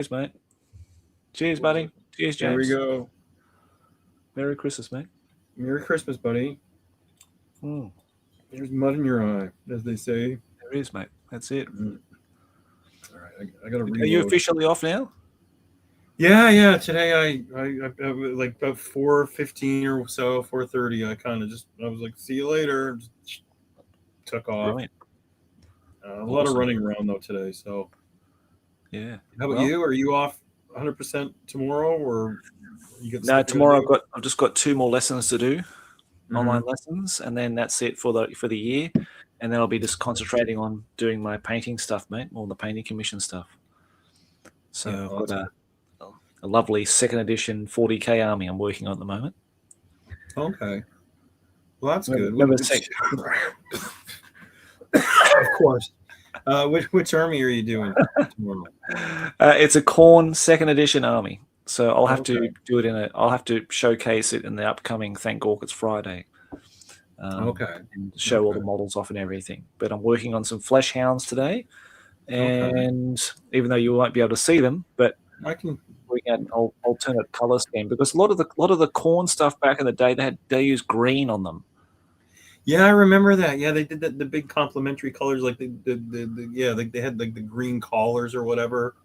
Cheers, mate. Cheers, buddy. Cheers, There we James. go. Merry Christmas, mate. Merry Christmas, buddy. There's mud in your eye, as they say. There is, mate. That's it. All right, I got to reload. Are you officially off now? Yeah. Today I like about 4:15 or so, 4:30. I was like, see you later. Just took off. Brilliant. A lot of running around though today. So yeah. How about you? Are you off 100% tomorrow, or you get? No, tomorrow I've just got 2 more lessons to do, online lessons, and then that's it for the year. And then I'll be just concentrating on doing my painting stuff, mate, all the painting commission stuff. So I've got a lovely 2nd edition 40K army I'm working on at the moment. Okay. Well, that's good. Of course. Which army are you doing tomorrow? It's a Khorne 2nd edition army. So I'll have to do it I'll have to showcase it in the upcoming Thank Gork It's Friday. And show all the models off and everything. But I'm working on some flesh hounds today. And even though you won't be able to see them, but I can work out an alternate color scheme, because a lot of the Khorne stuff back in the day, they used green on them. Yeah, I remember that. Yeah, they did the big complementary colors, like they had like the green collars or whatever.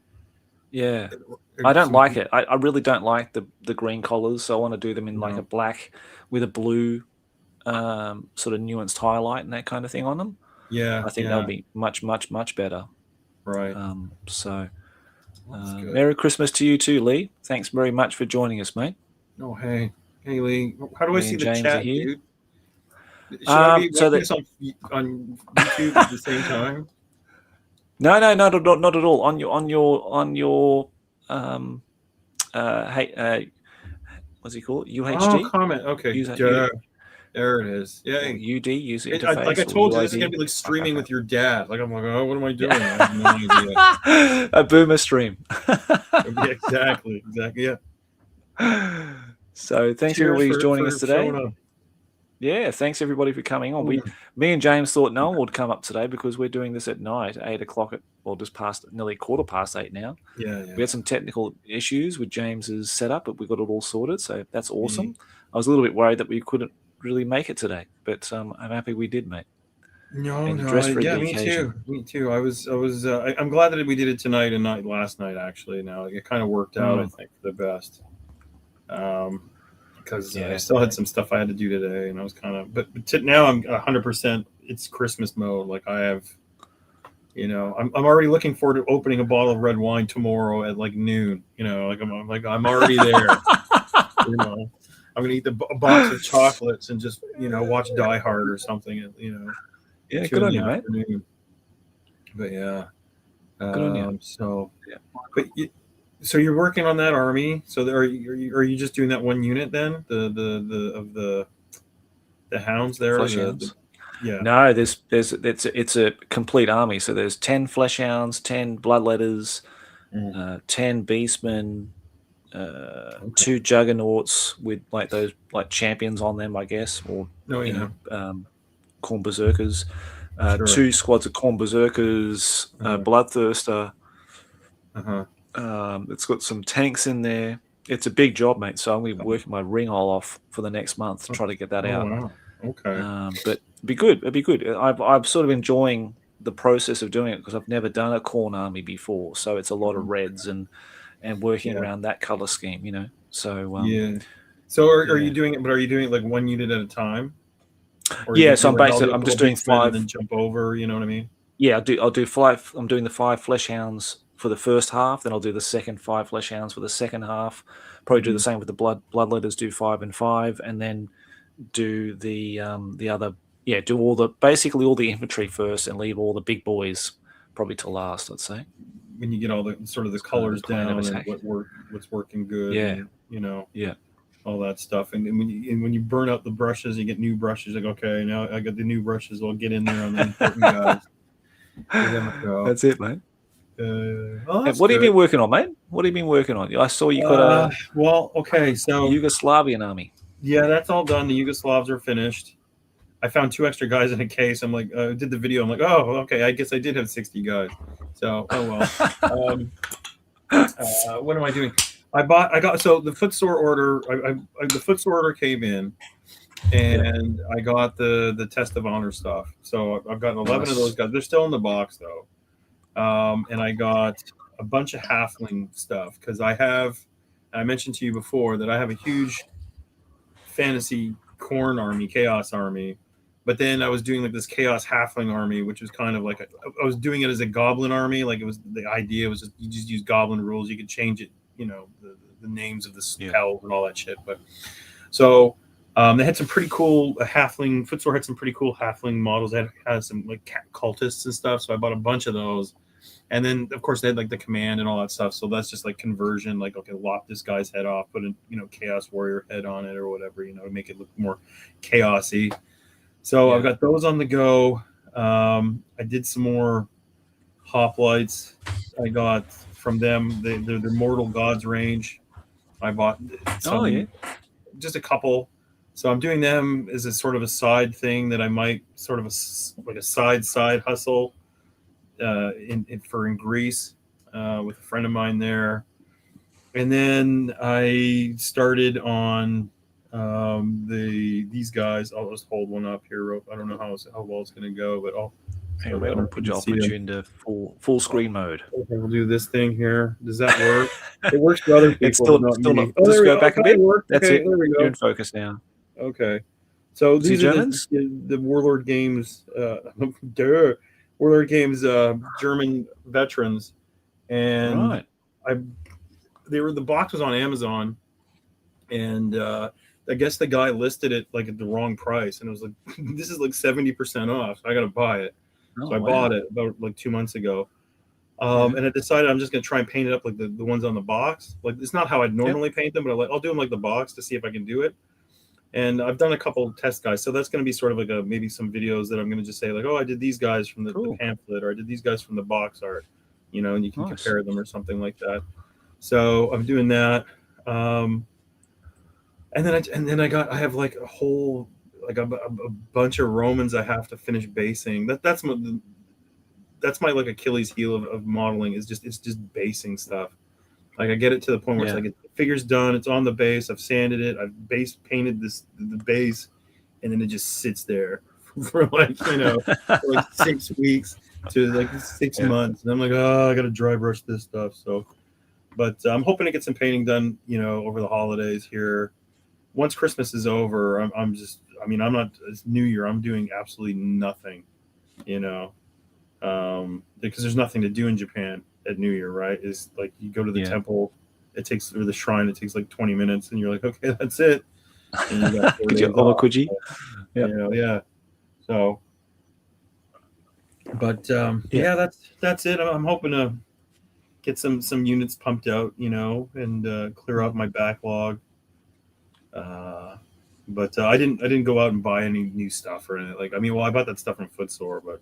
Yeah, I don't like it. I really don't like the green collars. So I want to do them in like a black with a blue sort of nuanced highlight and that kind of thing on them. Yeah, I think that'll be much better. Right. Merry Christmas to you too, Lee. Thanks very much for joining us, mate. Oh, hey Lee. How do I see the chat, dude? Should I be this on YouTube at the same time? No, not at all. On your what's he called? UHD. Oh, comment. Okay. There it is. Yeah. UD user interface. Like I told you, this is gonna be like streaming with your dad. Like I'm like, oh, what am I doing? I have no idea. A boomer stream. Yeah, exactly. Yeah. So thanks everybody who's joining us today. Yeah, thanks everybody for coming on. Me and James thought no one would come up today because we're doing this at night, 8 o'clock just past, nearly 8:15 now. Yeah. We had some technical issues with James's setup, but we got it all sorted, so that's awesome. I was a little bit worried that we couldn't really make it today, but I'm happy we did, mate. No, me too. I'm glad that we did it tonight and not last night. Actually, now it kind of worked out. I think for the best. Because I still had some stuff I had to do today, and I was kind of, but now I'm 100%. It's Christmas mode. Like I have, I'm already looking forward to opening a bottle of red wine tomorrow at like noon. I'm already there. I'm gonna eat a box of chocolates and just watch Die Hard or something. Yeah, good on you, mate. But yeah, good on you. So you're working on that army. So are you just doing that one unit then? The hounds there. Flesh hounds. Yeah. No, it's a complete army. So there's 10 flesh hounds, 10 bloodletters, 10 beastmen, 2 juggernauts with like those like champions on them, I guess, or Khorne berserkers. 2 squads of Khorne berserkers, bloodthirster. It's got some tanks in there. It's a big job, mate. So I'm going to be working my ring all off for the next month to try to get that out. Wow. Okay. But it'd be good. I'm sort of enjoying the process of doing it because I've never done a Khorne army before. So it's a lot of reds and working around that color scheme, So So are you doing it? But are you doing it like one unit at a time? So I'm just doing 5 and then jump over. You know what I mean? Yeah, I'll do 5. I'm doing the 5 flesh hounds for the first half, then I'll do the second 5 flesh hounds for the second half. Probably do the same with the bloodletters, do 5 and 5, and then do the other. Yeah, do basically all the infantry first, and leave all the big boys probably to last. I'd say when you get all the sort of the colors down and what's working good. Yeah, and, all that stuff, and when you burn out the brushes, you get new brushes. Like okay, now I got the new brushes. I'll get in there on the important guys. That's it, mate. What have you been working on, mate? What have you been working on? I saw you got so Yugoslavian army. Yeah, that's all done. The Yugoslavs are finished. I found 2 extra guys in a case. I'm like, did the video. I'm like, oh, okay. I guess I did have 60 guys. So, oh well. What am I doing? So the footsore order. The footsore order came in, and I got the Test of Honor stuff. So I've gotten 11 of those guys. They're still in the box though. And I got a bunch of halfling stuff because I mentioned to you before that I have a huge fantasy Khorne army, chaos army. But then I was doing like this chaos halfling army, which was kind of like I was doing it as a goblin army. Like the idea was you just use goblin rules. You could change it, the names of the spells and all that shit. But so they had some pretty cool halfling. Footsore had some pretty cool halfling models. They had some like cultists and stuff. So I bought a bunch of those. And then, of course, they had like the command and all that stuff. So that's just like conversion, like, okay, lop this guy's head off, put a, Chaos Warrior head on it or whatever, to make it look more chaosy. So I've got those on the go. I did some more hoplites. I got from them, their Mortal Gods range. I bought just a couple. So I'm doing them as a sort of a side thing that I might sort of like a side hustle. In Greece with a friend of mine there, and then I started on these guys. I'll just hold one up here. I don't know how well it's going to go, but I'll put you into full screen mode. Okay, we'll do this thing here. Does that work? It works for other people. It's still not. Just go back a bit. That's it. There we go. You're in focus now. Okay, so these are the Warlord Games. Warlord Games German veterans, and the box was on Amazon, and I guess the guy listed it like at the wrong price, and it was like this is like 70% off. So I got to buy it, so I bought it about like 2 months ago, and I decided I'm just gonna try and paint it up like the ones on the box. Like it's not how I'd normally paint them, but I'll do them like the box to see if I can do it. And I've done a couple of test guys. So that's going to be sort of like maybe some videos that I'm going to just say like, oh, I did these guys from the pamphlet, or I did these guys from the box art, and you can compare them or something like that. So I'm doing that. And then I have like a whole, like a bunch of Romans I have to finish basing. That's my like Achilles heel of modeling it's just basing stuff. Like I get it to the point where it's like the figure's done, it's on the base, I've sanded it, I've painted the base, and then it just sits there for like for like 6 weeks to like 6 months, and I'm like, oh, I got to dry brush this stuff. So, but I'm hoping to get some painting done, over the holidays here. Once Christmas is over, I'm not. It's New Year. I'm doing absolutely nothing, because there's nothing to do in Japan at New Year, right? Is like you go to the temple, or the shrine, it takes like 20 minutes, and you're like, okay, that's it. And you got Omakuji. So, but that's it. I'm hoping to get some units pumped out, and clear out my backlog. But I didn't go out and buy any new stuff or anything. I bought that stuff from Footsore, but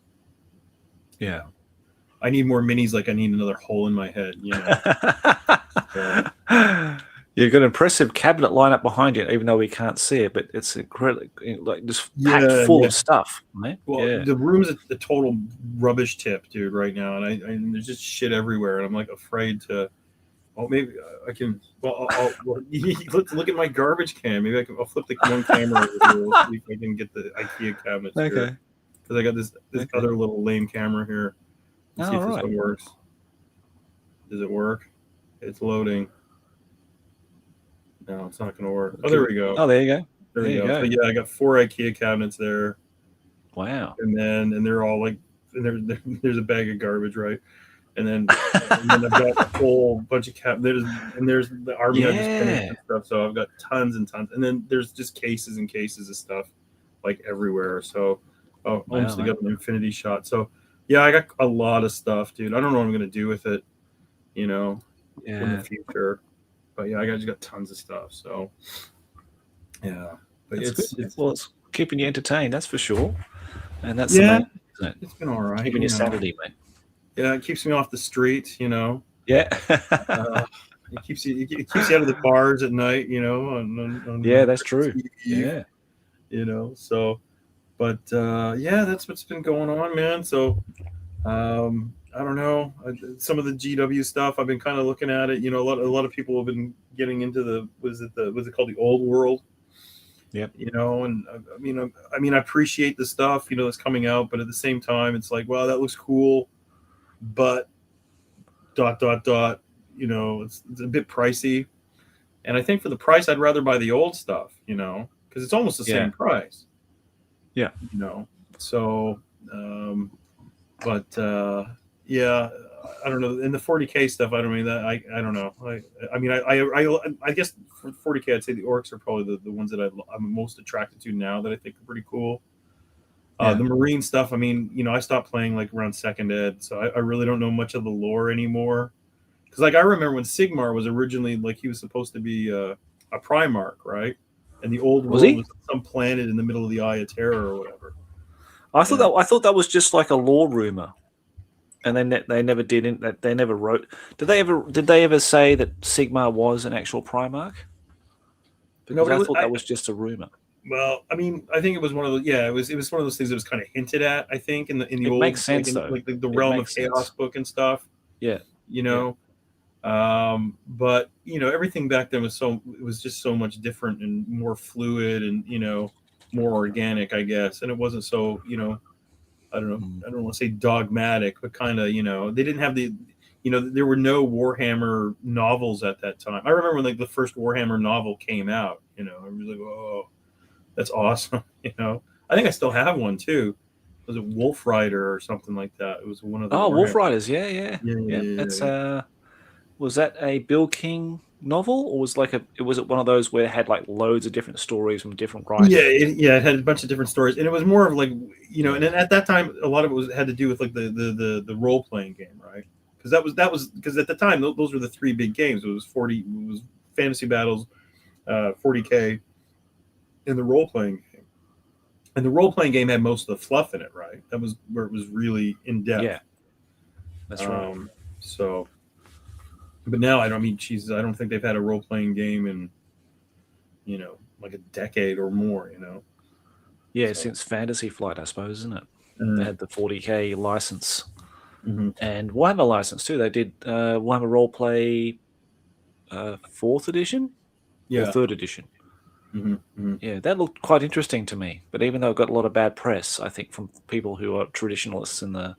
I need more minis. Like I need another hole in my head, You've got an impressive cabinet lineup behind you, even though we can't see it. But it's incredible, like just packed full of stuff, right? Well, the room's a total rubbish tip, dude, right now, and there's just shit everywhere, and I'm like afraid to. Oh, maybe I can. Well, let's look at my garbage can. Maybe I'll flip the one camera over here. We'll see if I can get the IKEA cabinets here. Because I got this other little lame camera here. Let's see if this one works. Does it work? It's loading. No, it's not going to work. Oh, there we go. Oh, there you go. There we go. So yeah, I got 4 IKEA cabinets there. Wow. And they're all like, and there's a bag of garbage, right? And then I've got a whole bunch of cabinets. There's the army I just finished and stuff. So I've got tons and tons. And then there's just cases and cases of stuff like everywhere. So almost got an infinity shot. So yeah, I got a lot of stuff, dude. I don't know what I'm gonna do with it, in the future. But yeah, I just got tons of stuff. So yeah, but it's keeping you entertained, that's for sure. And that's the main, isn't it? It's been all right. Keeping you sanity, mate. Yeah, it keeps me off the streets, Yeah. It keeps you out of the bars at night, that's true. TV, So, but that's what's been going on, man. So, I don't know. Some of the GW stuff, I've been kind of looking at it. You know, a lot of people have been getting into was it called the old world? Yep. You know, and I mean, I appreciate the stuff, you know, that's coming out, but at the same time, it's like, wow, that looks cool, but ... You know, it's a bit pricey, and I think for the price, I'd rather buy the old stuff. You know, because it's almost the same price. Yeah. You know, so, but yeah, I don't know. In the 40K stuff, I don't mean that. I don't know. I mean, I guess for 40K, I'd say the orcs are probably the ones that I'm most attracted to now that I think are pretty cool. The Marine stuff, I mean, you know, I stopped playing like around second ed, so I really don't know much of the lore anymore. Because like I remember when Sigmar was originally like he was supposed to be a Primarch, right? And the old world was some planet in the middle of the Eye of Terror or whatever. I thought that was just like a lore rumor, and then they never did it. They never wrote. Did they ever say that Sigmar was an actual Primarch? Because I thought that was just a rumor. Well, I mean, I think it was one of those. Yeah, it was one of those things that was kind of hinted at. I think in the old, makes sense, like the Realm of Chaos book and stuff. Yeah, you know. Yeah. But you know, everything back then was just so much different and more fluid and, you know, more organic, I guess. And it wasn't so, you know, I don't know, I don't want to say dogmatic, but kind of, you know, they didn't have the, you know, there were no Warhammer novels at that time. I remember when like the first Warhammer novel came out, you know, I was like, oh, that's awesome. You know, I think I still have one too. Was it Wolf Rider or something like that? It was one of the Wolf Riders. Yeah. That's was that a Bill King novel, or was it one of those where it had like loads of different stories from different writers? Yeah, it had a bunch of different stories, and it was more of like, you know, and at that time a lot of it had to do with like the role playing game, right? Because that was because at the time those were the three big games. It was Fantasy Battles, 40K, and the role playing game. And the role playing game had most of the fluff in it, right? That was where it was really in depth. Yeah, that's right. So. But now I don't think they've had a role playing game in, you know, like a decade or more, you know. Yeah, since Fantasy Flight, I suppose, isn't it? They had the 40K license and Warhammer license too. They did Warhammer Roleplay 4th edition or 3rd edition. Yeah, that looked quite interesting to me. But even though it got a lot of bad press, I think from people who are traditionalists in the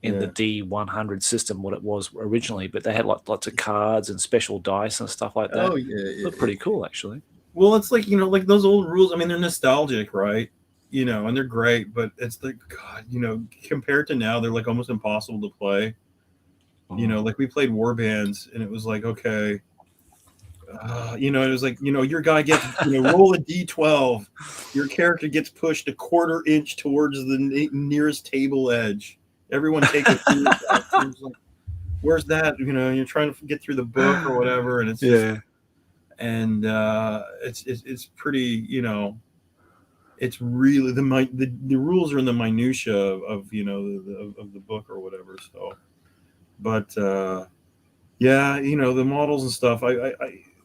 D100 system, what it was originally, but they had lots of cards and special dice and stuff like that. Oh yeah, looked pretty cool actually. Well, it's like, you know, like those old rules. I mean, they're nostalgic, right? You know, and they're great, but it's like, God, you know, compared to now, they're like almost impossible to play. You know, like we played Warbands, and it was like, okay, you know, it was like, you know, your guy gets, you know, roll a D12, your character gets pushed a quarter inch towards the nearest table edge. Everyone take a like, where's that? You know, you're trying to get through the book or whatever, and it's just, and it's pretty, you know, it's really the rules are in the minutia of you know of the book or whatever. So, but yeah, you know, the models and stuff. I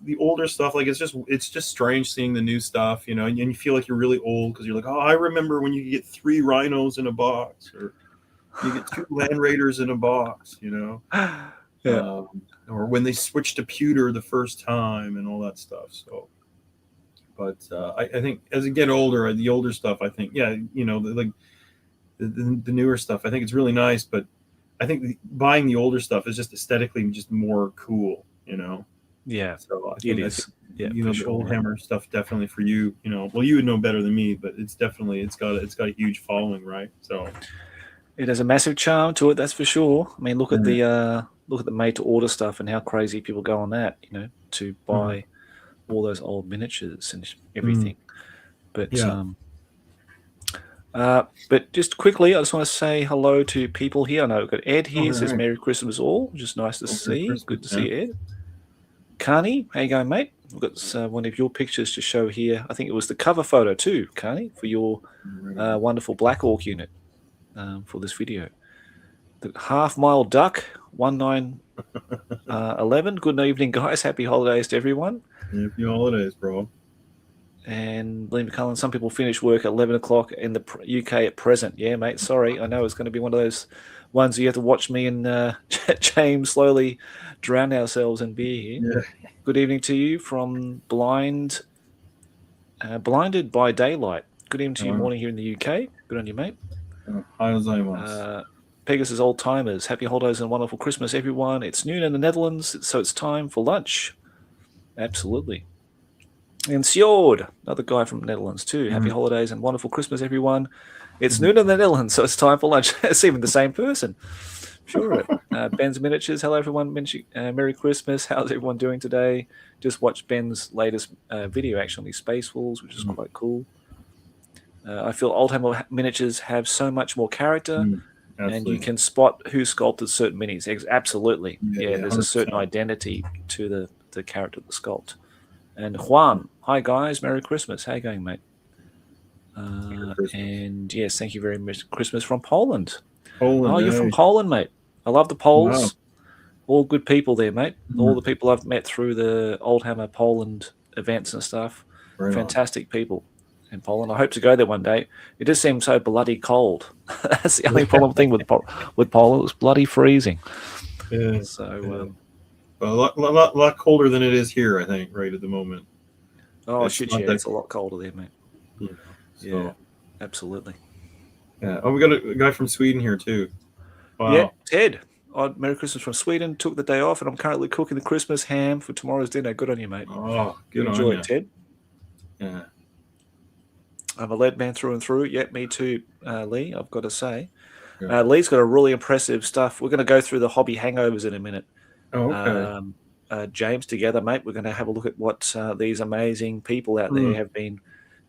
the older stuff, like it's just strange seeing the new stuff, you know, and you feel like you're really old because you're like, oh, I remember when you could get 3 rhinos in a box, or you get 2 Land Raiders in a box, you know. Yeah. Or when they switched to pewter the first time and all that stuff. So, but I think as I get older, the older stuff, I think, yeah, you know, the newer stuff, I think it's really nice, but I think buying the older stuff is just aesthetically just more cool, you know. Yeah, so I think, it is. Yeah, you know, the old Hammer stuff definitely for you. You know, well, you would know better than me, but it's got a huge following, right? So it has a massive charm to it, that's for sure. I mean, look at the made to order stuff and how crazy people go on that, you know, to buy all those old miniatures and everything. But but just quickly, I just want to say hello to people here. I know we've got Ed here, says Merry Christmas all, which is nice to see. Good to see Ed. Carney, how you going, mate? We've got one of your pictures to show here. I think it was the cover photo too, Carney, for your wonderful Black Orc unit for this video. The Half Mile Duck, 1911. Good evening, guys. Happy holidays to everyone. Happy holidays, bro. And Lee McCullen, some people finish work at 11 o'clock in the UK at present. Yeah, mate, sorry. I know it's going to be one of ones you have to watch me and James slowly drown ourselves in beer here. Yeah. Good evening to you from Blinded by Daylight. Good evening to you, morning here in the UK. Good on you, mate. Pegasus Old Timers. Happy holidays and a wonderful Christmas, everyone. It's noon in the Netherlands, so it's time for lunch. Absolutely. And Sjord, another guy from the Netherlands too. Happy holidays and wonderful Christmas, everyone. It's noon in the Netherlands, so it's time for lunch. It's even the same person. Sure. Ben's Miniatures. Hello, everyone. Merry Christmas. How's everyone doing today? Just watched Ben's latest video, actually, Space Wolves, which is quite cool. I feel Oldhammer miniatures have so much more character, and you can spot who sculpted certain minis. Absolutely. Yeah, there's 100%. A certain identity to the character of the sculpt. And Juan, hi guys, Merry Christmas. How you going, mate? And yes, thank you very much. Christmas from Poland. You're from Poland, mate. I love the Poles. Wow. All good people there, mate. All the people I've met through the Oldhammer Poland events and stuff. Right Fantastic people in Poland. I hope to go there one day. It just seems so bloody cold. That's the only problem thing with Poland. It was bloody freezing. Yeah. So, a lot colder than it is here, I think, right at the moment. Oh, shit, yeah. It's a lot colder there, mate. Yeah, absolutely. Yeah. Oh, we got a guy from Sweden here, too. Wow. Yeah, Ted. Merry Christmas from Sweden. Took the day off, and I'm currently cooking the Christmas ham for tomorrow's dinner. Good on you, mate. Oh, good Enjoy on it, Ted. Yeah. I'm a lead man through and through. Yeah, me too, Lee, I've got to say. Yeah. Lee's got a really impressive stuff. We're going to go through the hobby hangovers in a minute. Oh, okay. James, together, mate, we're going to have a look at what these amazing people out there have been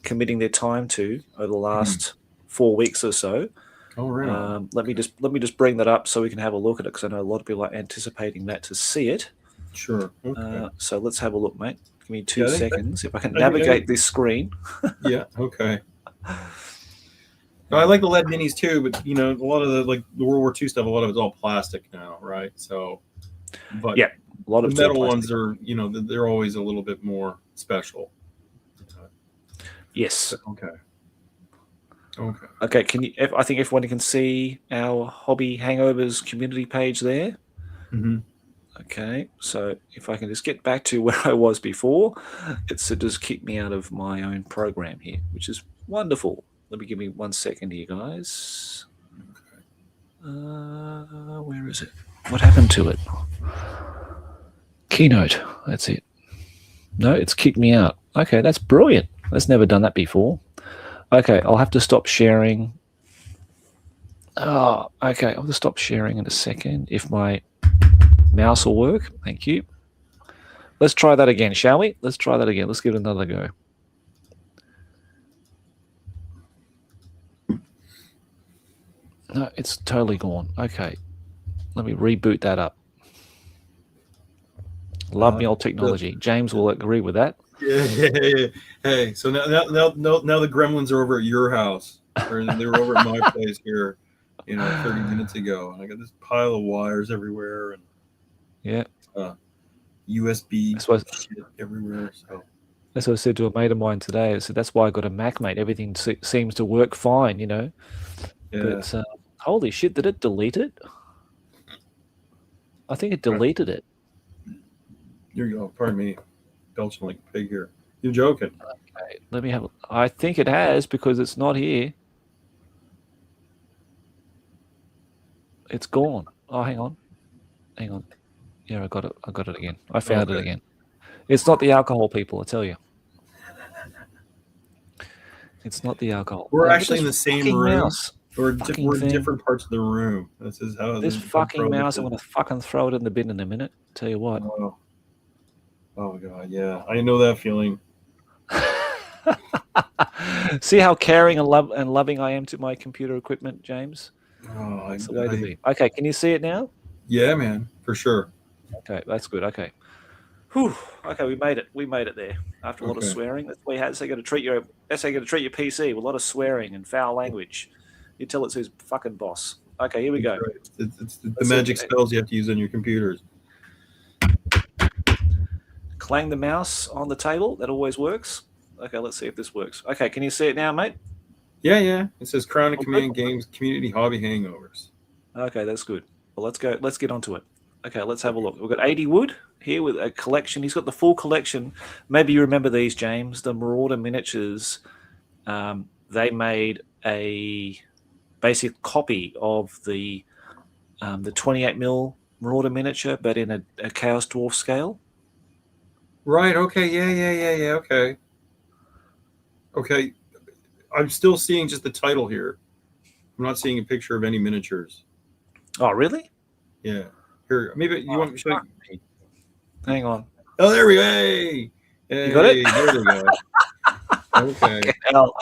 committing their time to over the last 4 weeks or so. Oh, right. Let me just bring that up so we can have a look at it, because I know a lot of people are anticipating that to see it. Sure. Okay. So let's have a look, mate. Give me 2 seconds if I can navigate this screen. Yeah. Okay. I like the lead minis too, but a lot of the World War II stuff, a lot of it's all plastic now, right? So, but yeah, a lot of the metal ones are, they're always a little bit more special. Yes. Okay. Can you? I think everyone can see our Hobby Hangovers community page there. Mm-hmm. Okay, so if I can just get back to where I was before, it's to just kick me out of my own program here, which is wonderful. Give me 1 second here, guys. Where is it? What happened to it? Keynote. That's it. No, it's kicked me out. Okay, that's brilliant. That's never done that before. Okay, I'll have to stop sharing. Oh, okay. I'll just stop sharing in a second if my mouse will work. Thank you. Let's try that again, shall we? Let's try that again. Let's give it another go. No, it's totally gone. Okay. Let me reboot that up. Love me old technology. James will agree with that. Yeah. Hey, so now the gremlins are over at your house. Or they were over at my place here, 30 minutes ago. And I got this pile of wires everywhere and USB shit everywhere. So that's what I said to a mate of mine today. I said, that's why I got a Mac, mate. Everything seems to work fine, Yeah. But holy shit, did it delete it? I think it deleted it. Here you go. Pardon me. Belching like a pig here. You're joking. Okay, let me have I think it has, because it's not here. It's gone. Oh, hang on. Yeah, I got it again. I found it again. It's not the alcohol, people, I tell you. It's not the alcohol. We're actually in the same room. Mouse. We're in different parts of the room. This is how this fucking mouse. I'm gonna fucking throw it in the bin in a minute. Tell you what. Oh god, yeah. I know that feeling. See how caring and loving I am to my computer equipment, James? Oh, that's the way to be. Okay, can you see it now? Yeah, man, for sure. Okay, that's good. Okay. Whew. Okay, we made it. We made it there after a lot of swearing. That's the way that's how you got to treat your PC with a lot of swearing and foul language. You tell it's his fucking boss. Okay, here we go. Right. It's the magic spells you have to use on your computers. Clang the mouse on the table. That always works. Okay, let's see if this works. Okay, can you see it now, mate? Yeah. It says Crown of Command Games Community Hobby Hangovers. Okay, that's good. Well, let's go. Let's get onto it. Okay, let's have a look. We've got 80 Wood here with a collection. He's got the full collection. Maybe you remember these, James. The Marauder miniatures. They made a basic copy of the 28 mm Marauder miniature, but in a Chaos Dwarf scale. Right. Okay. Yeah. Okay. Okay. I'm still seeing just the title here. I'm not seeing a picture of any miniatures. Oh, really? Yeah. Here, maybe you want me to show you? Hang on. Oh, there we go. Hey. You got it? There we go. Okay. Hell.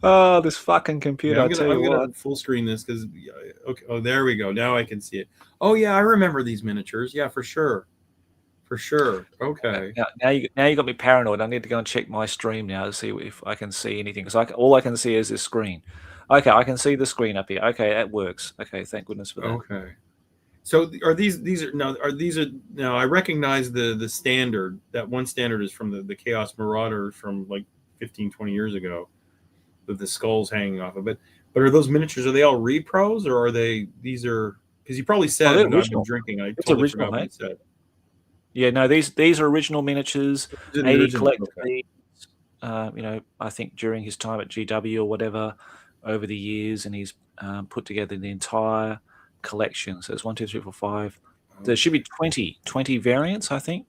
Oh, this fucking computer! Yeah, I'm gonna full screen this because okay. Oh, there we go. Now I can see it. Oh yeah, I remember these miniatures. Yeah, for sure. Okay. Now you got me paranoid. I need to go and check my stream now to see if I can see anything, because all I can see is this screen. Okay, I can see the screen up here. Okay, that works. Okay, thank goodness for that. Okay. So are these now I recognize the standard. That one standard is from the Chaos Marauder from like 15, 20 years ago, with the skulls hanging off of it. But are those miniatures, are they all repros, or are these are, because you probably said when I've been drinking, I totally forgot what you said. Yeah, no, these are original miniatures. 80 collected these, I think during his time at GW or whatever over the years, and he's put together the entire collection. So it's 1, 2, 3, 4, 5. There should be 20 variants, I think,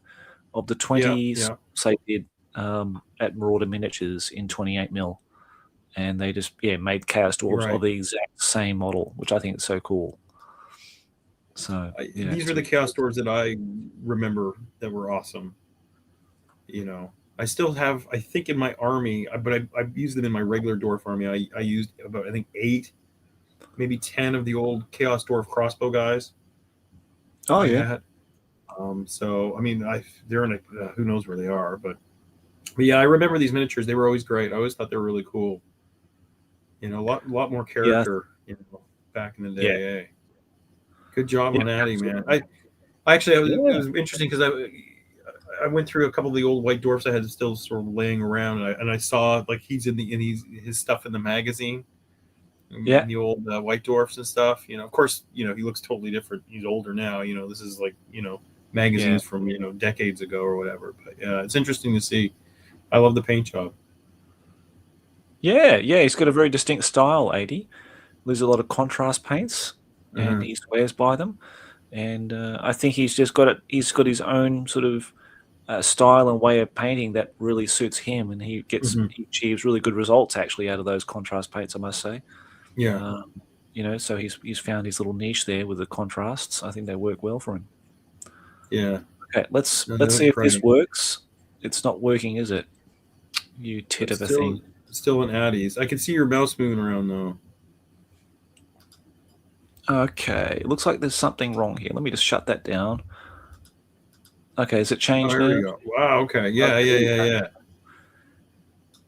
of the 20s. Say did at Marauder Miniatures in 28mm, and they just made Chaos Dwarves of the exact same model, which I think is so cool. So these are the Chaos Dwarves that I remember that were awesome. I still have, I think, in my army, but I've used them in my regular dwarf army. I used about, I think, 8, maybe 10 of the old Chaos Dwarf crossbow guys. Oh yeah. So I mean, they're in who knows where they are, but yeah, I remember these miniatures. They were always great. I always thought they were really cool. A lot more character. Back in the day. Yeah. Good job on Addy, man. It was interesting because I went through a couple of the old white dwarfs I had still sort of laying around, and I saw like he's in his stuff in the magazine. Yeah, the old white dwarfs and stuff. Of course, he looks totally different. He's older now. This is like magazines from decades ago or whatever. But yeah, it's interesting to see. I love the paint job. Yeah, he's got a very distinct style. 80. There's a lot of contrast paints, and he swears by them. And I think he's just got it. He's got his own sort of style and way of painting that really suits him, and he achieves really good results actually out of those contrast paints, I must say. Yeah. So he's found his little niche there with the contrasts. I think they work well for him. Yeah. Okay, let's see if this works. It's not working, is it? You tit of a thing. Still in Addies. I can see your mouse moving around though. Okay, it looks like there's something wrong here. Let me just shut that down. Okay, has it changed now? There we go. Wow, okay. Yeah.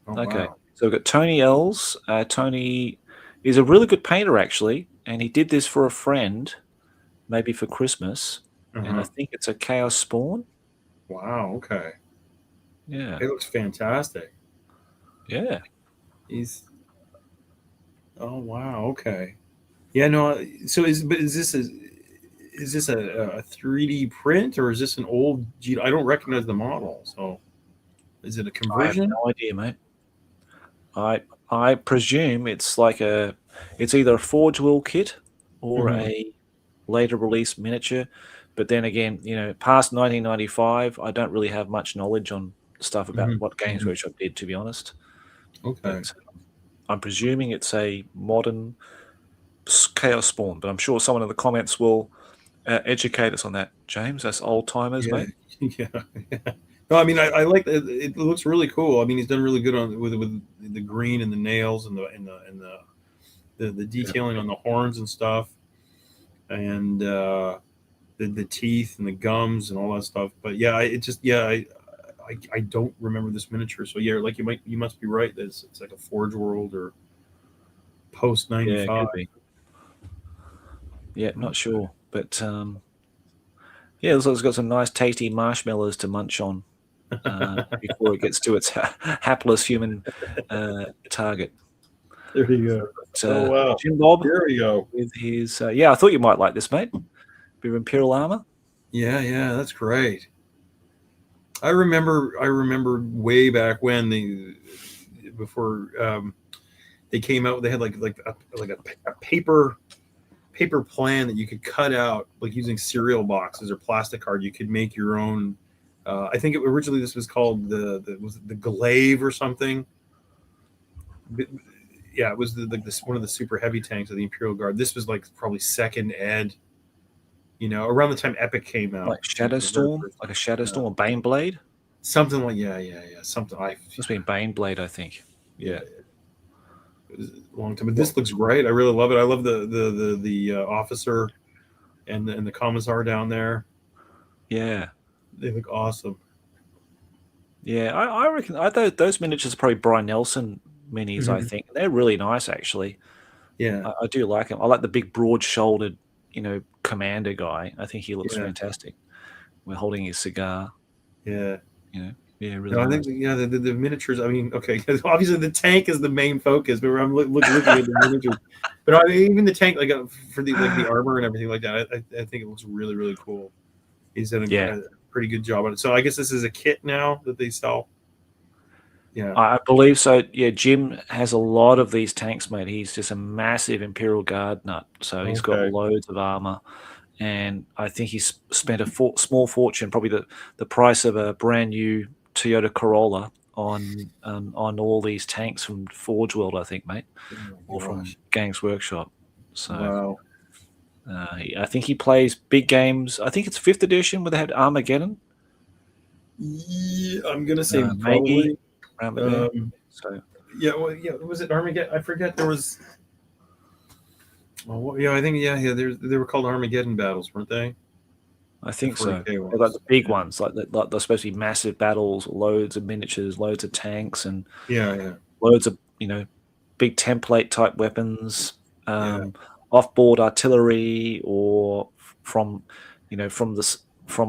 Oh, okay, wow. So we've got Tony Els. Tony is a really good painter, actually, and he did this for a friend, maybe for Christmas, and I think it's a Chaos Spawn. Wow, okay. Yeah. It looks fantastic. Yeah. Oh, wow, okay. Yeah, no, so is this a 3D print, or is this an old I don't recognize the model, so is it a conversion? I have no idea, mate. I presume it's like it's either a Forge World kit or a later release miniature, but then again, past 1995, I don't really have much knowledge on stuff about what Games Workshop did, to be honest. Okay. But I'm presuming it's a modern Chaos Spawn, but I'm sure someone in the comments will educate us on that, James. That's old timers, mate. Yeah. No, I mean, I like it. It looks really cool. I mean, he's done really good with the green and the nails and the detailing on the horns and stuff, and the teeth and the gums and all that stuff. But yeah, I don't remember this miniature. So yeah, like you must be right. That it's like a Forge World or post 95. Yeah, not sure, but yeah, it looks like it's got some nice tasty marshmallows to munch on before it gets to its hapless human target. There you go. But, wow. Jim Bob. Here we go. With his, I thought you might like this, mate. Bit of Imperial armor. Yeah, that's great. I remember way back when before they came out, they had like a paper plan that you could cut out, like using cereal boxes or plastic card. You could make your own. I think originally this was called the glaive or something. Yeah, it was one of the super heavy tanks of the Imperial Guard. This was like probably second ed. Around the time Epic came out, like Shadowstorm, like a Shadowstorm, or Baneblade, something like something. Must be Baneblade, I think. Yeah. It was a long time, but this looks great. I really love it. I love the officer and the commissar down there. Yeah, they look awesome. Yeah, I reckon those miniatures are probably Brian Nelson minis. Mm-hmm. I think they're really nice, actually. Yeah, I do like them. I like the big, broad-shouldered, commander guy. I think he looks fantastic. We're holding his cigar. Yeah, yeah, really. No, I think the miniatures. I mean, okay, obviously the tank is the main focus, but I'm looking at the miniatures. But even the tank, like for the armor and everything like that, I think it looks really, really cool. He's done a pretty good job on it. So I guess this is a kit now that they sell. Yeah, I believe so. Yeah, Jim has a lot of these tanks, mate. He's just a massive Imperial Guard nut. So he's got loads of armor, and I think he's spent a small fortune, probably the price of a brand new Toyota Corolla on all these tanks from Forge World, I think, mate, or from Games Workshop. So I think he plays big games. I think it's 5th edition where they had Armageddon. Yeah, I'm gonna say probably. So was it Armageddon? I forget. There was. Oh, I think they were called Armageddon battles, weren't they? I think so. They're like the big ones, like they're supposed to be massive battles, loads of miniatures, loads of tanks, and loads of big template type weapons, off-board artillery, or from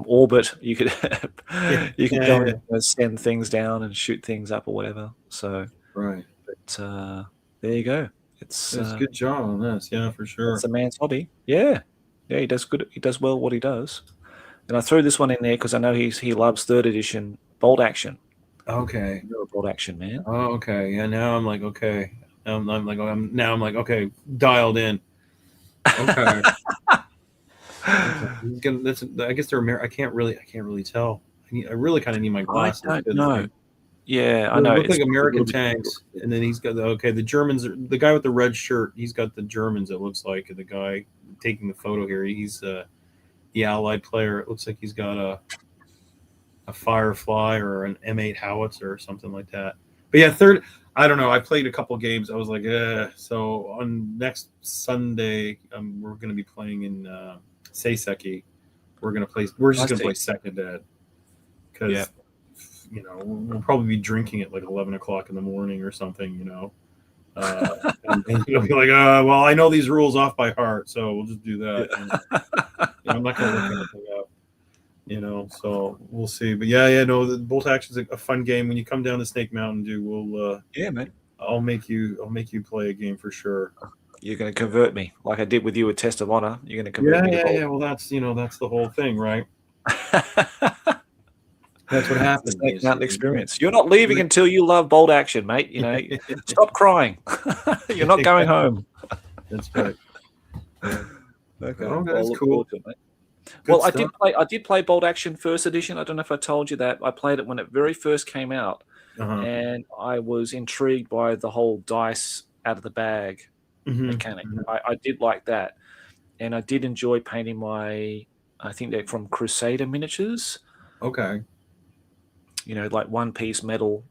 orbit you could go and send things down and shoot things up or whatever. So but there you go. It's a good job on this, for sure. It's a man's hobby. Yeah, he does good. He does well what he does. And I threw this one in there because I know he loves 3rd edition Bolt Action. Okay, you're a Bolt Action man. Oh, okay. Yeah, now I'm like okay. I'm like okay, dialed in. Okay. I guess they're I can't really tell. I really kind of need my glasses. I don't know. Yeah, I know. They look like American tanks, and then he's got the Germans. The guy with the red shirt, he's got the Germans. It looks like the guy taking the photo here. He's the Allied player. It looks like he's got a Firefly or an M8 howitzer or something like that. But yeah, 3rd. I don't know. I played a couple games. I was like, So on next Sunday, we're going to be playing in Seiseki. We're just going to play 2nd ed because we'll probably be drinking at like 11 o'clock in the morning or something. And you'll be like, well, I know these rules off by heart, so we'll just do that. I'm not going to look anything up. So we'll see. But the Bolt Action is a fun game. When you come down to Snake Mountain, we'll man. I'll make you play a game for sure. You're going to convert me like I did with you with Test of Honor. You're going to convert me. Yeah. Well, that's the whole thing, right? That's what happens. Snake Mountain experience. You're not leaving until you love Bolt Action, mate. Stop crying. You're not going home. That's right. Okay. Oh, that's cool. Well, I did play Bolt Action 1st edition. I don't know if I told you that. I played it when it very first came out, and I was intrigued by the whole dice out of the bag mechanic. I did like that, and I did enjoy painting I think they're from Crusader miniatures. Okay. Like one-piece metals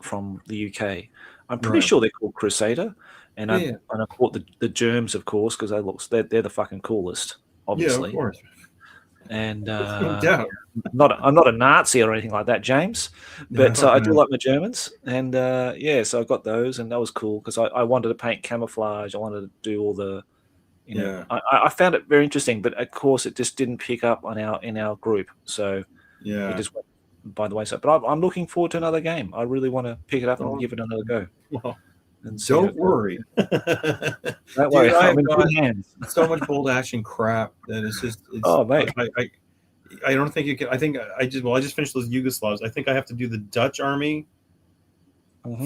from the UK. I'm pretty sure they're called Crusader, and I bought the Germs, of course, because they're the fucking coolest, obviously. Yeah, of course. And no doubt. I'm not a Nazi or anything like that, James, but I do like my Germans, and so I got those, and that was cool because I wanted to paint camouflage. I wanted to do all the, I found it very interesting, but of course it just didn't pick up in our group, so it just went by the wayside. But I'm looking forward to another game. I really want to pick it up and give it another go. Well, and see. Don't worry. Don't Dude, worry. I'm in good hands. so much bolt action crap that it's Oh, mate. I don't think you can. I think I just finished those Yugoslavs. I think I have to do the Dutch army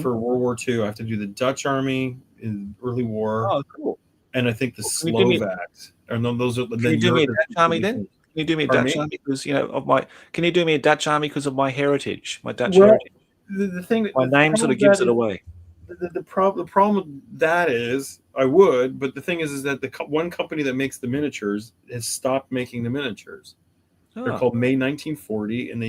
for World War II. I have to do the Dutch army in early war. Oh, cool. And I think the Slovaks. Can you do me a Dutch army then? Can you do me a Dutch army because Can you do me a Dutch army because of my heritage, my Dutch heritage? The thing, my name sort of gives it away. The problem with that is I would, but the thing is that the one company that makes the miniatures has stopped making the miniatures. Oh. They're called May 1940, and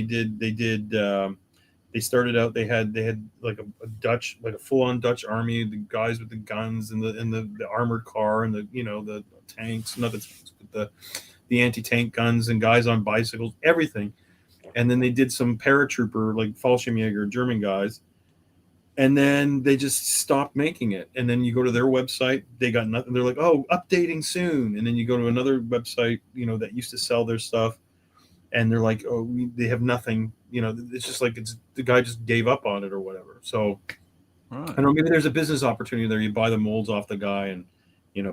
they started out. They had like a Dutch, like a full on Dutch army, the guys with the guns and the armored car and the tanks, not the tanks, but the anti-tank guns and guys on bicycles, everything. And then they did some paratrooper, like Fallschirmjäger, German guys. And then they just stopped making it. And then you go to their website, they got nothing. They're like, oh, updating soon. And then you go to another website, that used to sell their stuff. And they're like, oh, they have nothing. It's just like the guy just gave up on it or whatever. So I don't know, maybe there's a business opportunity there. You buy the molds off the guy and,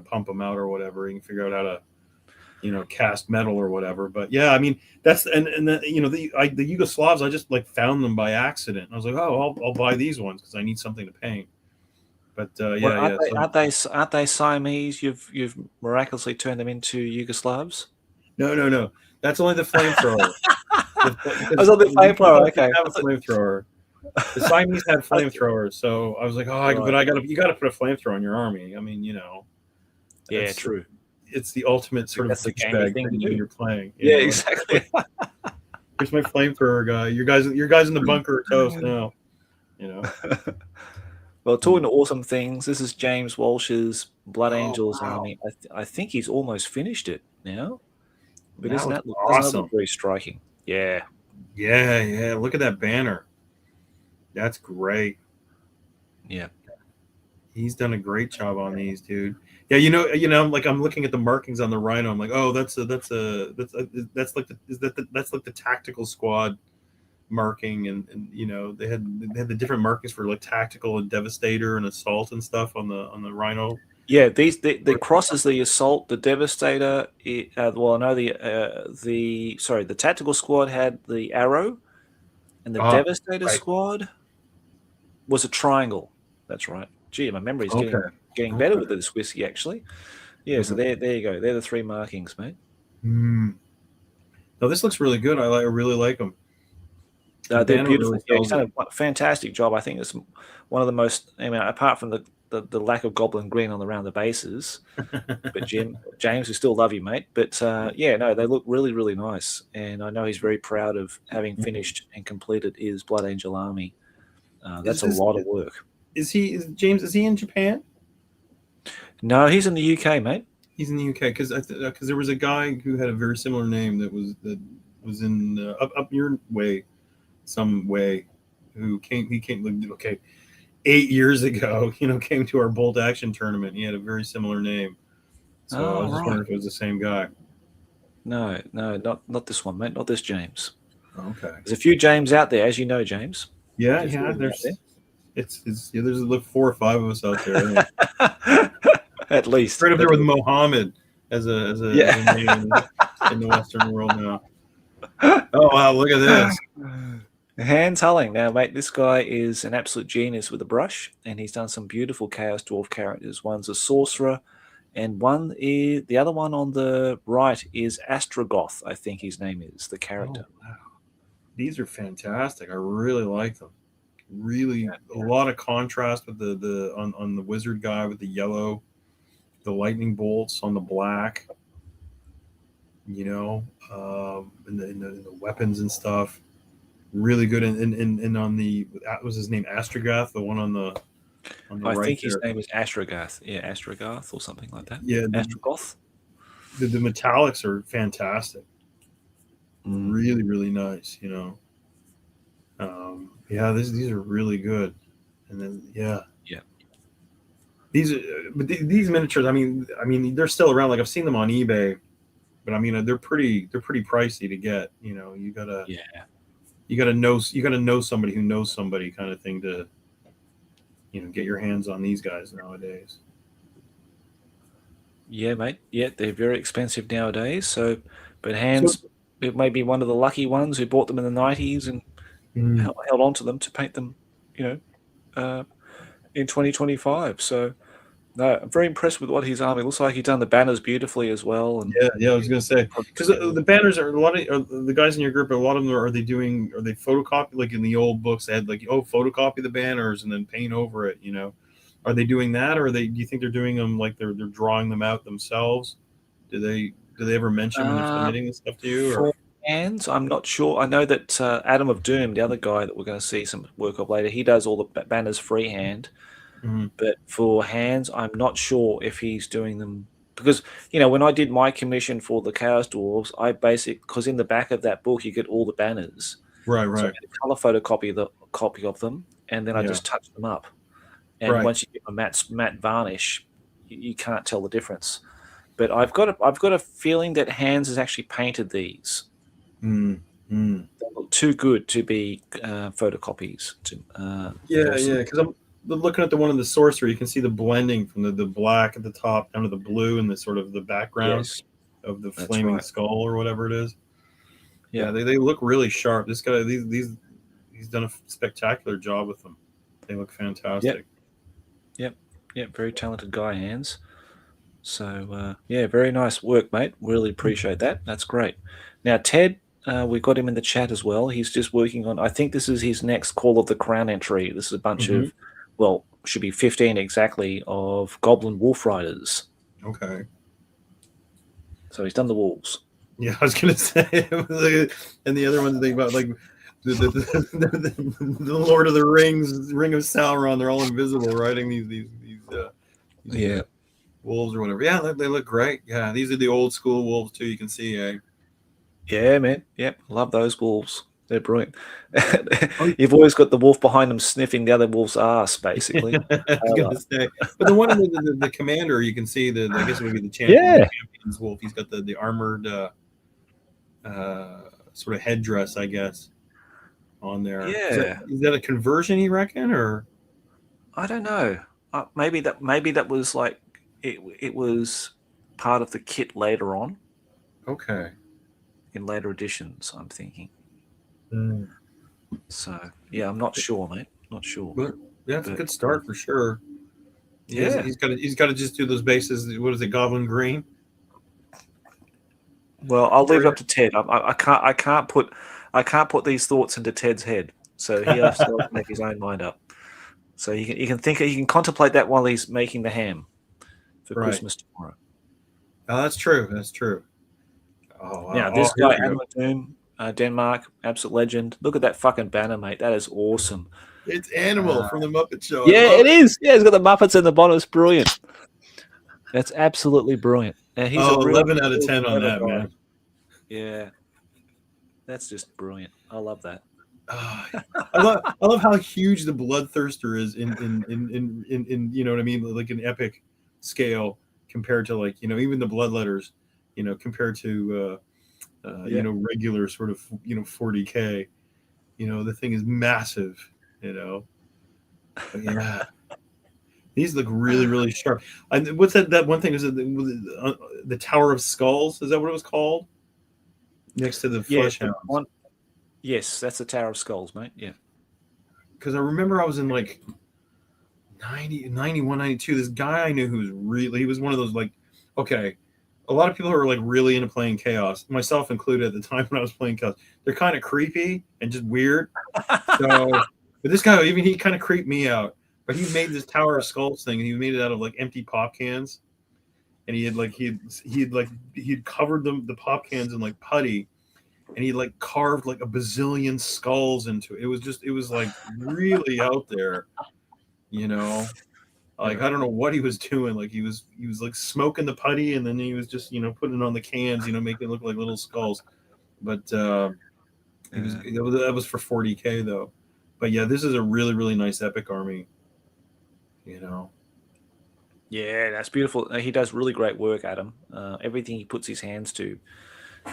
pump them out or whatever. You can figure out how to, cast metal or whatever. But yeah, I mean, that's, and then, the Yugoslavs, I just like found them by accident. I was like, oh, I'll buy these ones because I need something to paint. But aren't they Siamese? You've miraculously turned them into Yugoslavs? No. That's only the flamethrower. I was on the flamethrower. Okay, have a flamethrower. The Siamese had flamethrowers, so I was like, but you got to put a flamethrower in your army. I mean, yeah, true. It's the ultimate sort of douchebag thing when you're playing. Yeah, exactly. Here's my flamethrower guy. Your guys in the bunker are toast now. Well, talking to awesome things, this is James Walsh's Blood Angels army. I think he's almost finished it now. But doesn't that look very striking? Yeah. Yeah. Look at that banner. That's great. Yeah. He's done a great job on these, dude. Yeah, like I'm looking at the markings on the Rhino. I'm like, oh, that's like the tactical squad marking, and they had the different markings for like tactical and devastator and assault and stuff on the Rhino. Yeah, the crosses, the assault, the devastator. I know the tactical squad had the arrow, and the devastator squad was a triangle. That's right. Gee, my memory's getting better with this whiskey, actually. Yeah, so there you go. They're the three markings, mate. No, this looks really good. I really like them. They're beautiful. Really he's done a fantastic job. I think it's one of the most. I mean, apart from the lack of goblin green around the bases, but James, we still love you, mate. But they look really, really nice, and I know he's very proud of having finished and completed his Blood Angel army. That's a lot of work. Is James? Is he in Japan? No, he's in the UK, mate. He's in the UK because there was a guy who had a very similar name that was in up your way, some way, who came. He came. Okay, 8 years ago, came to our bolt action tournament. He had a very similar name, so I was just wondering if it was the same guy. No, not this one, mate. Not this James. Okay. There's a few James out there, as you know, James. Yeah. There's like 4 or 5 of us out there. At least. Right up there with Mohammed as a name in the Western world now. Oh wow! Look at this. Hans Hulling. Now, mate, this guy is an absolute genius with a brush, and he's done some beautiful Chaos Dwarf characters. One's a sorcerer, and the other one on the right is Astrogoth, I think his name is, the character. Oh, wow. These are fantastic. I really like them. Really, a lot of contrast with the on the wizard guy with the yellow, the lightning bolts on the black. In the weapons and stuff. Really good, and on the, what was his name, Astrogoth, the one on the right. I think his name is Astrogoth. Yeah, Astrogoth or something like that. Yeah, Astrogoth. The metallics are fantastic. Really, really nice. These are really good. And then these miniatures. I mean, they're still around. Like I've seen them on eBay, but I mean, they're pretty pricey to get. You gotta. Yeah. You gotta know somebody who knows somebody, kind of thing, to get your hands on these guys nowadays. Yeah, mate. Yeah, they're very expensive nowadays. So, but So, Hands, it may be one of the lucky ones who bought them in the 90s and mm, held on to them to paint them, you know, in 2025. So, no, I'm very impressed with what he's army looks like. He's done the banners beautifully as well. And yeah, I was gonna say because the banners are a lot of the guys in your group. A lot of them are they photocopy like in the old books? They had like photocopy the banners and then paint over it. Are they doing that, or do you think they're doing them like they're drawing them out themselves? Do they ever mention when they're submitting this stuff to you? Or For Hands, I'm not sure. I know that Adam of Doom, the other guy that we're going to see some work of later, he does all the banners freehand. Mhm. But for Hands, I'm not sure if he's doing them because when I did my commission for the Chaos Dwarves, I because in the back of that book you get all the banners. Right, So I right, made a color photocopy copy of them, and then I yeah, just touched them up. And right. once you get a matte varnish, you can't tell the difference. But I've got a feeling that Hands has actually painted these. Mm, mm. They look too good to be photocopies. Yeah, Personally. yeah. Because I'm looking at the one in the sorcerer. You can see the blending from the black at the top down to the blue and the sort of the background Yes, of the that's flaming right. skull or whatever it is. Yeah, Yeah, they look really sharp. This guy, these he's done a spectacular job with them. They look yep, fantastic. yep, yep. Very talented guy, Hands. So yeah, very nice work, mate. Really appreciate that. That's great. Now Ted, we got him in the chat as well. He's just working on. I think this is his next Call of the Crown entry. This is a bunch Hmm. of, well, should be 15 exactly of Goblin Wolf Riders. Okay. So he's done the wolves. Yeah, I was gonna say, and the other one thing about like the Lord of the Rings, Ring of Sauron, they're all invisible, riding these Yeah. wolves or whatever. Yeah, they look great. Yeah, these are the old school wolves too. You can see, Yeah, man. Yep. Love those wolves. They're brilliant. Oh, You've always got the wolf behind them sniffing the other wolf's ass, basically. I was gonna say, but the one in the commander, you can see I guess it would be one of the Yeah. champions wolf. He's got the armored sort of headdress, I guess, on there. Yeah. Is that a conversion, you reckon, or? I don't know. Maybe that was like it was part of the kit later on Okay. in later editions, I'm thinking. Mm. So yeah, I'm not sure, mate. Not sure. But yeah, that's a But good start for sure. yeah. He's got to just do those bases. What is it, Goblin Green? Well, I'll leave it up to Ted. I can't put these thoughts into Ted's head. So he has to make his own mind up. So he can contemplate that while he's making the ham for Right. Christmas tomorrow. Oh, that's true. That's true. Oh, wow. Now this Here guy, we go. Adam Doom, Denmark, absolute legend. Look at that fucking banner, mate. That is awesome. It's Animal from the Muppet Show. Yeah, it is. Yeah, it's got the Muppets in the bottom. It's brilliant. That's absolutely brilliant. And he's a real 11 out of 10 on that, guy. man. Yeah, that's just brilliant. I love that. I love how huge the Bloodthirster is in you know what I mean, like an epic scale compared to like even the Bloodletters, compared to regular sort of 40K. The thing is massive. But yeah. These look really, really sharp. And what's that one thing? Is it the Tower of Skulls? Is that what it was called? Next to the Flesh Hounds. Yes, that's the Tower of Skulls, mate. Yeah. Because I remember I was in like 90, 91, 92. This guy I knew he was one of those like, okay, a lot of people who are like really into playing Chaos, myself included at the time when I was playing Chaos, they're kind of creepy and just weird. So, but this guy, even he kind of creeped me out. But he made this Tower of Skulls thing, and he made it out of like empty pop cans, and he had covered the pop cans in like putty, and he like carved like a bazillion skulls into it. It was like really out there, Like I don't know what he was doing. Like he was like smoking the putty, and then he was just putting it on the cans, making it look like little skulls. But that was for 40K though. But yeah, this is a really, really nice epic army. Yeah, that's beautiful. He does really great work, Adam. Everything he puts his hands to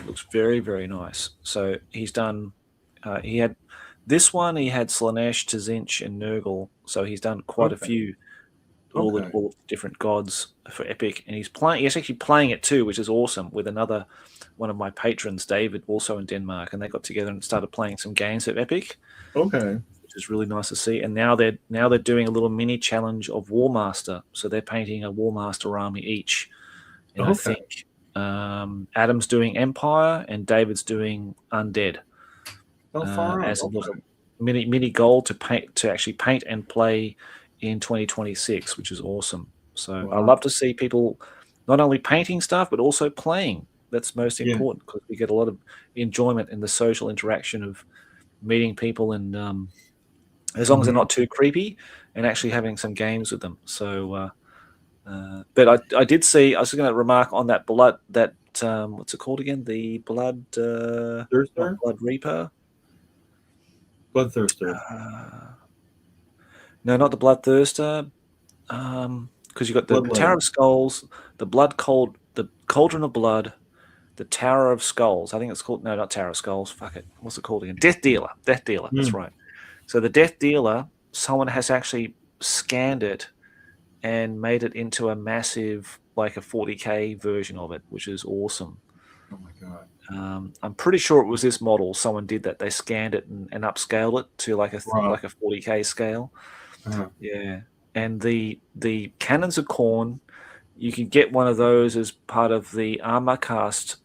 looks very, very nice. So he's done He had this one. He had Slanesh, Tzinch, and Nurgle. So he's done quite a few, all the different gods for Epic, and he's playing. He's actually playing it too, which is awesome. With another one of my patrons, David, also in Denmark, and they got together and started playing some games of Epic. Okay. Which is really nice to see. And now they're doing a little mini challenge of Warmaster. So they're painting a Warmaster army each. And I think Adam's doing Empire and David's doing Undead. As a little mini goal to actually paint and play in 2026, which is awesome. So I love to see people not only painting stuff but also playing. That's most important because we get a lot of enjoyment in the social interaction of meeting people and as long as they're not too creepy and actually having some games with them. So, but I did see. I was going to remark on that blood. That what's it called again? The blood. Blood Reaper. Bloodthirster. No, not the Bloodthirster. Because you got the Tower of Skulls, the Cauldron of Blood, the Tower of Skulls. I think it's called. No, not Tower of Skulls. Fuck it. What's it called again? Death Dealer. That's right. So the Death Dealer, someone has actually scanned it and made it into a massive, like a 40K version of it, which is awesome. Oh my god! I'm pretty sure it was this model. Someone did that. They scanned it and upscaled it to like a 40K scale. Yeah, and the Cannons of Khorne, you can get one of those as part of the Armorcast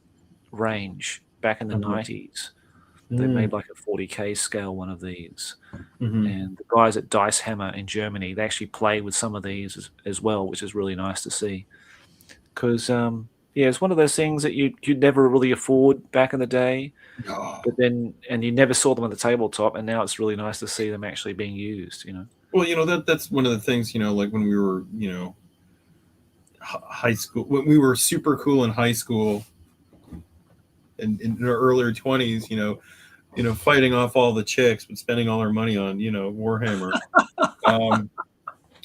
range back in the 90s. They made like a 40K scale one of these. And the guys at Dice Hammer in Germany, they actually play with some of these as well, which is really nice to see. Because, it's one of those things that you'd never really afford back in the day. But then, and you never saw them on the tabletop, and now it's really nice to see them actually being used, Well, that's one of the things, like when we were, high school, when we were super cool in high school and in our earlier 20s, fighting off all the chicks, but spending all our money on, Warhammer.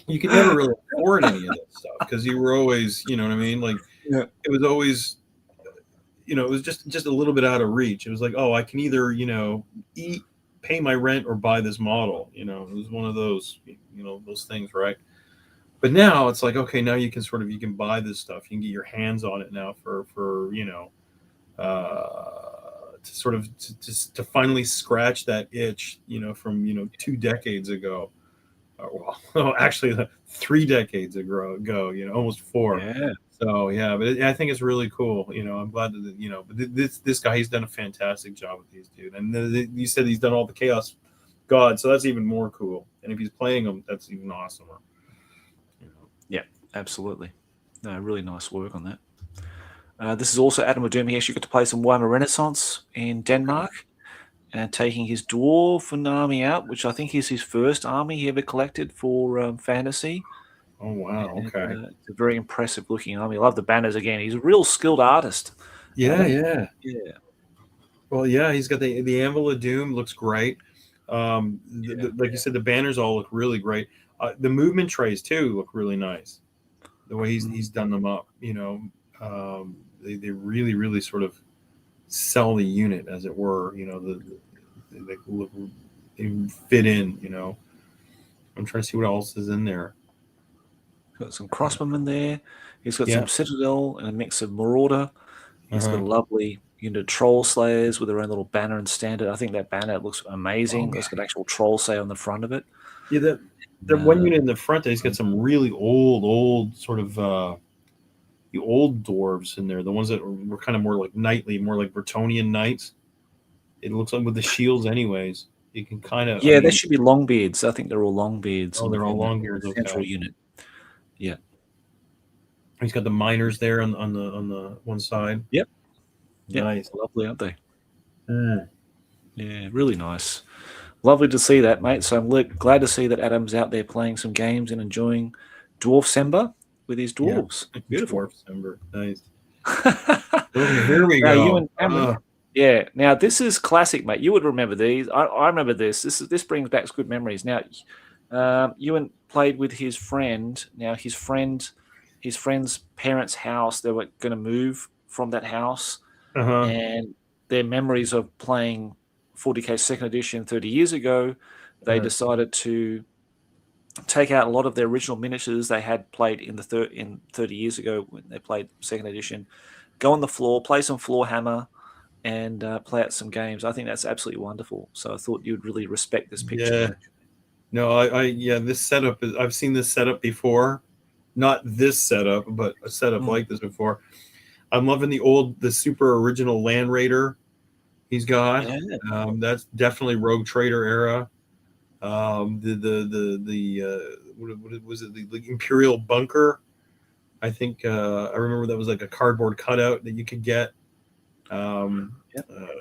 You could never really afford any of that stuff because you were always, you know what I mean? Like, it was always, it was just a little bit out of reach. It was like, oh, I can either, pay my rent or buy this model. It was one of those, those things, right? But now it's like, okay, now you can buy this stuff. You can get your hands on it now for to finally scratch that itch, from 2 decades ago. Well, actually 3 decades ago, almost 4. Yeah. So but I think it's really cool. I'm glad that but this guy, he's done a fantastic job with these, dude. And you said he's done all the Chaos Gods, so that's even more cool. And if he's playing them, that's even awesomer. Yeah, absolutely. No, really nice work on that. This is also Adam O'Doom. He actually got to play some Warhammer Renaissance in Denmark and taking his dwarven army out, which I think is his first army he ever collected for Fantasy. Oh, wow. Okay. It's a very impressive looking army. I love the banners again. He's a real skilled artist. Yeah. Well, yeah, he's got the Anvil of Doom, looks great. Like you said, the banners all look really great. The movement trays too look really nice. The way he's done them up, they really, really sort of sell the unit, as it were. They fit in. I'm trying to see what else is in there. Got some crossbowmen there. He's got some Citadel and a mix of Marauder. He's got a lovely troll slayers with their own little banner and standard. I think that banner looks amazing. It's got actual troll slayer on the front of it. Yeah, the one unit in the front there, he's got some really old sort of the old dwarves in there. The ones that were kind of more like knightly, more like Bretonnian knights. It looks like with the shields, anyways. You can kind of they should be Longbeards. I think they're all Longbeards. Oh, they're all Longbeards. The central unit. Yeah. He's got the miners there on the one side. Yep. Nice. Lovely, aren't they? Yeah, really nice. Lovely to see that, mate. So I'm glad to see that Adam's out there playing some games and enjoying Dwarfsember with his dwarves. Yeah. Beautiful. Dwarfsember. Nice. Here we go. You and Cameron, yeah. Now, this is classic, mate. You would remember these. I remember this. This brings back good memories. Now, Ewan played with his friend. Now, his friend's parents' house, they were going to move from that house. And their memories of playing 40K second edition 30 years ago, they decided to take out a lot of their original miniatures they had played in 30 years ago when they played second edition, go on the floor, play some floor hammer, and play out some games. I think that's absolutely wonderful. So I thought you'd really respect this picture. Yeah. No, this setup is, I've seen this setup before. Not this setup, but a setup like this before. I'm loving the super original Land Raider he's got. Yeah. That's definitely Rogue Trader era. What was it? The Imperial Bunker. I think I remember that was like a cardboard cutout that you could get. I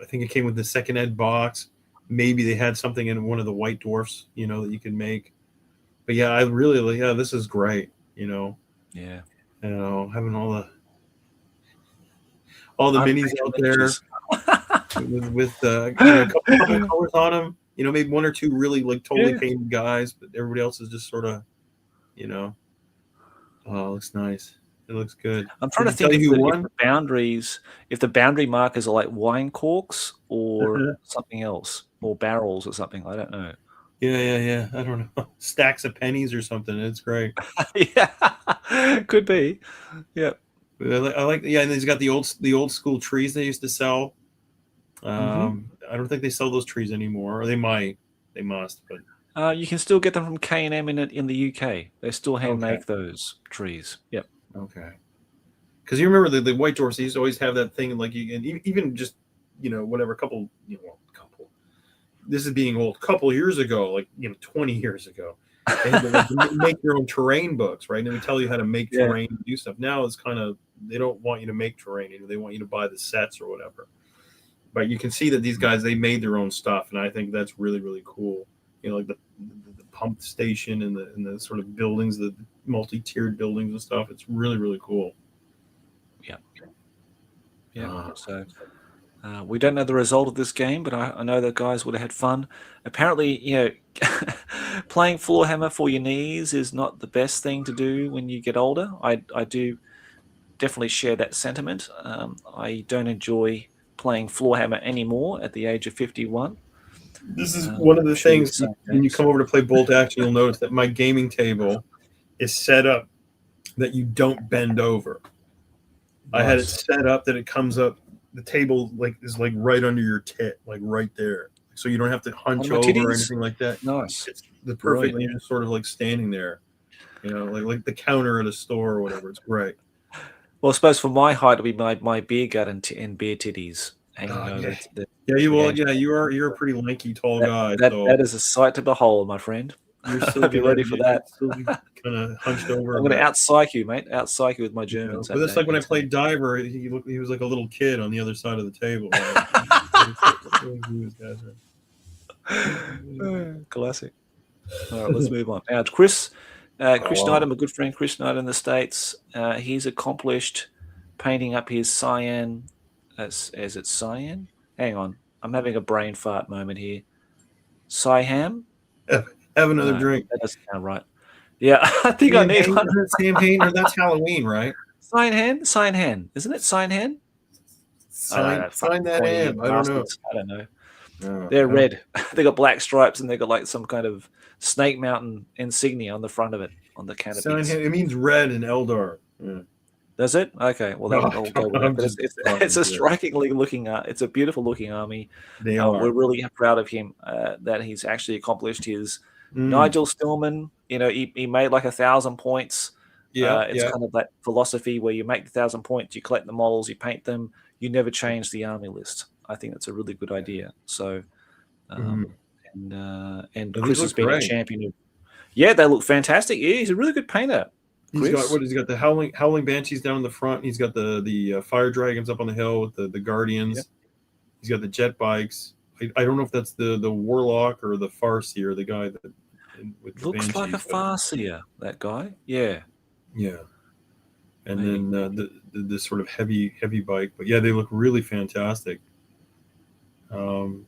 think it came with the second ed box. Maybe they had something in one of the White Dwarfs, that you can make. But yeah, I really, this is great. Yeah. Having all the minis out there with a couple colors on them. Maybe one or two really totally painted guys, but everybody else is just sort of, oh, it looks nice. It looks good. I'm trying to think if the boundary markers are like wine corks or something else, or barrels or something. I don't know. Yeah. I don't know. Stacks of pennies or something. It's great. Yeah, could be. Yeah. I like. Yeah, and he's got the old school trees they used to sell. I don't think they sell those trees anymore, or they might. They must, but you can still get them from K&M in the UK. They still hand make those trees. Yep. Okay. Because you remember the White Dwarfs, they used to always have that thing, and even just whatever couple. This is being old. Couple years ago, 20 years ago, they had to make your own terrain books, right? And we tell you how to make terrain and do stuff. Now it's kind of, they don't want you to make terrain. They want you to buy the sets or whatever. But you can see that these guys, they made their own stuff, and I think that's really, really cool. Like the pump station and the sort of buildings, the multi-tiered buildings and stuff. It's really, really cool. Yeah. So we don't know the result of this game, but I know that guys would have had fun. Apparently, playing floor hammer for your knees is not the best thing to do when you get older. I do definitely share that sentiment. I don't enjoy playing floor hammer anymore at the age of 51. This is one of the things when you come over to play Bolt Action, you'll notice that my gaming table is set up that you don't bend over. Nice. I had it set up that it comes up. The table is right under your tit, right there, so you don't have to hunch over or anything like that. Nice. It's the perfect. You're just sort of standing there, like the counter at a store or whatever. It's great. Well, I suppose for my height, it'll be my beer gut and beer titties hanging over. You're a pretty lanky, tall guy. That is a sight to behold, my friend. You're still be ready for that. Still kind of hunched over. I'm going to out-psych you, mate. Out-psych you with my Germans. But it's like when I played Diver, he was like a little kid on the other side of the table. Right? Classic. All right, let's move on. Now, Chris Snyder, my good friend Chris Snyder in the States, he's accomplished painting up his cyan. Is it cyan? Hang on. I'm having a brain fart moment here. Cyan? Have another drink. That doesn't sound right. Yeah, I think I need one. Samhain, or that's Halloween, right? Cyan hen. Isn't it cyan hen? Sign that in. I don't know. I don't know. They're red. They got black stripes, and they got some kind of Snake Mountain insignia on the front of it, on the canopy. It means red in Eldar. Yeah. Does it? Okay. Well, that'll go with it. But it's a strikingly looking. It's a beautiful looking army. They are. We're really proud of him that he's actually accomplished his. Nigel Stillman, he made 1,000 points. It's kind of that philosophy where you make 1,000 points, you collect the models, you paint them, you never change the army list. I think that's a really good idea. So, and Chris has been a champion of. Yeah, they look fantastic. Yeah, he's a really good painter. He's got the howling banshees down in the front. He's got the fire dragons up on the hill with the guardians. Yep. He's got the jet bikes. I don't know if that's the warlock or the farseer, the guy that with the looks like a farseer. That guy, yeah. And then the sort of heavy bike, but yeah, they look really fantastic. The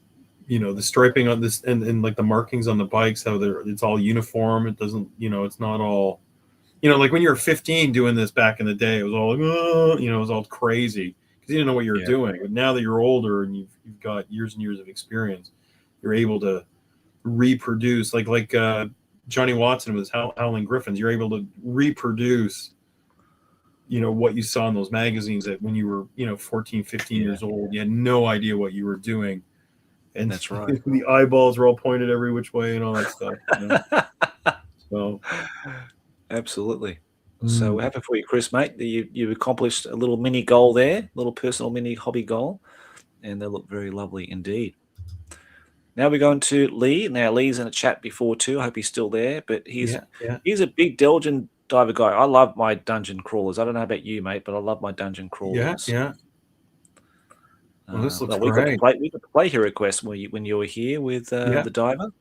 striping on this and the markings on the bikes, how it's all uniform. It doesn't, it's not all, like when you were 15 doing this back in the day, it was all it was all crazy because you didn't know what you were doing. But now that you're older and you've got years and years of experience, you're able to reproduce like Johnny Watson with Howling Griffins. You're able to reproduce, what you saw in those magazines that when you were, 14, 15 years old, you had no idea what you were doing. And that's right. The eyeballs were all pointed every which way and all that stuff. So absolutely. So we're happy for you, Chris, mate. You've accomplished a little mini goal there, little personal mini hobby goal, and they look very lovely indeed. Now we're going to Lee. Now Lee's in a chat before too. I hope he's still there, but he's a big dungeon diver guy. I love my dungeon crawlers. I don't know about you, mate, but I love my dungeon crawlers. Yeah. Well, this looks great. We got to play HeroQuest when you were here with the diver.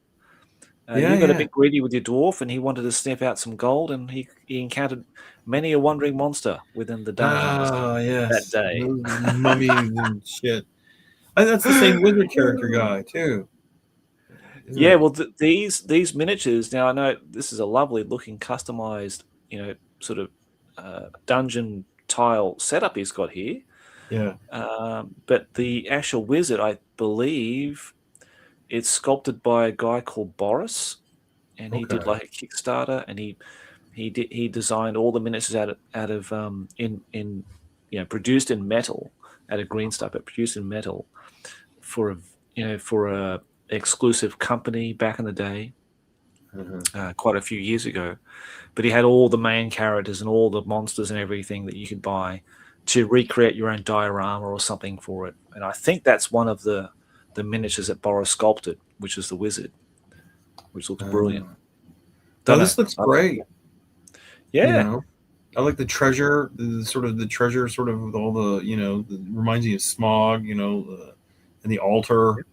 You got a bit greedy with your dwarf, and he wanted to sniff out some gold, and he encountered many a wandering monster within the dungeons that day. Those mummies and shit. That's the same wizard character guy too. Well, these miniatures. Now I know this is a lovely looking, customized, sort of dungeon tile setup he's got here. Yeah. But the actual wizard, I believe, it's sculpted by a guy called Boris, and he did like a Kickstarter, and he designed all the miniatures out of produced in metal, out of green stuff, but produced in metal for a exclusive company back in the day, quite a few years ago. But he had all the main characters and all the monsters and everything that you could buy to recreate your own diorama or something for it. And I think that's one of the miniatures that Boris sculpted, which is the wizard, which looks brilliant. This looks great. Yeah. I like the treasure, the treasure with all the, reminds me of Smog, and the altar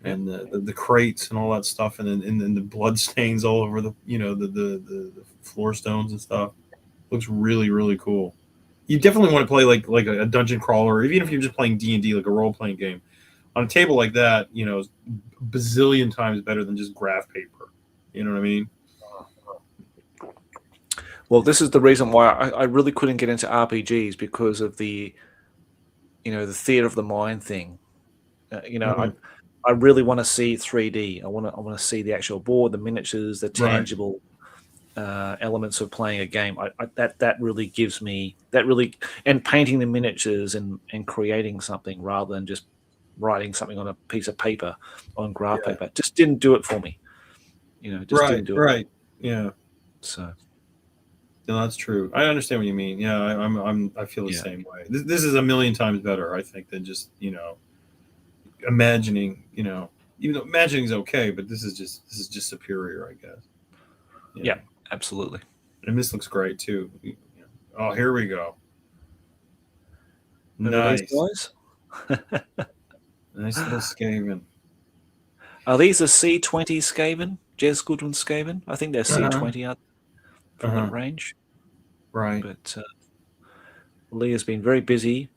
and the crates and all that stuff. And then the blood stains all over the floor stones and stuff. Looks really, really cool. You definitely want to play like a dungeon crawler, even if you're just playing D&D, like a role-playing game. On a table like that, bazillion times better than just graph paper. You know what I mean? Well, this is the reason why I really couldn't get into RPGs, because of the theater of the mind thing. I really want to see 3D. I want to see the actual board, the miniatures, the tangible elements of playing a game. That really gives me and painting the miniatures and creating something rather than just writing something on a piece of paper on graph paper just didn't do it for me. Didn't do it. Right. Yeah. So. No, that's true. I understand what you mean. Yeah, I feel the same way. This is a million times better, I think, than just imagining. Even though imagining is okay, but this is just superior, I guess. Yeah, absolutely. And this looks great too. Oh, here we go. Nice. Nice little Skaven. Are these a C20 Skaven? Jez Goodwin Skaven? I think they're C20 from that range. Right. But Lee has been very busy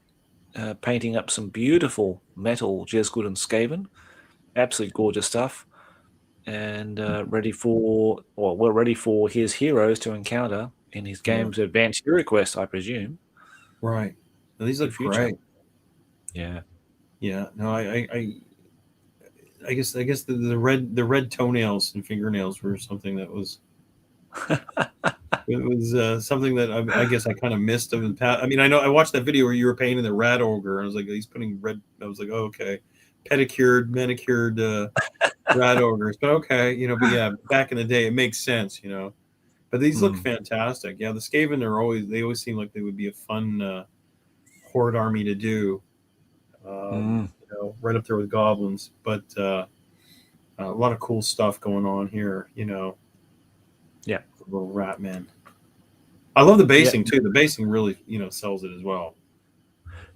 painting up some beautiful metal Jez Goodwin Skaven. Absolutely gorgeous stuff. And ready for his heroes to encounter in his game's Advanced HeroQuest, I presume. Right. Now, these look great. Yeah. Yeah. No, I guess the red toenails and fingernails were something that was it was something that I guess I kind of missed of the past. I mean, I know I watched that video where you were painting the rat ogre, and I was like, he's putting red. I was like, oh, okay, pedicured, manicured rat ogres, but okay, but yeah, back in the day, it makes sense, But these look fantastic. Yeah, the Skaven they always seem like they would be a fun horde army to do. Right up there with goblins, but a lot of cool stuff going on here. Yeah, little rat man. I love the basing too. The basing really, sells it as well.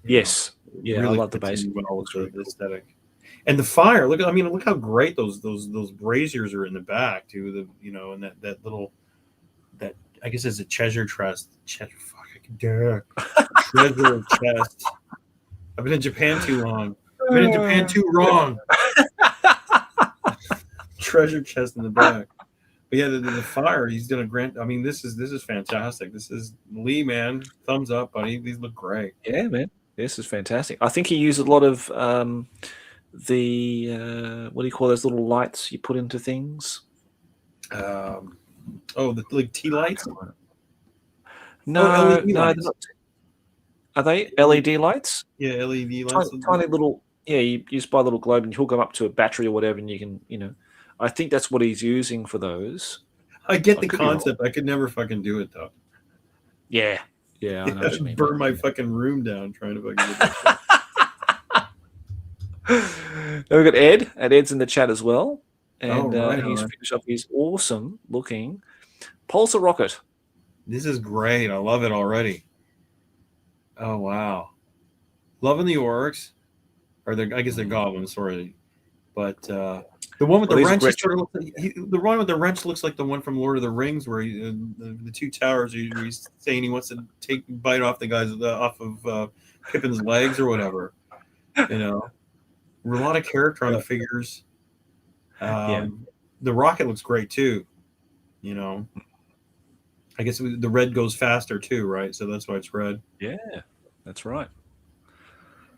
Yes, really I love the basing. Well, the aesthetic. And the fire, look how great those braziers are in the back too. And that little, that I guess it's a treasure chest. Treasure chest. I've been in Japan too long. I've been in Japan too wrong. Treasure chest in the back. But yeah, the fire, he's gonna grant. I mean, this is fantastic. This is Lee, man. Thumbs up, buddy. These look great. Yeah, man. This is fantastic. I think he used a lot of the what do you call those little lights you put into things? The like tea lights. No, LED no, lights. they're not. Are they LED lights? Yeah, LED lights. Tiny little. Yeah, you just buy a little globe and you hook them up to a battery or whatever, and you can. I think that's what he's using for those. I get the concept. I could never fucking do it though. Yeah, I know what you mean. Burn my fucking room down trying to fucking get that. Then we've got Ed. Ed's in the chat as well, and right he's finished up his awesome looking pulsar rocket. This is great. I love it already. Oh wow, loving the orcs, or I guess they're goblins, sorry, but the one with the wrench the one with the wrench looks like the one from Lord of the Rings, where the two towers. He's saying he wants to bite off the guys off of Pippin's legs or whatever. A lot of character on the figures. The rocket looks great too. I guess the red goes faster too, right? So that's why it's red. Yeah, that's right.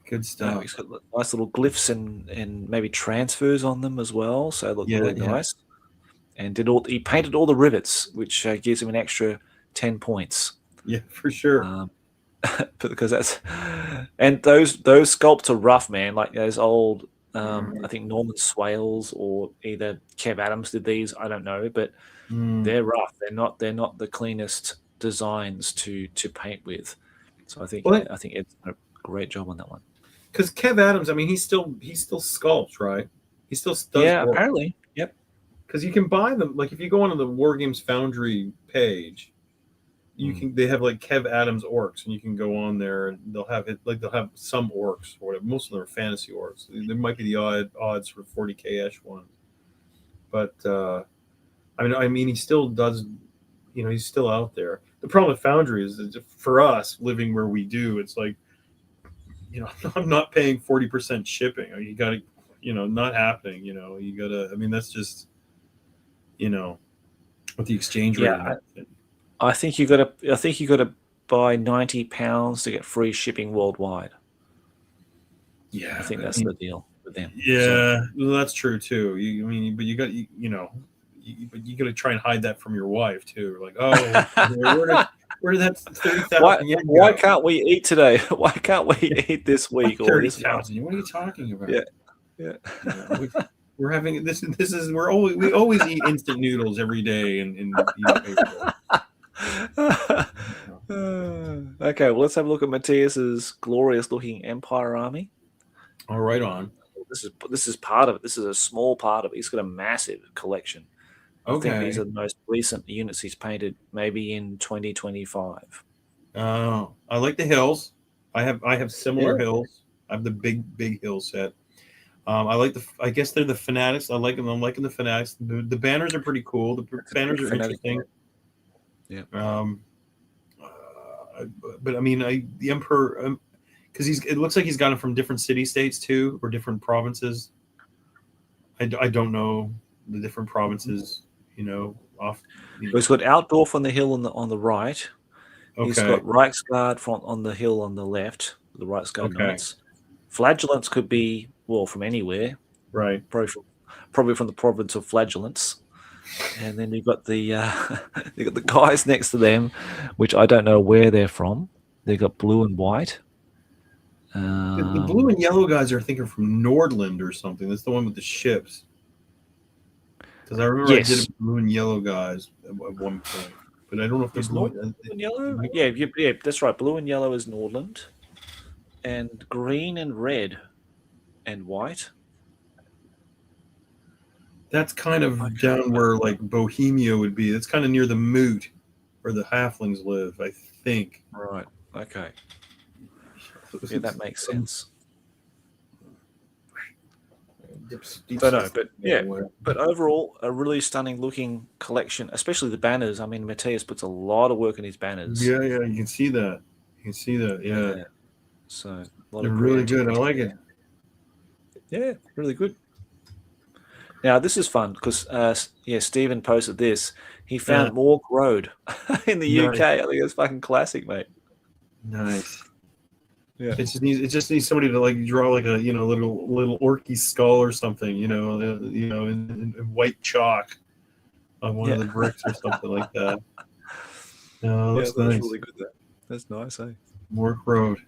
Good stuff. He's got nice little glyphs and maybe transfers on them as well, so they look really nice. And he painted all the rivets, which gives him an extra 10 points. Yeah, for sure. Because those sculpts are rough, man. Like those old, I think Norman Swales or either Kev Adams did these. I don't know, but they're rough. They're not the cleanest designs to paint with. So I think Ed's done a great job on that one. Because Kev Adams, I mean, he still sculpts, right? He still does. Yeah, work. Apparently, yep. Because you can buy them. Like if you go onto the War Games Foundry page, they have like Kev Adams orcs, and you can go on there and they'll have some orcs or whatever. Most of them are fantasy orcs. There might be the odds for 40K-ish ones, but I mean, he still does. He's still out there. The problem with Foundry is that for us living where we do, it's like, I'm not paying 40% shipping. You got to, not happening. You got to. I mean, that's just, with the exchange rate. Yeah, I think you got to buy £90 to get free shipping worldwide. Yeah, I think that's the deal with them. Yeah, well, that's true too. But you got but you got to try and hide that from your wife too. Like, oh, where did that 30,000 yen go? Why can't we eat today? Why can't we eat this week? 30,000. What are you talking about? Yeah. We're having this. We always eat instant noodles every day in Okay, well, let's have a look at Matthias's glorious looking Empire army. All right, on. This is part of it. This is a small part of it. He's got a massive collection. Okay. I think these are the most recent units he's painted, maybe in 2025. Oh, I like the hills. I have similar hills. I have the big hill set. I guess they're the fanatics. I like them. I'm liking the fanatics. The banners are pretty cool. The banners are interesting. Yeah. But I mean, the Emperor, because it looks like he's got them from different city states too, or different provinces. I don't know the different provinces. He's got Altdorf on the hill on the right. Okay. He's got Reichsguard on the hill on the left. The Reichsguard Knights. Flagellants could be from anywhere. Right. Probably from the province of Flagellants. And then you've got the guys next to them, which I don't know where they're from. They've got blue and white. The blue and yellow guys are, I think, are from Nordland or something. That's the one with the ships. Because I remember I did blue and yellow guys at one point, but I don't know if they're blue and yellow. Yeah, that's right. Blue and yellow is Nordland, and green and red, and white. That's kind of down where like Bohemia would be. That's kind of near the Moot, where the halflings live, I think. Right. Okay. Yeah, that makes sense. But overall, a really stunning looking collection, especially the banners. I mean, Matthias puts a lot of work in his banners. Yeah, you can see that. Yeah. So they're really good. I like it. Yeah, really good. Now this is fun because Stephen posted this. He found Mork Road in the UK. I think it's fucking classic, mate. Nice. Yeah. It just needs somebody to like draw like a little orky skull or something, in white chalk on one of the bricks or something like that. No, it looks that's nice. really good. That's nice, eh? Work Road.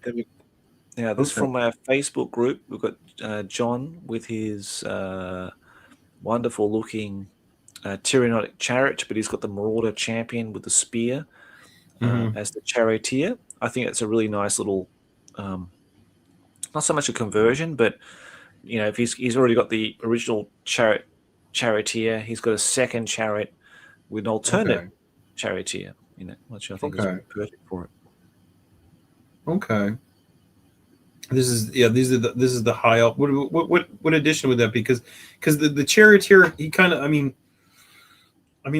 Now, this from our Facebook group. We've got John with his wonderful looking Tyrannotic chariot, but he's got the Marauder champion with the spear as the charioteer. I think it's a really nice little, not so much a conversion, but if he's already got the original charioteer, he's got a second chariot with an alternate charioteer in it, which I think is perfect for it. Okay. This is the high up. What edition would that be? Because the charioteer, he kind of, I mean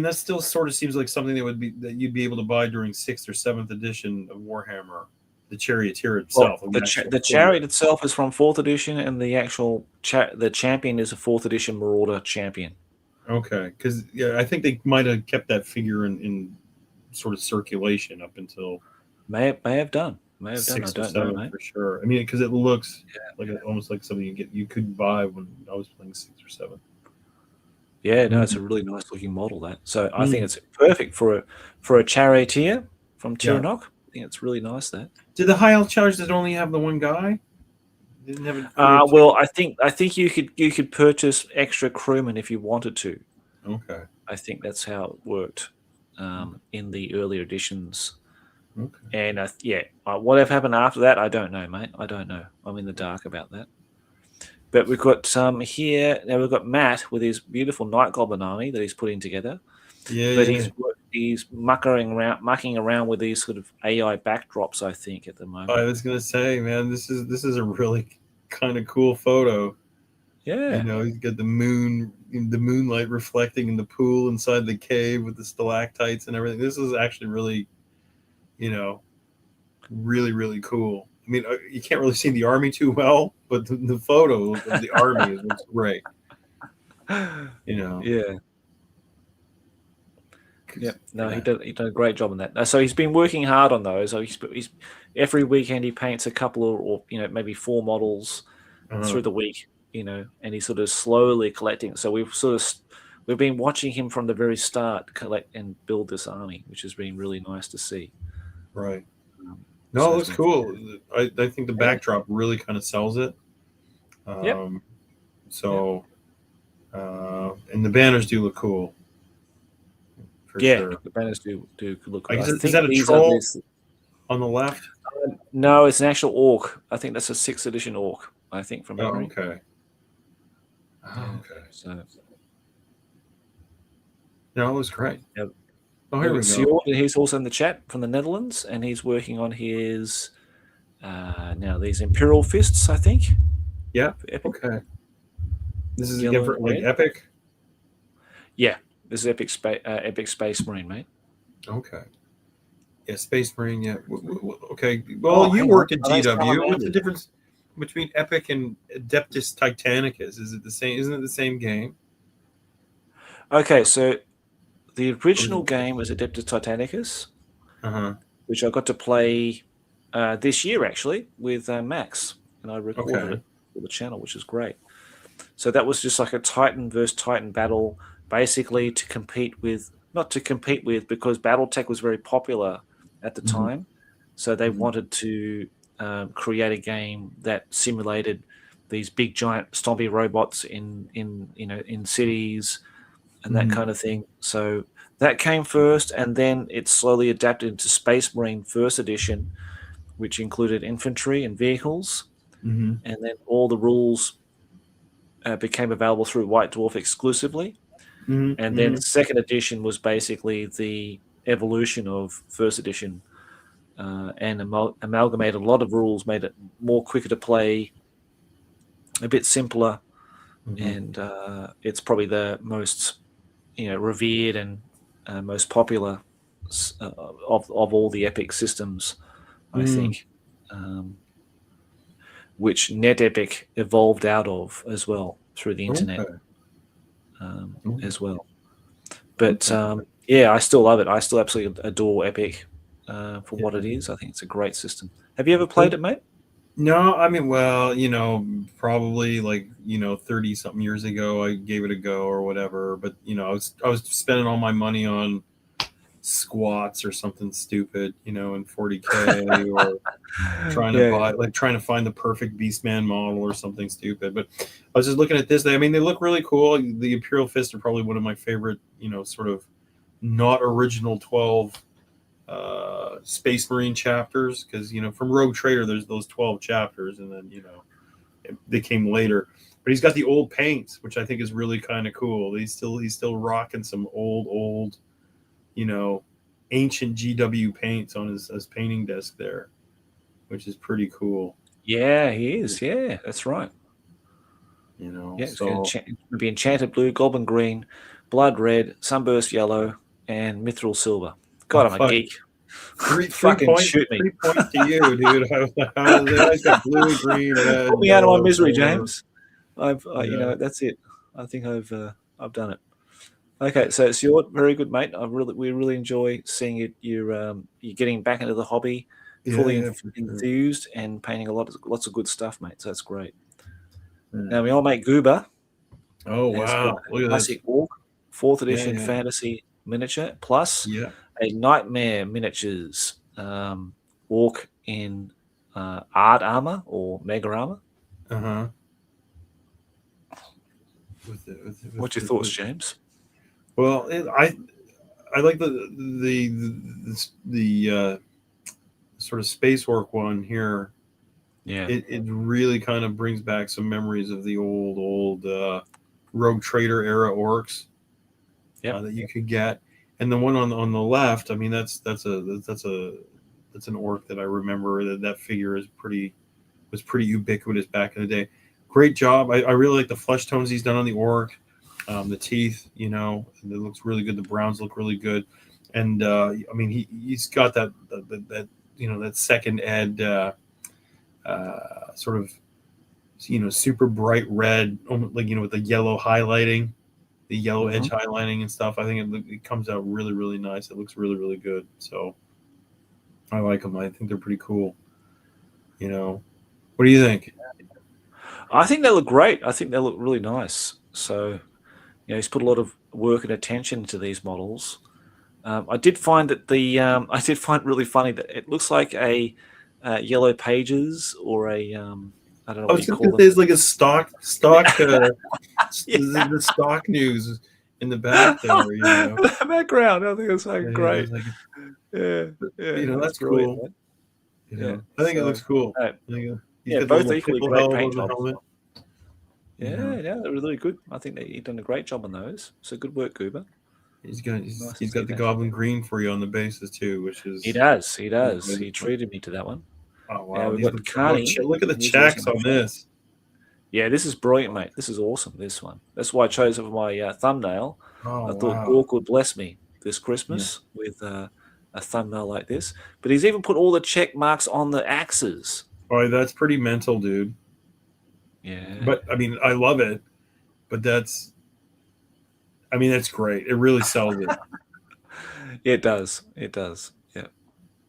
that still sort of seems like something that you'd be able to buy during 6th or 7th edition of Warhammer. The charioteer itself. Well, the chariot itself is from 4th edition, and the actual the champion is a 4th edition Marauder champion. Okay, because I think they might have kept that figure in sort of circulation up until may have done. I don't know, mate. For sure. I mean, because it looks like almost like something you could buy when I was playing 6th or 7th. Yeah, no, it's a really nice looking model. That so I think it's perfect for a charioteer from Tyrannoc. I think it's really nice. That did the high elf charge that only have the one guy? Didn't have it. Well, I think you could purchase extra crewmen if you wanted to. Okay. I think that's how it worked in the earlier editions. Okay. And whatever happened after that, I don't know, mate. I don't know. I'm in the dark about that. But we've got here. Now we've got Matt with his beautiful Night Goblin army that he's putting together. Yeah. But he's mucking around with these sort of AI backdrops, I think, at the moment. I was gonna say, man, this is a really kind of cool photo. Yeah. He's got the moonlight reflecting in the pool inside the cave with the stalactites and everything. This is actually really, really, really cool. I mean, you can't really see the army too well, but the photo of the army looks great. Yeah. Yeah. No, he done a great job on that. So he's been working hard on those. So he's every weekend he paints a couple or maybe 4 models through the week. And he's sort of slowly collecting. So we've been watching him from the very start collect and build this army, which has been really nice to see. Right. No, it looks cool. I think the backdrop really kind of sells it. So, and the banners do look cool. For sure. The banners do look cool. Is that a troll on the left? No, it's an actual orc. I think that's a 6th edition orc. I think from memory. Oh, okay. So. No, it was great. Yep. Oh, here we go. He's also in the chat from the Netherlands, and he's working on his now these Imperial Fists, I think. Yeah. Okay. This is again for Epic. Yeah, this is Epic Space Marine, mate. Okay. Yeah, Space Marine. Yeah. Okay. Well, you worked at GW. What's the difference between Epic and Adeptus Titanicus? Is it the same? Isn't it the same game? Okay, so the original game was Adeptus Titanicus, which I got to play this year actually with Max, and I recorded it for the channel, which is great. So that was just like a Titan versus Titan battle, basically not to compete with, because BattleTech was very popular at the time. So they wanted to create a game that simulated these big giant stompy robots in cities and that kind of thing. So that came first, and then it slowly adapted into Space Marine 1st edition, which included infantry and vehicles. And then all the rules became available through White Dwarf exclusively. And then 2nd edition was basically the evolution of 1st edition and amalgamated a lot of rules, made it more quicker to play, a bit simpler, and it's probably the most revered and most popular of all the Epic systems, I think, which NetEpic evolved out of as well through the internet as well. But I still love it. I still absolutely adore Epic for what it is. I think it's a great system. Have you ever played it, mate? No, I mean, well, probably like 30 something years ago, I gave it a go or whatever. But I was spending all my money on squats or something stupid, in 40K, or Yeah. trying to find the perfect Beastman model or something stupid. But I was just looking at this. I mean, they look really cool. The Imperial Fist are probably one of my favorite, sort of not original 12 Space Marine chapters, because from Rogue Trader there's those 12 chapters, and then they came later. But he's got the old paints, which I think is really kind of cool. He's still rocking some old ancient GW paints on his painting desk there, which is pretty cool. Yeah, he is. Yeah, that's right. Yeah, it's going So to be Enchanted Blue, Goblin Green, Blood Red, Sunburst Yellow, and Mithril Silver. God, I'm a fuck, geek. three Fucking points, shoot me. 3 points to you, dude. He's got blue, green, red, Put me out of my yellow, misery, silver. James. I've, Yeah. that's it. I think I've done it. Okay, so it's your very good, mate. We really enjoy seeing it. You're getting back into the hobby, fully Yeah, for sure. enthused, and painting lots of good stuff, mate. So that's great. Yeah. Now we all make Goober. Oh And it's got wow! a Look at this. classic Orc, 4th Yeah, edition yeah, fantasy miniature, plus yeah. a Nightmare Miniatures Orc in art armor or mega armor. Uh huh. What's your thoughts, James? Well, I like the sort of space orc one here. Yeah. It really kind of brings back some memories of the old Rogue Trader era orcs that you could get, and the one on the left. I mean, that's an orc that I remember. That figure was pretty ubiquitous back in the day. Great job. I really like the flesh tones he's done on the orc. The teeth, it looks really good. The browns look really good, and I mean he's got that that second ed sort of super bright red, like with the yellow highlighting, the yellow edge highlighting and stuff. I think it comes out really, really nice. It looks really, really good. So I like them. I think they're pretty cool. What do you think? I think they look great. I think they look really nice. So, he's put a lot of work and attention to these models. I did find that I did find it really funny that it looks like a Yellow Pages or a I don't know what you call them. There's like a stock the stock news in the back there. The background. I think it's great. That's cool. Man. I think it looks cool. Both equally great paint jobs. Helmet. Yeah, they're really good. I think he's done a great job on those. So good work, Goober. He's got the Goblin Green for you on the bases too, which is he does. He treated me to that one. Oh wow! We've got Carney. Look at the checks on this. Yeah, this is brilliant, mate. This is awesome. This one. That's why I chose it for my thumbnail. I thought Gork would bless me this Christmas with a thumbnail like this. But he's even put all the check marks on the axes. Oh, that's pretty mental, dude. Yeah. But I mean, I love it. But that's great. It really sells it. It does. It does. Yeah.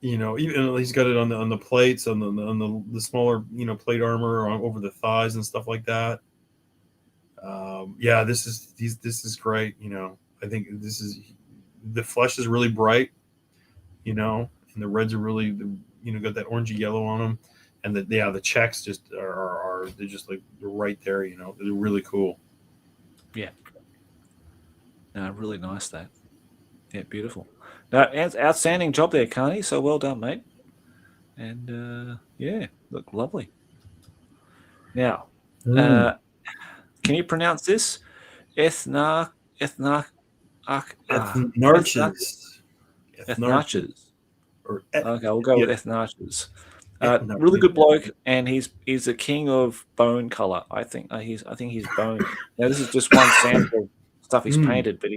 Even he's got it on the plates, on the smaller plate armor over the thighs and stuff like that. This is great. I think the flesh is really bright. And the reds are really got that orangey yellow on them, and the checks just are they're just like they're right there. They're really cool. Yeah. No, really nice that. Yeah, beautiful. No, outstanding job there, Carney. So well done, mate. And look lovely. Now, can you pronounce this? Ethnarches. Okay, we'll go with Ethnarches. Really good bloke, and he's the king of bone color. I think he's bone. Now this is just one sample of stuff he's painted, but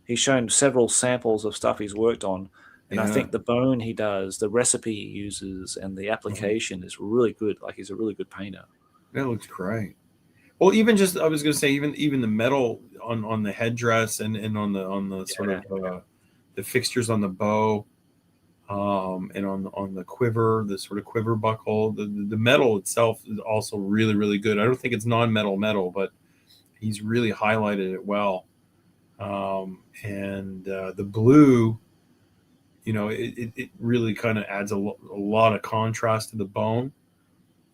he's shown several samples of stuff he's worked on, and I think the bone he does, the recipe he uses, and the application is really good. Like he's a really good painter. That looks great. Well, even just I was going to say even the metal on the headdress and on the sort of the fixtures on the bow. And on the quiver, the sort of quiver buckle, the metal itself is also really, really good. I don't think it's non-metal metal, but he's really highlighted it well. And the blue, it really kind of adds a lot of contrast to the bone.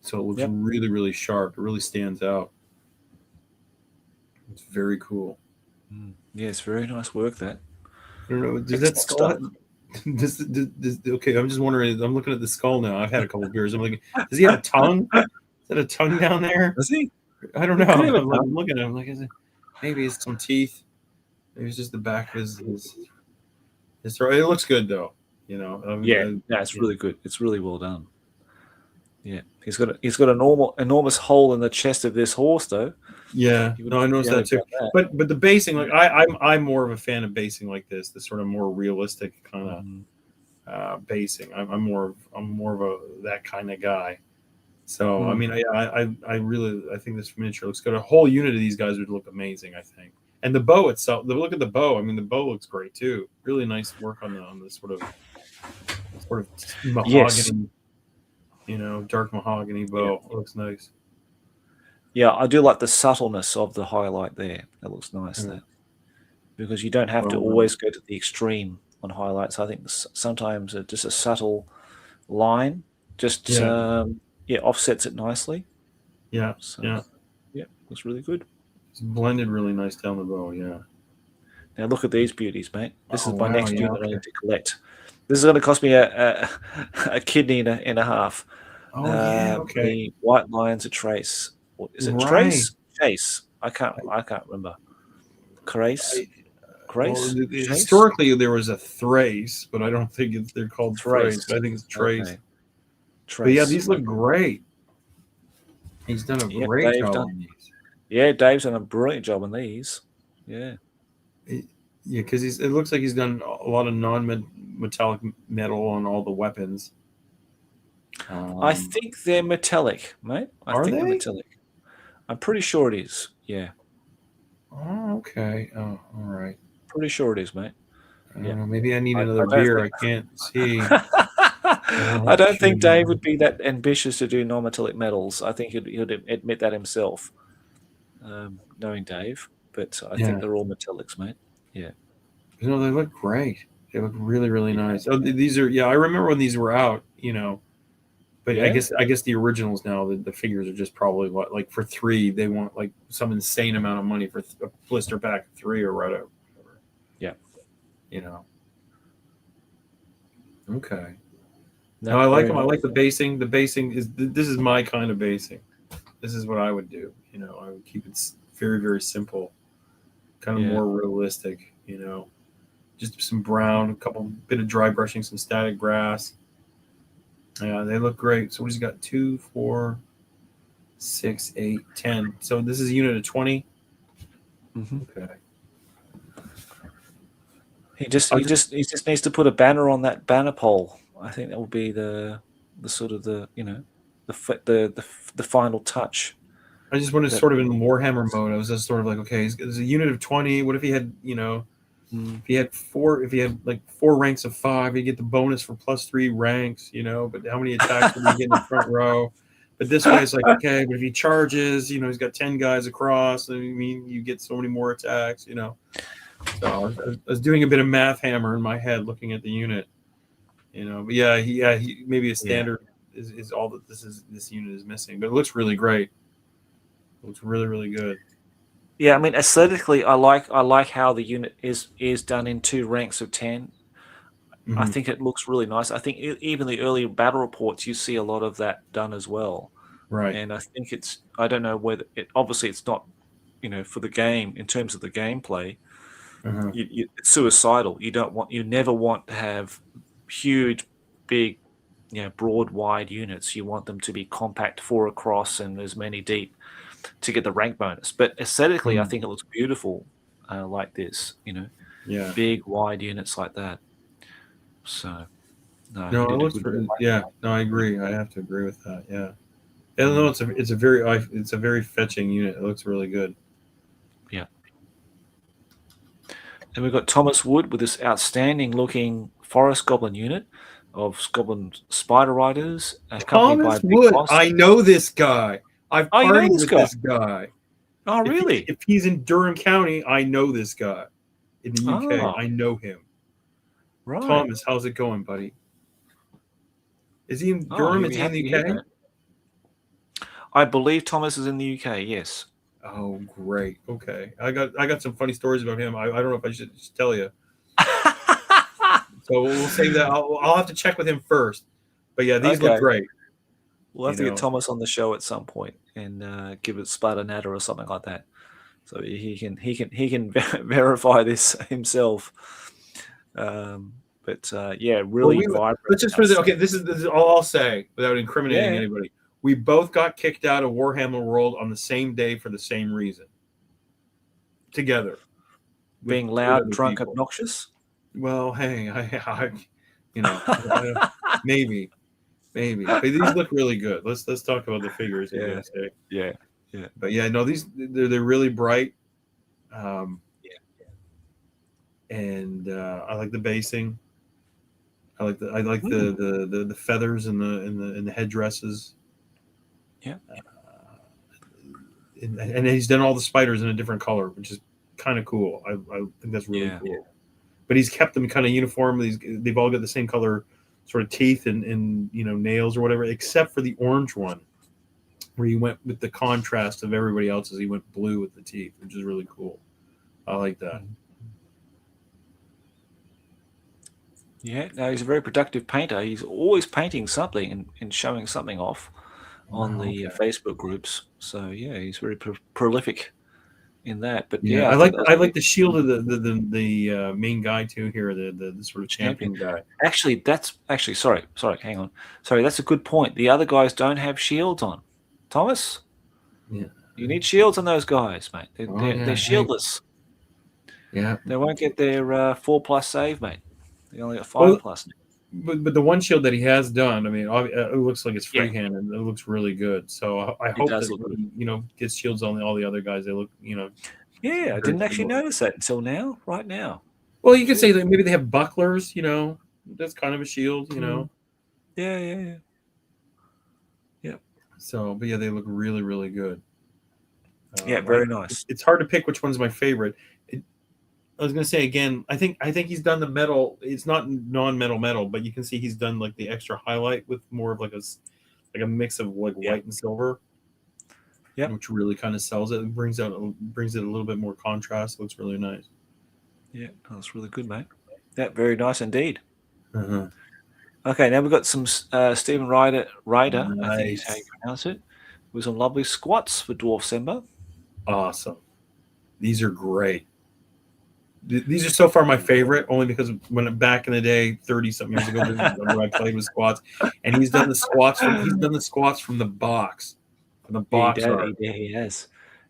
So it looks really, really sharp. It really stands out. It's very cool. Yeah, it's very nice work, that. I don't know. Does that skull? Okay, I'm just wondering. I'm looking at the skull now. I've had a couple of beers. I'm like, does he have a tongue? Is that a tongue down there? Does he? I don't know. I'm looking at him like, maybe it's some teeth. Maybe it's just the back of his throat. It looks good though. It's really good. It's really well done. Yeah, he's got an enormous hole in the chest of this horse though. Yeah, no, I noticed that too. But the basing, like I'm more of a fan of basing like this, the sort of more realistic kind of basing. I'm more of that kind of guy. So I mean, I really think this miniature looks good. A whole unit of these guys would look amazing, I think. And the bow itself, look at the bow. I mean, the bow looks great too. Really nice work on the sort of mahogany, dark mahogany bow. It looks nice. Yeah, I do like the subtleness of the highlight there. That looks nice there, because you don't have to always go to the extreme on highlights. I think sometimes just a subtle line just offsets it nicely. Yeah, looks really good. It's blended really nice down the bow. Yeah. Now look at these beauties, mate. This is my next unit I need to collect. This is going to cost me a kidney and a half. Oh yeah, okay. The White Lions a Trace. Is it Trace? Chase. I can't remember. Trace. Trace. Well, historically, there was a Thrace, but I don't think they're called Thrace. I think it's Trace. Okay. But yeah, these look great. He's done a great job on these. Yeah, Dave's done a brilliant job on these. Yeah. Because it looks like he's done a lot of non-metallic metal on all the weapons. I think they're metallic, mate. I think they're metallic. I'm pretty sure it is. Yeah. Oh, okay. Oh, all right. Pretty sure it is, mate. I don't know. Maybe I need another beer. I can't see. I don't think Dave would be that ambitious to do non-metallic metals. I think he'd admit that himself, knowing Dave. But I think they're all metallics, mate. Yeah. They look great. They look really, really nice. Oh, these are I remember when these were out. But I guess the originals now, the figures are just probably like for 3 they want like some insane amount of money for a blister pack of 3 or whatever. Yeah. Okay. No, I like them. I like the basing. The basing this is my kind of basing. This is what I would do. I would keep it very, very simple, kind of more realistic. Just some brown, a bit of dry brushing, some static grass. Yeah, they look great. So we just got 2, 4, 6, 8, 10. So this is a unit of 20. Mm-hmm. Okay. He just needs to put a banner on that banner pole. I think that will be the sort of the final touch. I just wanted sort of in Warhammer mode. I was just sort of like, okay, there's a unit of 20. What if he had, if he had 4, if he had like 4 ranks of 5, he'd get the bonus for +3 ranks, but how many attacks would he get in the front row? But this way it's like, okay, but if he charges, he's got 10 guys across. I mean, you get so many more attacks, So I was doing a bit of math hammer in my head looking at the unit, But he maybe a standard is all that this unit is missing. But it looks really great. It looks really, really good. Yeah, I mean, aesthetically, I like how the unit is done in 2 ranks of 10. Mm-hmm. I think it looks really nice. I think even the early battle reports, you see a lot of that done as well. Right. And I think I don't know whether obviously it's not, for the game in terms of the gameplay, it's suicidal. You never want to have huge, big, broad, wide units. You want them to be compact, 4 across and as many deep, to get the rank bonus. But aesthetically, I think it looks beautiful like this, big, wide units like that. So, no, it looks no, I agree. I have to agree with that. Yeah. No, it's a very fetching unit. It looks really good. Yeah. And we've got Thomas Wood with this outstanding looking Forest Goblin unit. of Scotland Spider Riders, accompanied by Thomas Big Wood. Boss. I know this guy. I've Oh, you know partied this with guy? this guy. Oh, really? If he's in Durham County, I know this guy. In the UK, Oh, I know him. right. Thomas, how's it going, buddy? Is he in Oh, Durham? you'll Is be he in happy the to hear UK? that. I believe Thomas is in the UK. Yes. Oh, great. Okay, I got some funny stories about him. I don't know if I should just tell you. So we'll save that. I'll have to check with him first. But yeah, these look Okay. great. We'll have to get Thomas on the show at some point and give it Sparta Natter or something like that, so he can verify this himself. But yeah, really vibrant. Let's just put it. Okay, this is all I'll say without incriminating anybody. We both got kicked out of Warhammer World on the same day for the same reason. Together, Being loud, drunk, obnoxious. Well, hey, maybe, but these look really good. Let's talk about the figures. Yeah. But yeah, no, they're really bright. And I like the basing. I like the feathers and the headdresses. Yeah. And he's done all the spiders in a different color, which is kind of cool. I think that's really cool. But he's kept them kind of uniform. They've all got the same color, sort of teeth and nails or whatever, except for the orange one, where he went with the contrast of everybody else's. He went blue with the teeth, which is really cool. I like that. Yeah, no, he's a very productive painter. He's always painting something and showing something off on the Facebook groups. So yeah, he's very prolific in that. But yeah, I like the shield of the main guy too here, the sort of champion guy. Actually, sorry, hang on. Sorry, that's a good point. The other guys don't have shields on. Thomas? Yeah. You need shields on those guys, mate. They're shieldless. Yeah. They won't get their 4+ save, mate. They only got 5+. But the one shield that he has done, I mean, it looks like it's freehand and it looks really good. So I hope that he, gets shields on all the other guys. They look, Yeah, I didn't actually notice that until now. Right now. Well, you could say that maybe they have bucklers. That's kind of a shield. Yeah. So, but yeah, they look really, really good. Yeah, very nice. It's hard to pick which one's my favorite. I was gonna say again. I think he's done the metal. It's not non-metal, but you can see he's done like the extra highlight with more of like a mix of like white and silver. Yeah, which really kind of sells it and brings it a little bit more contrast. Looks really nice. Yeah, that's really good, mate. Yeah, very nice indeed. Uh-huh. Okay, now we've got some Stephen Ryder, Nice. I think is how you pronounce it, with some lovely squats for Dwarfsember. Awesome. These are great. These are so far my favorite, only because when back in the day, 30-something years ago, when I played with squats, and he's done the squats from the box, the box art. Yeah, he has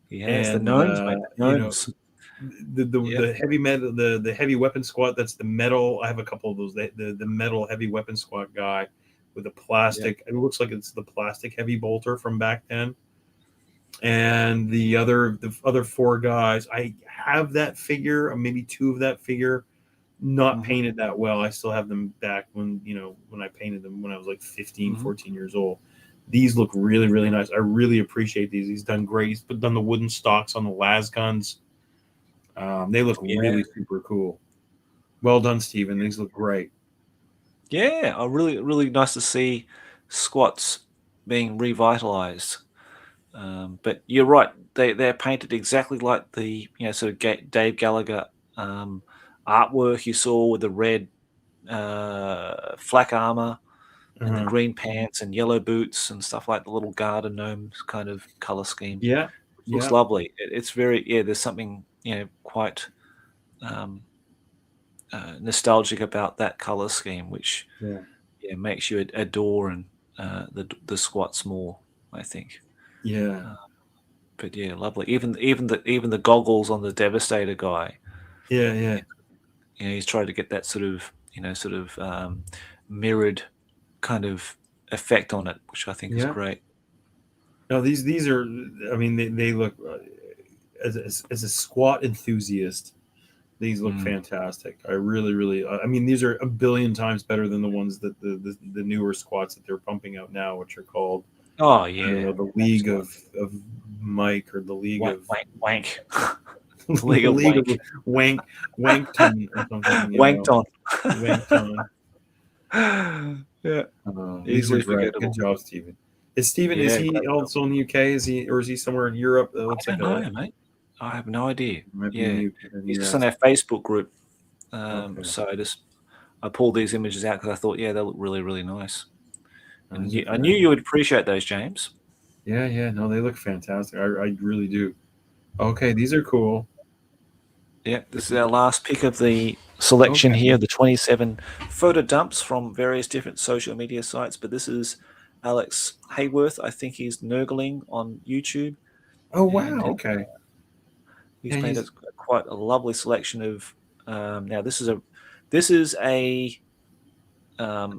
the gnomes, mate. Gnomes. The heavy metal, the heavy weapon squat. That's the metal. I have a couple of those. The metal heavy weapon squat guy with the plastic. Yeah. It looks like it's the plastic heavy bolter from back then. And the other four guys, I have that figure, or maybe two of that figure, not painted that well. I still have them back when I painted them when I was like 15, 14 years old. These look really, really nice. I really appreciate these. He's done great. He's done the wooden stocks on the las guns. They look really super cool. Well done, Stephen. These look great. Yeah, really, really nice to see squats being revitalized. But you're right; they're painted exactly like the sort of Dave Gallagher artwork you saw with the red flak armor and the green pants and yellow boots and stuff like the little garden gnomes kind of color scheme. Yeah, it looks lovely. It's very There's something quite nostalgic about that color scheme, which makes you adore and the squats more, I think. Yeah, but lovely. Even the goggles on the Devastator guy. Yeah. He's tried to get that sort of mirrored kind of effect on it, which I think is great. No, these are. I mean, they look as a squat enthusiast. These look fantastic. I really, really. I mean, these are a billion times better than the ones that the newer squats that they're pumping out now, which are called. Oh yeah, I don't know, the League of Mike or the League wank, of wank. the League of League Wank. of Wankton or something. Wankton. Wankton. Yeah. These Easily look great. Good forgettable. job, Stephen. Is Stephen? Is Yeah, he great job. also in the UK? Is he, or is he somewhere in Europe? It looks I like don't know, mate. I have no idea. might be in Yeah, the UK. he's just Yeah. on our Facebook group. Okay. So I pulled these images out because I thought, yeah, they look really, really nice. And I knew you would appreciate those, James. Yeah, yeah. No, they look fantastic. I really do. Okay, these are cool. Yeah, this is our last pick of the selection here, the 27 photo dumps from various different social media sites. But this is Alex Hayworth. I think he's Nurgling on YouTube. Oh wow. Okay. He's painted quite a lovely selection of. Now this is a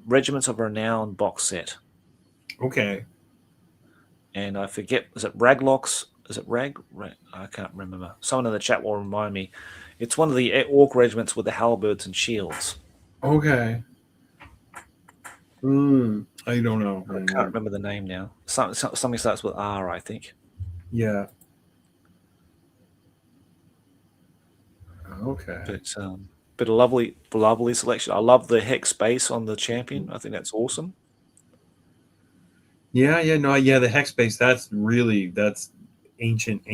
Regiments of Renown box set. Okay. And I forget, is it Raglocks? Is it Rag? I can't remember. Someone in the chat will remind me. It's one of the orc regiments with the halberds and shields. Okay. I don't know. I can't remember the name now. Something starts with R, I think. Yeah. Okay. But a lovely selection. I love the hex base on the champion. I think that's awesome. Yeah, no, the hex base. That's ancient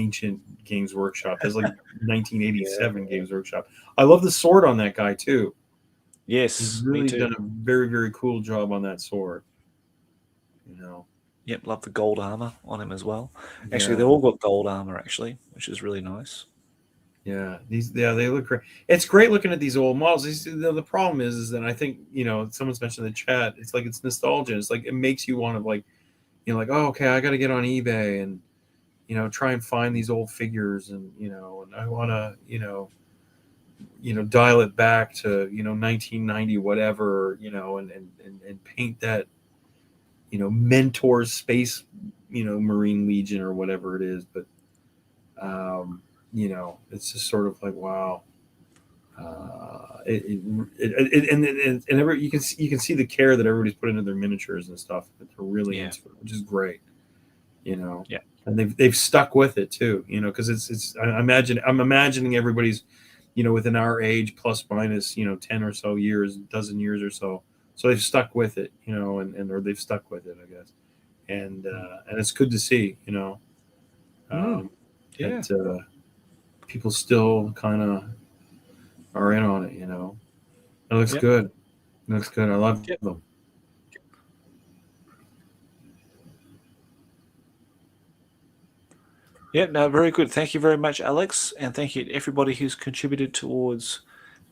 Games Workshop. That's like 1987 Games Workshop. I love the sword on that guy too. Yes, he's really done a very, very cool job on that sword. Yep, love the gold armor on him as well. Actually, they all got gold armor actually, which is really nice. Yeah, they look great. It's great looking at these old models. The problem is that I think someone's mentioned in the chat. It's like it's nostalgia. It's like it makes you want to like oh, okay, I got to get on eBay and try and find these old figures and and I want to dial it back to 1990 whatever and paint that Mentor's Space Marine Legion or whatever it is, but it's just sort of like wow. And you can see the care that everybody's put into their miniatures and stuff that they're really into it, which is great. Yeah, and they've stuck with it too. Because I'm imagining everybody's within our age plus minus 10 or so years, dozen years or so. So they've stuck with it, or they've stuck with it, I guess, and it's good to see, that people still kind of are in on it. It looks good. It looks good. I love them. Yeah, no, very good. Thank you very much, Alex, and thank you to everybody who's contributed towards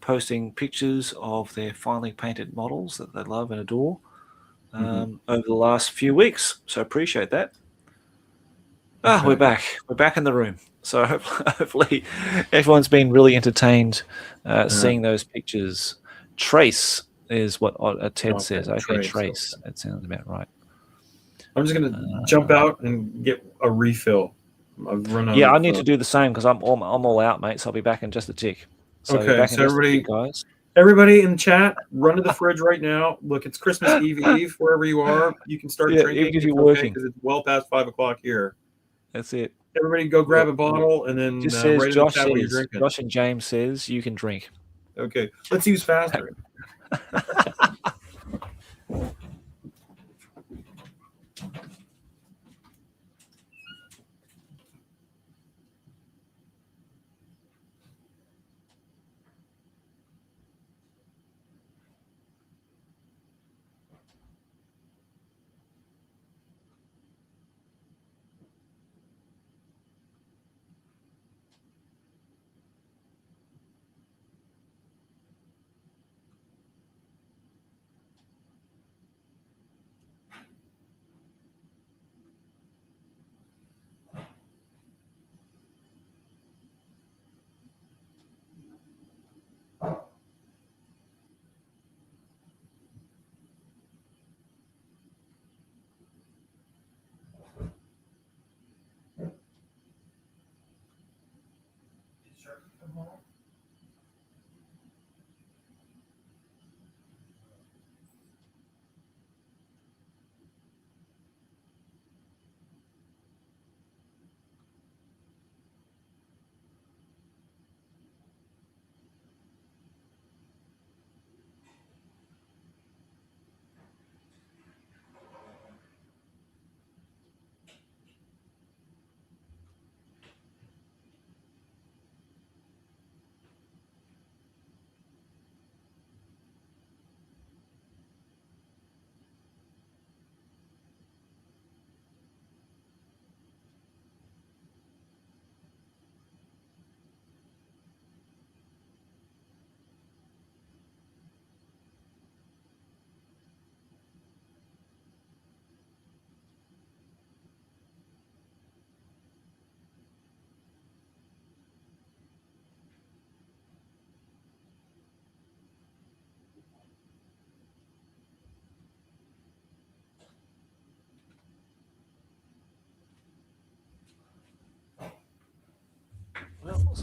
posting pictures of their finely painted models that they love and adore over the last few weeks. So appreciate that. Okay. We're back. We're back in the room. So hopefully everyone's been really entertained seeing those pictures. Trace is what Ted says. Okay, Trace. That sounds about right. I'm just going to jump out and get a refill. I've run out. Yeah, I need to do the same because I'm all out, mate. So I'll be back in just a tick. So okay, so everybody, guys. Everybody in the chat, run to the fridge right now. Look, it's Christmas Eve, wherever you are. You can start drinking. Even if you're working, because it's well past 5 o'clock here. That's it. Everybody, go grab a bottle and then just says, write in the chat what you're drinking. Josh and James says you can drink. Okay, let's use faster.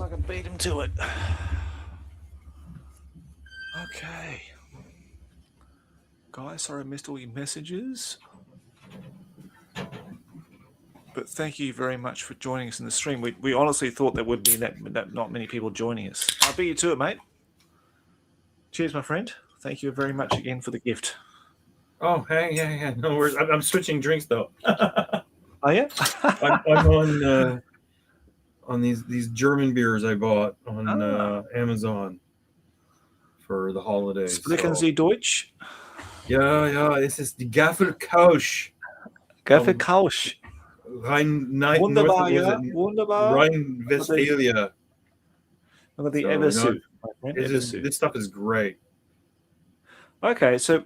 I can beat him to it. Okay. Guys, sorry I missed all your messages. But thank you very much for joining us in the stream. We honestly thought there would be that not many people joining us. I'll beat you to it, mate. Cheers, my friend. Thank you very much again for the gift. Oh, hey, yeah. No worries. I'm switching drinks though. Oh yeah. I'm on these German beers I bought on Amazon for the holidays. Sprechen Sie Deutsch? Ja, es ist die Gaffelkausch. Gaffelkausch. Wunderbar, ja. Wunderbar. Rhine-Westphalia. Look at the Eversu. This stuff is great. Okay, so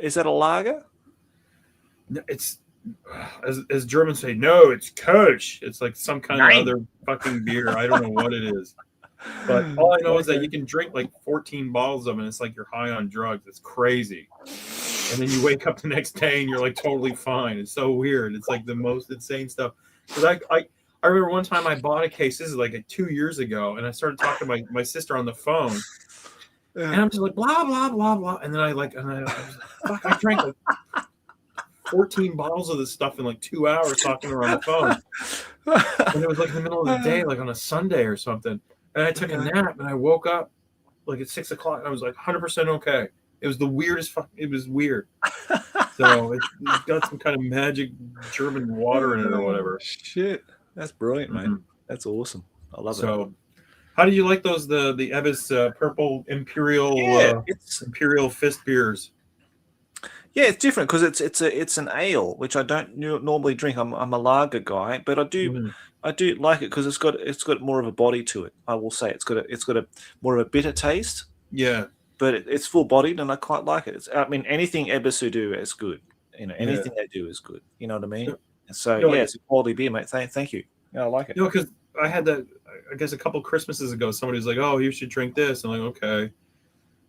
is that a lager? It's as Germans say, no, it's Kölsch. It's like some kind of other fucking beer. I don't know what it is. But all I know is that you can drink like 14 bottles of it, and it's like you're high on drugs. It's crazy. And then you wake up the next day and you're like totally fine. It's so weird. It's like the most insane stuff. Because I remember one time I bought a case. This is like 2 years ago, and I started talking to my sister on the phone. And I'm just like blah blah blah blah, and then I was like, fuck, I drank like 14 bottles of this stuff in like 2 hours talking to her on the phone, and it was like in the middle of the day, like on a Sunday or something. And I took a nap, and I woke up like at 6 o'clock, and I was like 100% okay. It was the weirdest it was weird. So it's got some kind of magic German water in it or whatever. Shit, that's brilliant, mate. Mm-hmm. That's awesome. I love it. So. How do you like those the Ebbs purple imperial imperial fist beers? Yeah, it's different because it's an ale, which I don't normally drink. I'm a lager guy, but I do like it because it's got more of a body to it. I will say it's got a more of a bitter taste. Yeah, but it's full bodied, and I quite like it. Anything Ebbs do is good. Anything they do is good. You know what I mean? So it's a quality beer, mate. Thank you. Yeah, I like it. Because I had that. I guess a couple Christmases ago, somebody was like, "Oh, you should drink this." I'm like, "Okay."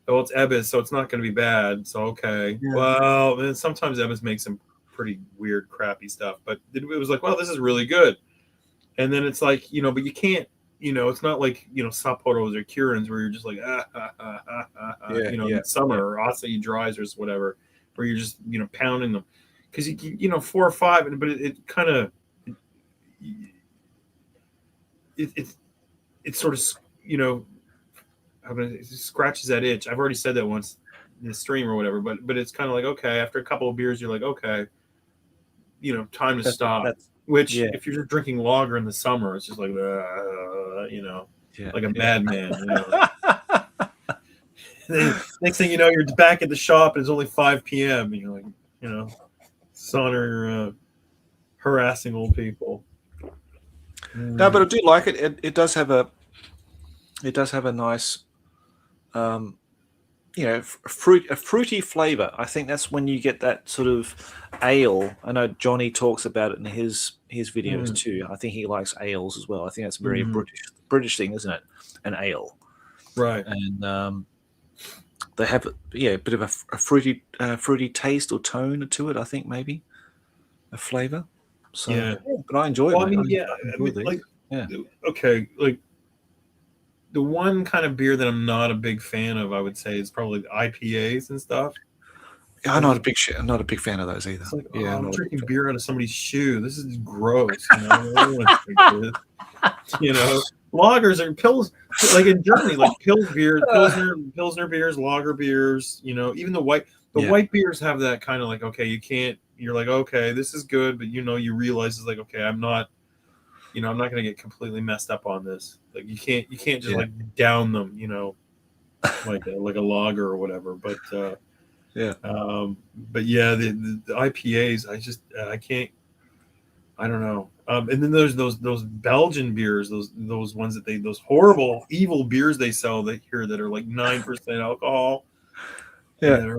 Well, it's Ebbs, so it's not going to be bad. So okay. Yeah. Well, and sometimes Ebbs makes some pretty weird, crappy stuff, but it was like, "Well, this is really good." And then it's like, but you can't. It's not like Sapporos or Kirin's where you're just like in summer or Asahi Dries or whatever, where you're just pounding them because you 4 or 5, but it kind of. It sort of it scratches that itch. I've already said that once in the stream or whatever, but it's kind of like, okay, after a couple of beers you're like, okay, time to stop. Which if you're just drinking lager in the summer, it's just like like a madman. Next thing you know, you're back at the shop and it's only 5 p.m. and you're like, Sonner harassing old people. No, but I do like it. It does have a nice, a fruity flavor. I think that's when you get that sort of ale. I know Johnny talks about it in his videos too. I think he likes ales as well. I think that's a very British thing, isn't it? An ale, right? And they have a bit of a fruity taste or tone to it. I think maybe a flavor. So, but I enjoy it. Okay, like the one kind of beer that I'm not a big fan of, I would say, is probably the IPAs and stuff. I'm not a big fan of those either. It's like, I'm drinking beer out of somebody's shoe. This is gross. I don't want to drink this. Lagers and pills, like in Germany, like Pilsner beers, lager beers. Even the white beers have that kind of like, okay, you can't. You're like, okay, this is good, but you realize it's like, okay, I'm not going to get completely messed up on this. Like you can't just like down them, like a lager or whatever. But the IPAs, I can't. I don't know. And then there's those Belgian beers, those ones that those horrible, evil beers they sell here that are like 9% alcohol. Yeah.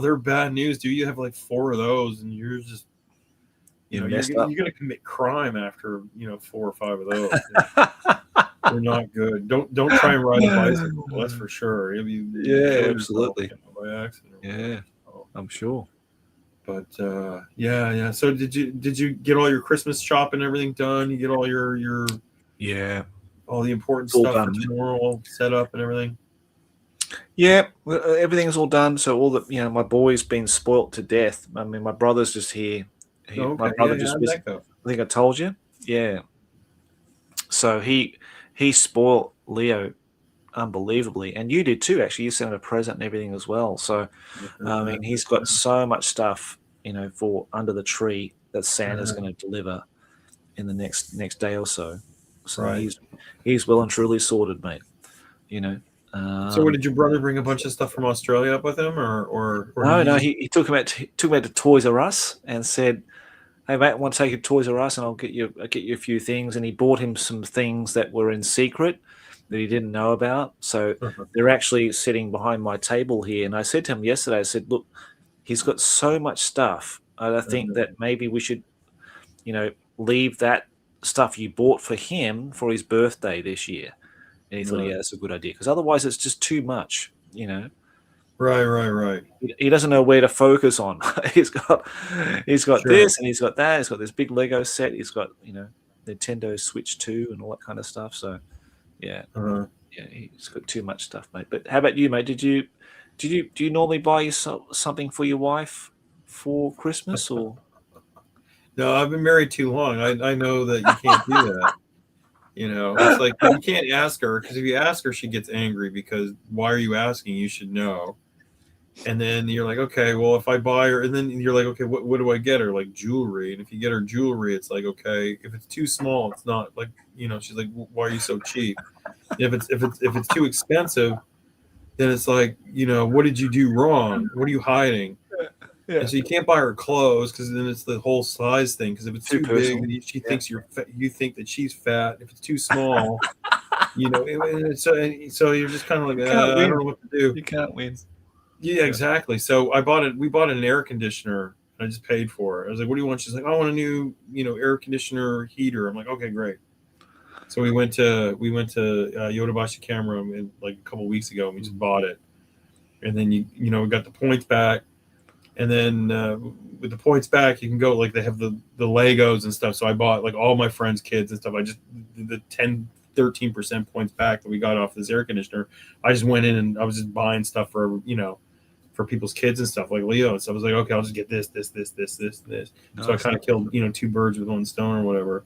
They're bad news, dude. You have like 4 of those, and you're just, you're going to commit crime after 4 or 5 of those. They're not good. Don't try and ride a bicycle. That's for sure. Absolutely. By accident. Yeah, I'm sure. But So did you get all your Christmas shopping and everything done? You get all your all the important It's all stuff for done. tomorrow, all set up and everything? Yeah, everything's all done. So all the my boy's been spoilt to death. I mean, my brother's just here. Oh, My okay. brother Yeah, just how'd visited. that go? I think I told you. Yeah. So he spoiled Leo unbelievably, and you did too. Actually, you sent him a present and everything as well. So I mean, he's got so much stuff, for under the tree that Santa's going to deliver in the next day or so. So Right. he's well and truly sorted, mate. So, what did your brother bring a bunch of stuff from Australia up with him, or did No, he? he took him out to Toys R Us and said, "Hey mate, I want to take you to Toys R Us and I'll get you a few things." And he bought him some things that were in secret that he didn't know about. So they're actually sitting behind my table here. And I said to him yesterday, I said, "Look, he's got so much stuff. I think that maybe we should, leave that stuff you bought for him for his birthday this year." And he thought, "Yeah, that's a good idea because otherwise it's just too much." Right. He doesn't know where to focus on. he's got Sure. this and he's got that. He's got this big Lego set. He's got Nintendo Switch 2 and all that kind of stuff. So yeah, yeah, he's got too much stuff, mate. But how about you, mate? Do you normally buy yourself something for your wife for Christmas or? No, I've been married too long. I know that you can't do that. It's like you can't ask her, because if you ask her, she gets angry because why are you asking? You should know. And then you're like, okay, well, if I buy her, and then you're like, okay, what do I get her? Like jewelry. And if you get her jewelry, it's like, okay, if it's too small, it's not like, she's like, why are you so cheap? If it's too expensive, then it's like, what did you do wrong? What are you hiding? Yeah. And so you can't buy her clothes because then it's the whole size thing. Because if it's too big, then she thinks you think that she's fat. If it's too small, so you're just kind of like, I don't know what to do. You can't win. Yeah, exactly. So we bought an air conditioner. I just paid for it. I was like, what do you want? She's like, I want a new, air conditioner heater. I'm like, okay, great. So we went to Yodobashi Camera like a couple weeks ago and we just bought it. And then we got the points back. And then with the points back, you can go, like, they have the Legos and stuff. So I bought, like, all my friends' kids and stuff. I just, the 13% points back that we got off this air conditioner, I just went in and I was just buying stuff for, for people's kids and stuff, like Leo. So I was like, okay, I'll just get this. Nice. So I kind of killed, two birds with one stone or whatever.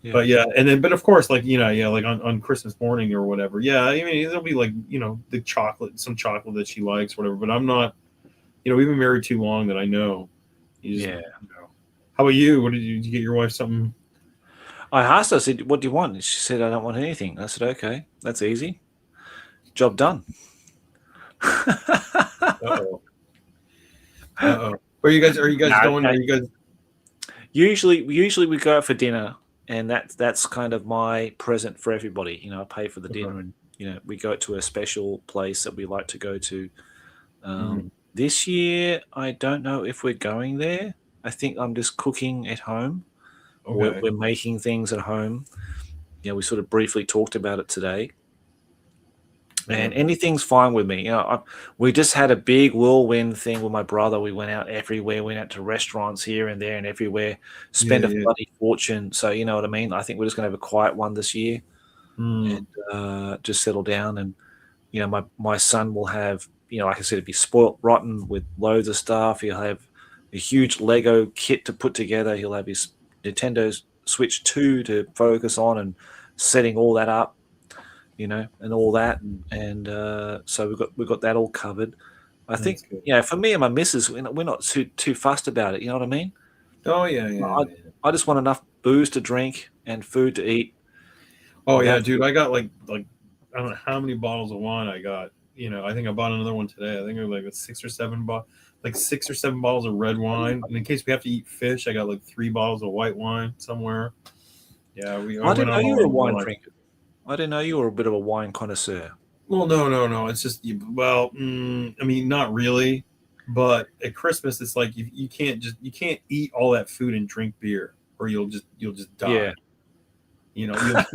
Yeah. But yeah, and then, but of course, like, like on Christmas morning or whatever. Yeah, I mean, there'll be like, some chocolate that she likes, whatever. But I'm not, we've been married too long that I know. How about you? Did you get your wife something? I asked her, I said, what do you want? And she said, I don't want anything. I said, okay, that's easy. Job done. Uh-oh. Where are you guys going? Are you guys? Usually we go out for dinner, and that's kind of my present for everybody. I pay for the dinner, and we go to a special place that we like to go to. This year, I don't know if we're going there. I think I'm just cooking at home. Okay. We're making things at home. We sort of briefly talked about it today. And anything's fine with me. We just had a big whirlwind thing with my brother. We went out everywhere. Went out to restaurants here and there and everywhere. Spent a bloody fortune. So you know what I mean? I think we're just going to have a quiet one this year and just settle down. And, my son will have, like I said, it'd be spoilt rotten with loads of stuff. He'll have a huge Lego kit to put together. He'll have his Nintendo Switch 2 to focus on and setting all that up, and all that. And so we've got that all covered. I think, for me and my missus, we're not too fussed about it. You know what I mean? Oh, yeah. I just want enough booze to drink and food to eat. Oh, yeah, dude. I got like I don't know how many bottles of wine I got. I think I bought another one today. I think it was like 6 or 7 bottles of red wine. And in case we have to eat fish, I got like 3 bottles of white wine somewhere. Yeah, I didn't know you were a wine drinker. I didn't know you were a bit of a wine connoisseur. Well, no. It's just, I mean, not really. But at Christmas, it's like you can't eat all that food and drink beer, or you'll just die. Yeah. You'll like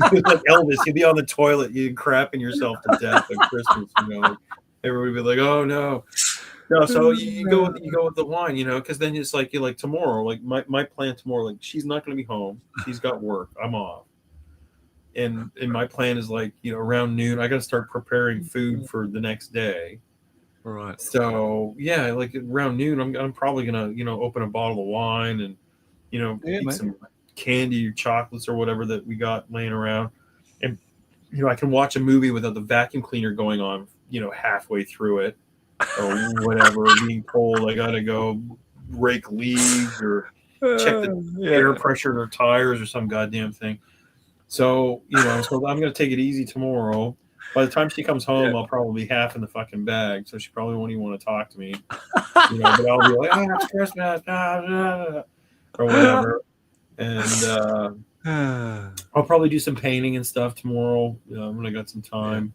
Elvis. You'll be on the toilet, you crapping yourself to death at Christmas. Everybody be like, "Oh no." No, so you go with the wine, because then it's like tomorrow, like my plan tomorrow, like she's not going to be home, she's got work, I'm off, and my plan is like, around noon, I got to start preparing food for the next day. Right. So yeah, like around noon, I'm probably gonna open a bottle of wine and eat some candy or chocolates or whatever that we got laying around, and I can watch a movie without the vacuum cleaner going on, halfway through it or whatever, being told I gotta go rake leaves or check the air pressure in her tires or some goddamn thing. So so I'm gonna take it easy tomorrow. By the time she comes home, I'll probably be half in the fucking bag, so she probably won't even want to talk to me. But I'll be like, it's Christmas, or whatever. And I'll probably do some painting and stuff tomorrow when I got some time.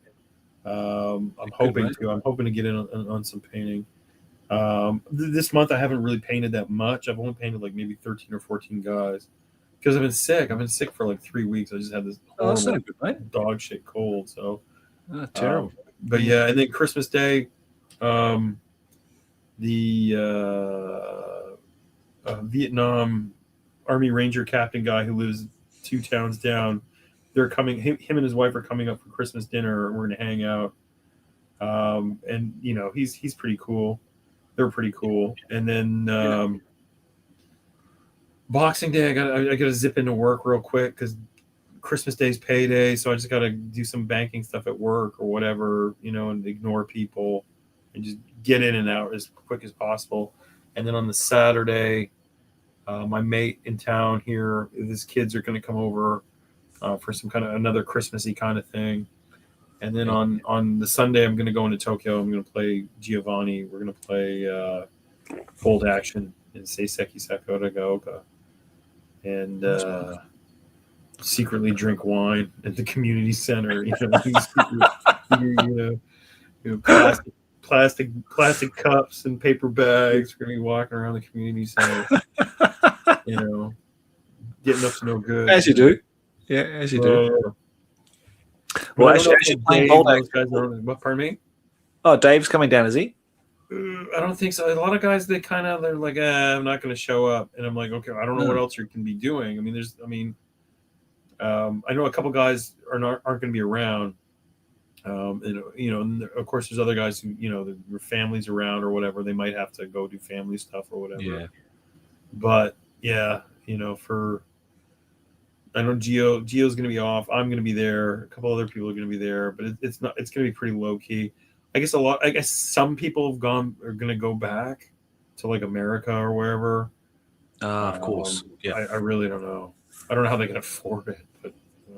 I'm hoping to get in on some painting. This month I haven't really painted that much. I've only painted like maybe 13 or 14 guys because I've been sick. I've been sick for like 3 weeks. I just had this horrible dog shit cold. So terrible. But yeah, and then Christmas Day, the Vietnam Army Ranger captain guy who lives 2 towns down, they're coming. Him and his wife are coming up for Christmas dinner. And we're gonna hang out, and he's pretty cool. They're pretty cool. And then Boxing Day, I gotta zip into work real quick because Christmas Day's payday, so I just gotta do some banking stuff at work or whatever, and ignore people and just get in and out as quick as possible. And then on the Saturday, my mate in town here, his kids are going to come over for some kind of another Christmassy kind of thing. And then on the Sunday, I'm going to go into Tokyo. I'm going to play Giovanni. We're going to play Bold Action in Seiseki Sakura Gaoka. And secretly drink wine at the community center. Plastic cups and paper bags. We're going to be walking around the community center. Getting up to no good. As you do. Yeah, as you do. Well, actually playing Bold Action. Pardon me? Oh, Dave's coming down, is he? I don't think so. A lot of guys, they're like, I'm not going to show up. And I'm like, okay, I don't know what else you can be doing. I know a couple guys aren't going to be around. And of course, there's other guys who, their families around or whatever. They might have to go do family stuff or whatever. Yeah. But yeah, I know Gio's going to be off. I'm going to be there. A couple other people are going to be there, but it's going to be pretty low key. I guess some people are going to go back to like America or wherever. Of course. Yeah. I really don't know. I don't know how they can afford it, but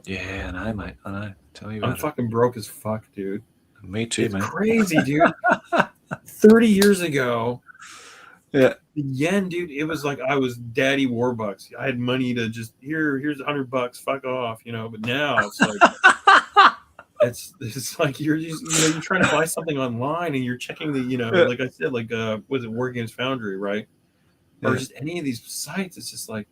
yeah, I know, mate. I know. Tell me about it. I'm fucking broke as fuck, dude. Me too, it's mate. Crazy, dude. 30 years ago, yeah, the yen, dude, it was like I was Daddy Warbucks. I had money to just here's $100, fuck off, But now it's like it's like you're just, you're trying to buy something online and you're checking the like I said, like was it War Games Foundry, right? Or just any of these sites. It's just like.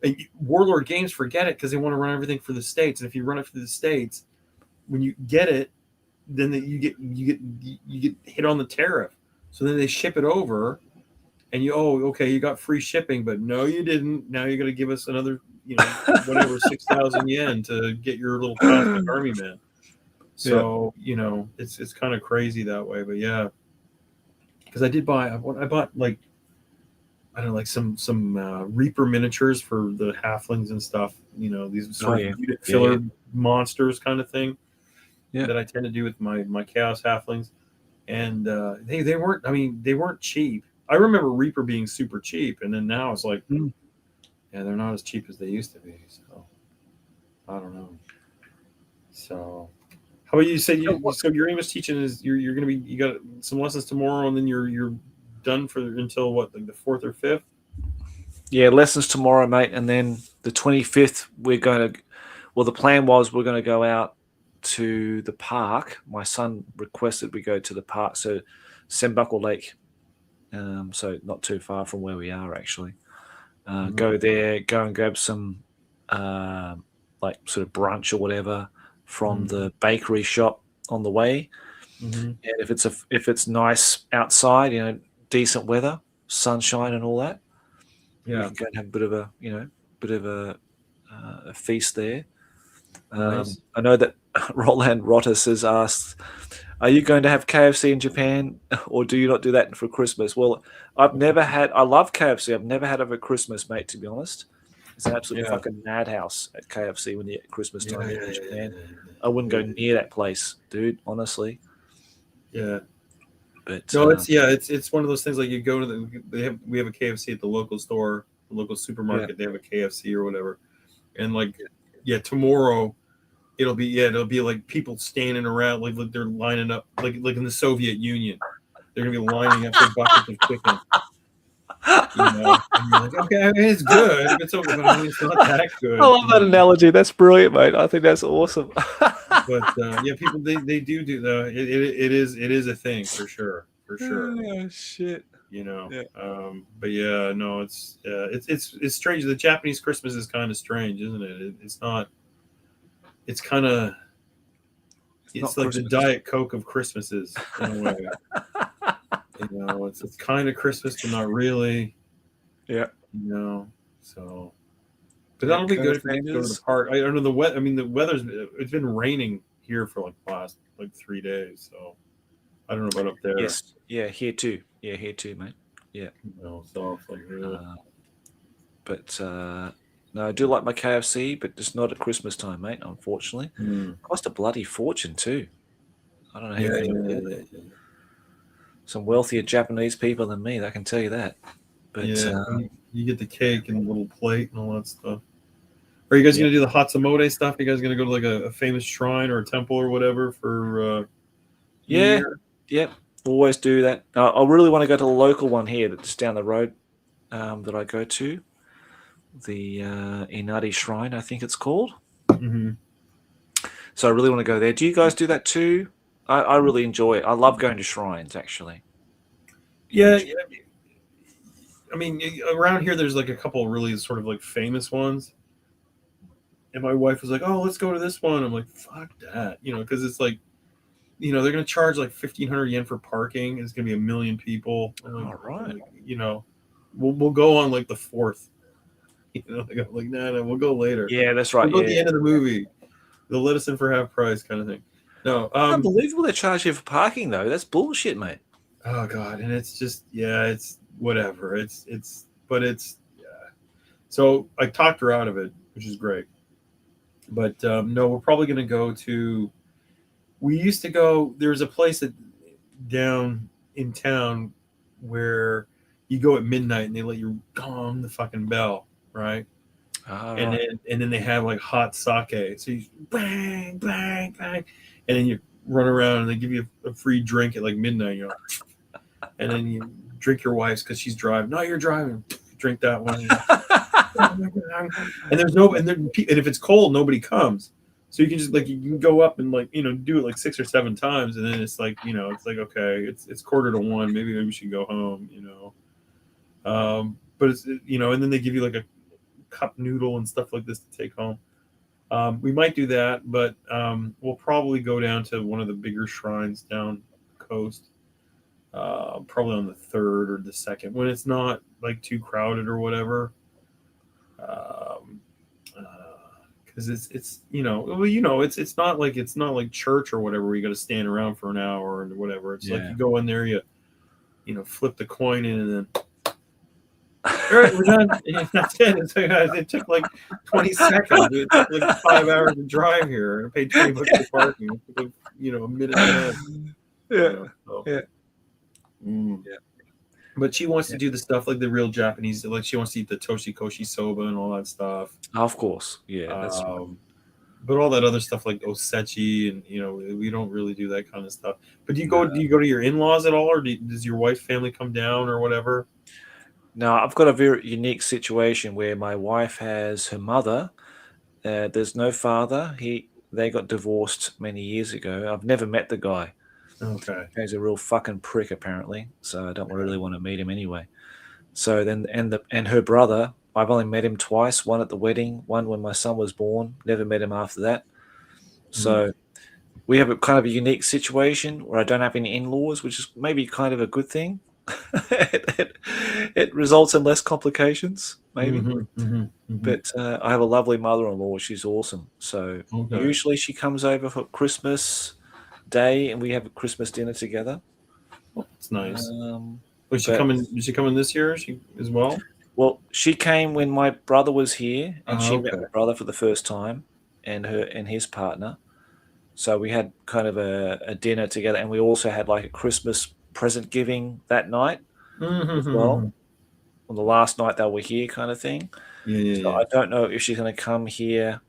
And Warlord Games, forget it, because they want to run everything for the States. And if you run it for the States, when you get it, then you get hit on the tariff. So then they ship it over, and you got free shipping, but no, you didn't. Now you're going to give us another, whatever 6,000 yen to get your little cosmic army man. So it's kind of crazy that way, but yeah, because I bought like. I don't know, like some Reaper miniatures for the halflings and stuff. These sort of unit filler monsters kind of thing that I tend to do with my Chaos halflings. And they weren't. They weren't cheap. I remember Reaper being super cheap, and then now it's like, they're not as cheap as they used to be. So I don't know. So how about you? So your English teaching is you're going to be, you got some lessons tomorrow, and then you're done until what, like the 4th or 5th? Yeah, lessons tomorrow, mate, and then the 25th the plan was we're going to go out to the park. My son requested we go to the park, so Sembuckle Lake, so not too far from where we are actually. Go there, go and grab some like sort of brunch or whatever from the bakery shop on the way. And if it's nice outside, decent weather, sunshine and all that, we can go and have a bit of a feast there. Nice. I know that Roland Rottis has asked, are you going to have KFC in Japan, or do you not do that for Christmas? Well, I've never had. I love KFC. I've never had it over Christmas, mate. To be honest, it's an absolute fucking madhouse at KFC when you get Christmas time in Japan. I wouldn't go near that place, dude. Honestly. Yeah. But no, it's one of those things like you go to we have a KFC at the local store, the local supermarket. They have a KFC or whatever, and like tomorrow. It'll be like people standing around like they're lining up like in the Soviet Union. They're gonna be lining up for buckets of chicken. You know, and you're like, okay, I mean, it's good. It's okay, but I mean, it's not that good. I love that analogy. That's brilliant, mate. I think that's awesome. But people they do it is a thing for sure. Oh shit. You know, but no, it's strange. The Japanese Christmas is kind of strange, isn't it? It's not. It's kind of it's like Christmas. The Diet Coke of Christmases in a way. You know, it's kind of Christmas, but not really. Yeah. You know, so. But that'll be good if you go to the park. I don't know the weather. I mean, the weather's it's been raining here for like the last 3 days, so I don't know about up there. Yes. Yeah, here too. Yeah, here too, mate. Yeah. You know, so it's like really. No, I do like my KFC, but just not at Christmas time, mate, unfortunately. Cost a bloody fortune, too. I don't know how you can do that. Some wealthier Japanese people than me, I can tell you that. But you get the cake and the little plate and all that stuff. Are you guys going to do the Hatsumode stuff? Are you guys going to go to like a famous shrine or a temple or whatever for Yeah, always do that. I really want to go to the local one here that's down the road that I go to. The Inari Shrine, I think it's called. Mm-hmm. So I really want to go there. Do you guys do that too? I really enjoy it. I love going to shrines, actually. Yeah. I mean, around here, there's like a couple of really sort of like famous ones. And my wife was like, "Oh, let's go to this one." I'm like, "Fuck that," you know, because it's like, you know, they're going to charge like 1,500 yen for parking. It's going to be 1 million people. Like, all right. You know, we'll go on like the 4th. You know, they go like, no, we'll go later. Yeah, that's right. We'll go at the end of the movie. They'll let us in for half price, kind of thing. No, unbelievable they charge you for parking though. That's bullshit, mate. Oh god, and it's just it's whatever. It's. So I talked her out of it, which is great. But no, we're probably going to go to. We used to go. There's a place down in town where you go at midnight and they let you gong the fucking bell. Right. And then they have like hot sake. So you bang, bang, bang. And then you run around and they give you a free drink at like midnight, you know. And then you drink your wife's because she's driving. No, you're driving. Drink that one. And and if it's cold, nobody comes. So you can just you can go up and do it like 6 or 7 times, and then it's like, it's like, okay, it's 1:45. Maybe we should go home, But it's, and then they give you like a cup noodle and stuff like this to take home. We might do that, but we'll probably go down to one of the bigger shrines down the coast, probably on the 3rd or the 2nd when it's not like too crowded or whatever. Because it's it's not like church or whatever where you got to stand around for an hour or whatever. It's like you go in there, you flip the coin in, and then. All right, we're done. That's it. It took like 20 seconds. It took like 5 hours to drive here. I paid $20 for parking. It took like, a minute and a half. Yeah. But she wants to do the stuff like the real Japanese. Like she wants to eat the toshikoshi soba and all that stuff. Of course, yeah. That's but all that other stuff like osechi and we don't really do that kind of stuff. But do you go to your in-laws at all, or does your wife's family come down or whatever? No, I've got a very unique situation where my wife has her mother. There's no father. They got divorced many years ago. I've never met the guy. Okay. He's a real fucking prick, apparently. So I don't really want to meet him anyway. So then, and her brother, I've only met him twice. One at the wedding, one when my son was born. Never met him after that. So we have a kind of a unique situation where I don't have any in-laws, which is maybe kind of a good thing. It results in less complications. maybe. But I have a lovely mother-in-law. She's awesome. So usually she comes over for Christmas Day, and we have a Christmas dinner together. Oh, that's nice. Was she coming? Did she come in this year? She as well. Well, she came when my brother was here, and she met my brother for the first time, and his partner. So we had kind of a dinner together, and we also had like a Christmas present giving that night as well. On the last night they were here, kind of thing. So I don't know if she's going to come here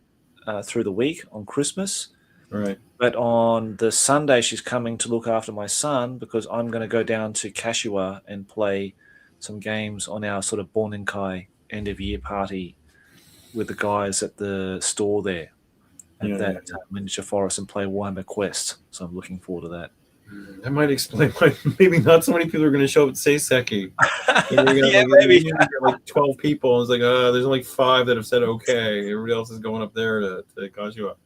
through the week on Christmas. Right. But on the Sunday, she's coming to look after my son because I'm going to go down to Kashua and play some games on our sort of Born-in-Kai end of year party with the guys at the store there at that miniature forest and play Warhammer Quest. So I'm looking forward to that. That might explain why maybe not so many people are going to show up at Seiseki. Maybe. Like 12 people. And it's like, there's only 5 that have said okay. Everybody else is going up there to Kashua.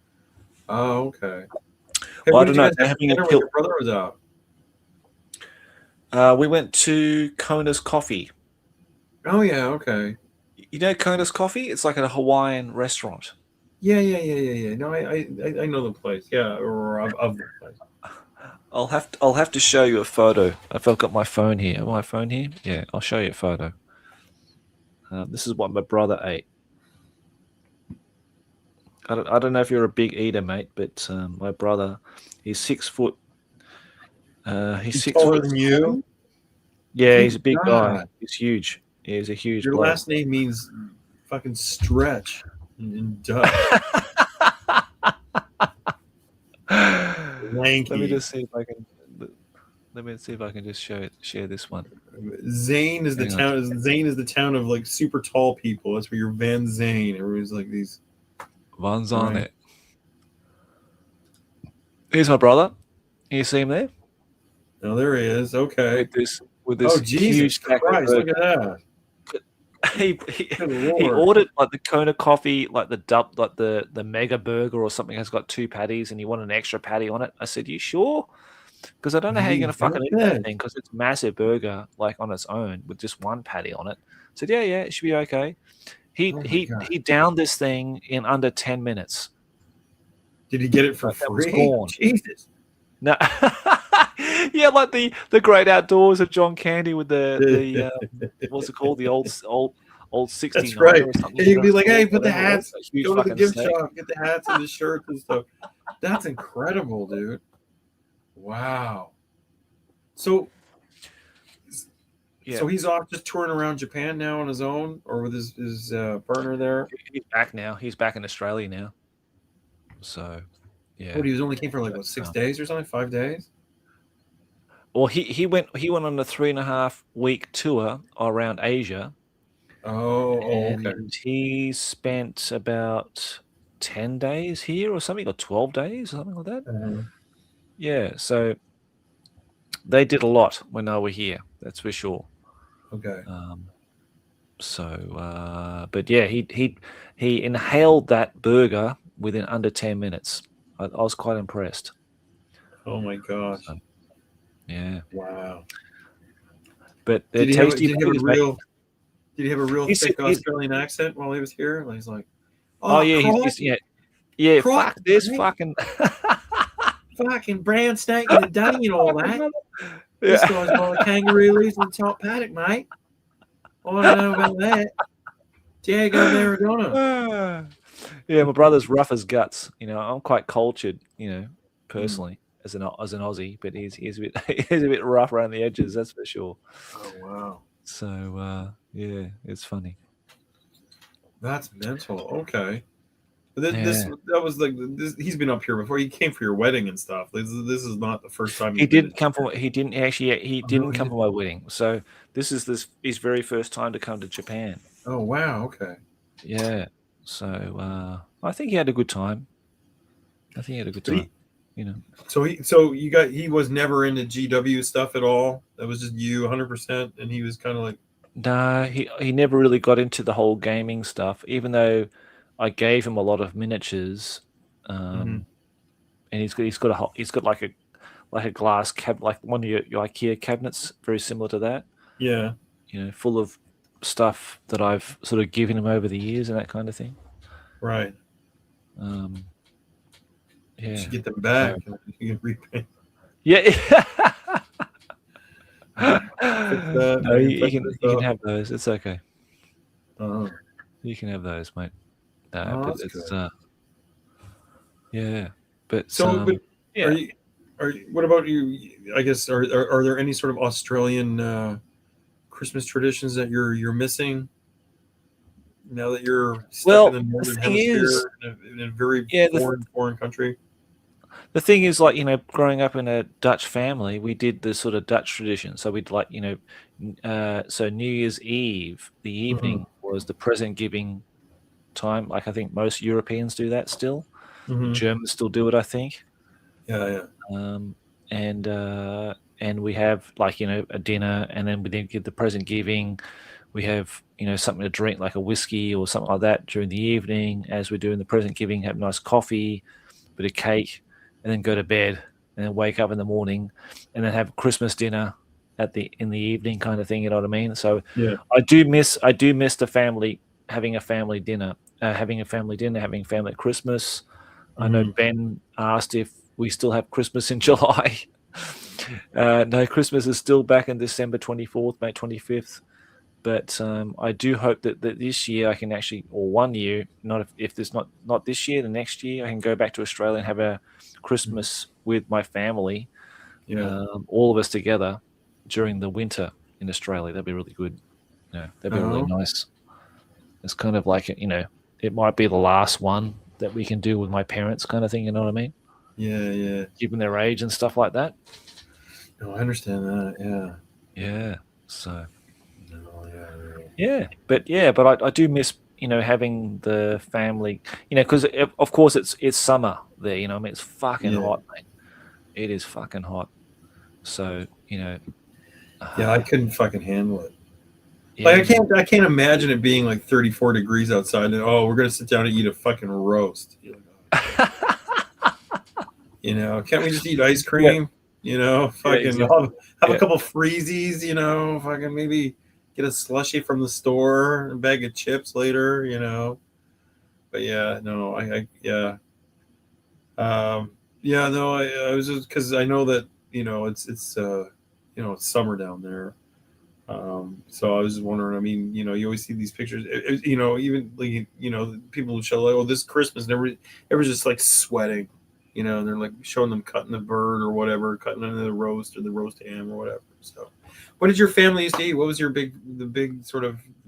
Oh, okay. Hey, well, I don't know. Your brother was out. We went to Kona's Coffee. Oh, yeah, okay. You know Kona's Coffee? It's like a Hawaiian restaurant. Yeah. No, I know the place. Yeah, or of the place. I'll have to show you a photo. I've got my phone here. My phone here? Yeah, I'll show you a photo. This is what my brother ate. I don't know if you're a big eater, mate, but my brother, he's 6 foot. He's 6 taller foot than you. Yeah, he's a big guy. He's huge. He's a huge. Your bloke. last name means fucking stretch in Dutch. Lanky. Let me just see if I can. Let me see if I can just share this one. Zane is the town. Zane is the town of like super tall people. That's where you're Van Zane. Everybody's like these. Van Zane. Right. Here's my brother. You see him there? Oh, there he is. Okay. With this huge Christ, look at that. He ordered like the Kona coffee, like the mega burger or something has got 2 patties, and he wanted an extra patty on it. I said, "You sure?" Because I don't know how you're gonna fucking eat that thing because it's a massive burger like on its own with just 1 patty on it. I said, "Yeah, it should be okay." He downed this thing in under 10 minutes. Did he get it for free? Jesus. No. Yeah, like the Great Outdoors of John Candy with the what's it called? The old 69. That's right. Or something. And you'd be like, "Hey, put the hats. Go to the gift shop, get the hats and the shirts and stuff." That's incredible, dude. Wow. So he's off just touring around Japan now on his own, or with his partner there. He's back now. He's back in Australia now. So, yeah. He only came for like 6 days or something, 5 days. Well, he went on a 3.5 week tour around Asia. Okay. He spent about 10 days here or something, or 12 days, or something like that. Mm-hmm. Yeah, so they did a lot when they were here. That's for sure. Okay. But yeah, he inhaled that burger within under 10 minutes. I was quite impressed. Oh my gosh. Yeah. Wow. But did he have a real thick Australian accent while he was here? Like, he's like, yeah. Fuck this fucking fucking brown snake and the dunny and all that. This guy's got a kangaroo leaves on the top paddock, mate. I don't know about that. Diego Maradona. Yeah, my brother's rough as guts. I'm quite cultured, personally. As an Aussie, but he's a bit rough around the edges, that's for sure. Oh wow! So yeah, it's funny. That's mental. Okay, that was like this. He's been up here before. He came for your wedding and stuff. This is not the first time. He didn't come for my wedding. So this is his very first time to come to Japan. Oh wow! Okay. Yeah. So I think he had a good time. So he was never into GW stuff at all. That was just you 100%, and he was kind of like. No, he never really got into the whole gaming stuff, even though I gave him a lot of miniatures, and he's got like a glass cabinet, like one of your IKEA cabinets, very similar to that. Yeah. Full of stuff that I've sort of given him over the years and that kind of thing. Right. Yeah. You should get them back. So, you can repaint. Yeah. That, No, you can have those. It's okay. Oh. You can have those, mate. No, Oh, but that's it's good. yeah. But So, yeah. what about you? I guess are there any sort of Australian Christmas traditions that you're missing now that you're stuck in the northern hemisphere in a very foreign country? The thing is, like, growing up in a Dutch family, we did the sort of Dutch tradition. So we'd like, so New Year's Eve, the evening was the present giving time. Like I think most Europeans do that still. The Germans still do it, I think. Yeah. And we have like, a dinner, and then we then give the present giving. We have, something to drink, like a whiskey or something like that during the evening. As we're doing the present giving, have nice coffee, bit of cake, and then go to bed, and then wake up in the morning, and then have Christmas dinner in the evening, kind of thing. You know what I mean? So yeah, I do miss the family, having a family dinner, having family at Christmas. I know Ben asked if we still have Christmas in July. No, Christmas is still back in December 24th, May 25th. But I do hope that this year I can actually, or 1 year, not if there's not this year, the next year, I can go back to Australia and have a Christmas with my family, all of us together during the winter in Australia. That'd be really good. Yeah, that'd be really nice. It's kind of like, it might be the last one that we can do with my parents, kind of thing. You know what I mean? Yeah. Given their age and stuff like that. No, I understand that. Yeah. Yeah. So. Yeah. But I do miss, having the family, because of course it's summer there, I mean, it's fucking hot, mate. It is fucking hot. So, yeah, I couldn't fucking handle it. Yeah, like I can't imagine it being like 34 degrees outside and we're gonna sit down and eat a fucking roast. Can't we just eat ice cream? Fucking exactly. have a couple freezies, fucking maybe get a slushie from the store, a bag of chips later, But yeah, no, I was just because I know that it's summer down there. So I was just wondering. I mean, you always see these pictures. Even like people who show like, this Christmas, and everyone's just like sweating. And they're like showing them cutting the bird or whatever, cutting into the roast or the roast ham or whatever. So, what did your family used to eat? What was the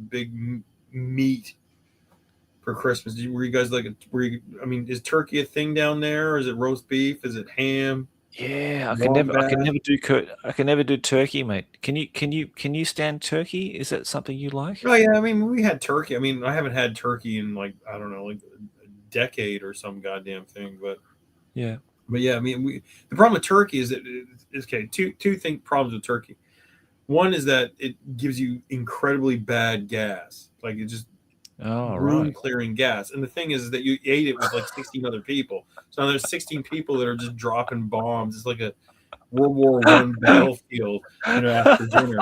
big meat for Christmas? Were you guys is turkey a thing down there, or is it roast beef? Is it ham? Yeah, I can never do turkey, mate. Can you stand turkey? Is that something you like? Oh yeah, I mean, we had turkey. I mean, I haven't had turkey in like, I don't know, like a decade or some goddamn thing, but yeah. But yeah, I mean, the problem with turkey is that two problems with turkey. One is that it gives you incredibly bad gas, like it just room clearing gas. And the thing is that you ate it with like 16 other people. So now there's 16 people that are just dropping bombs. It's like a World War I battlefield, after dinner.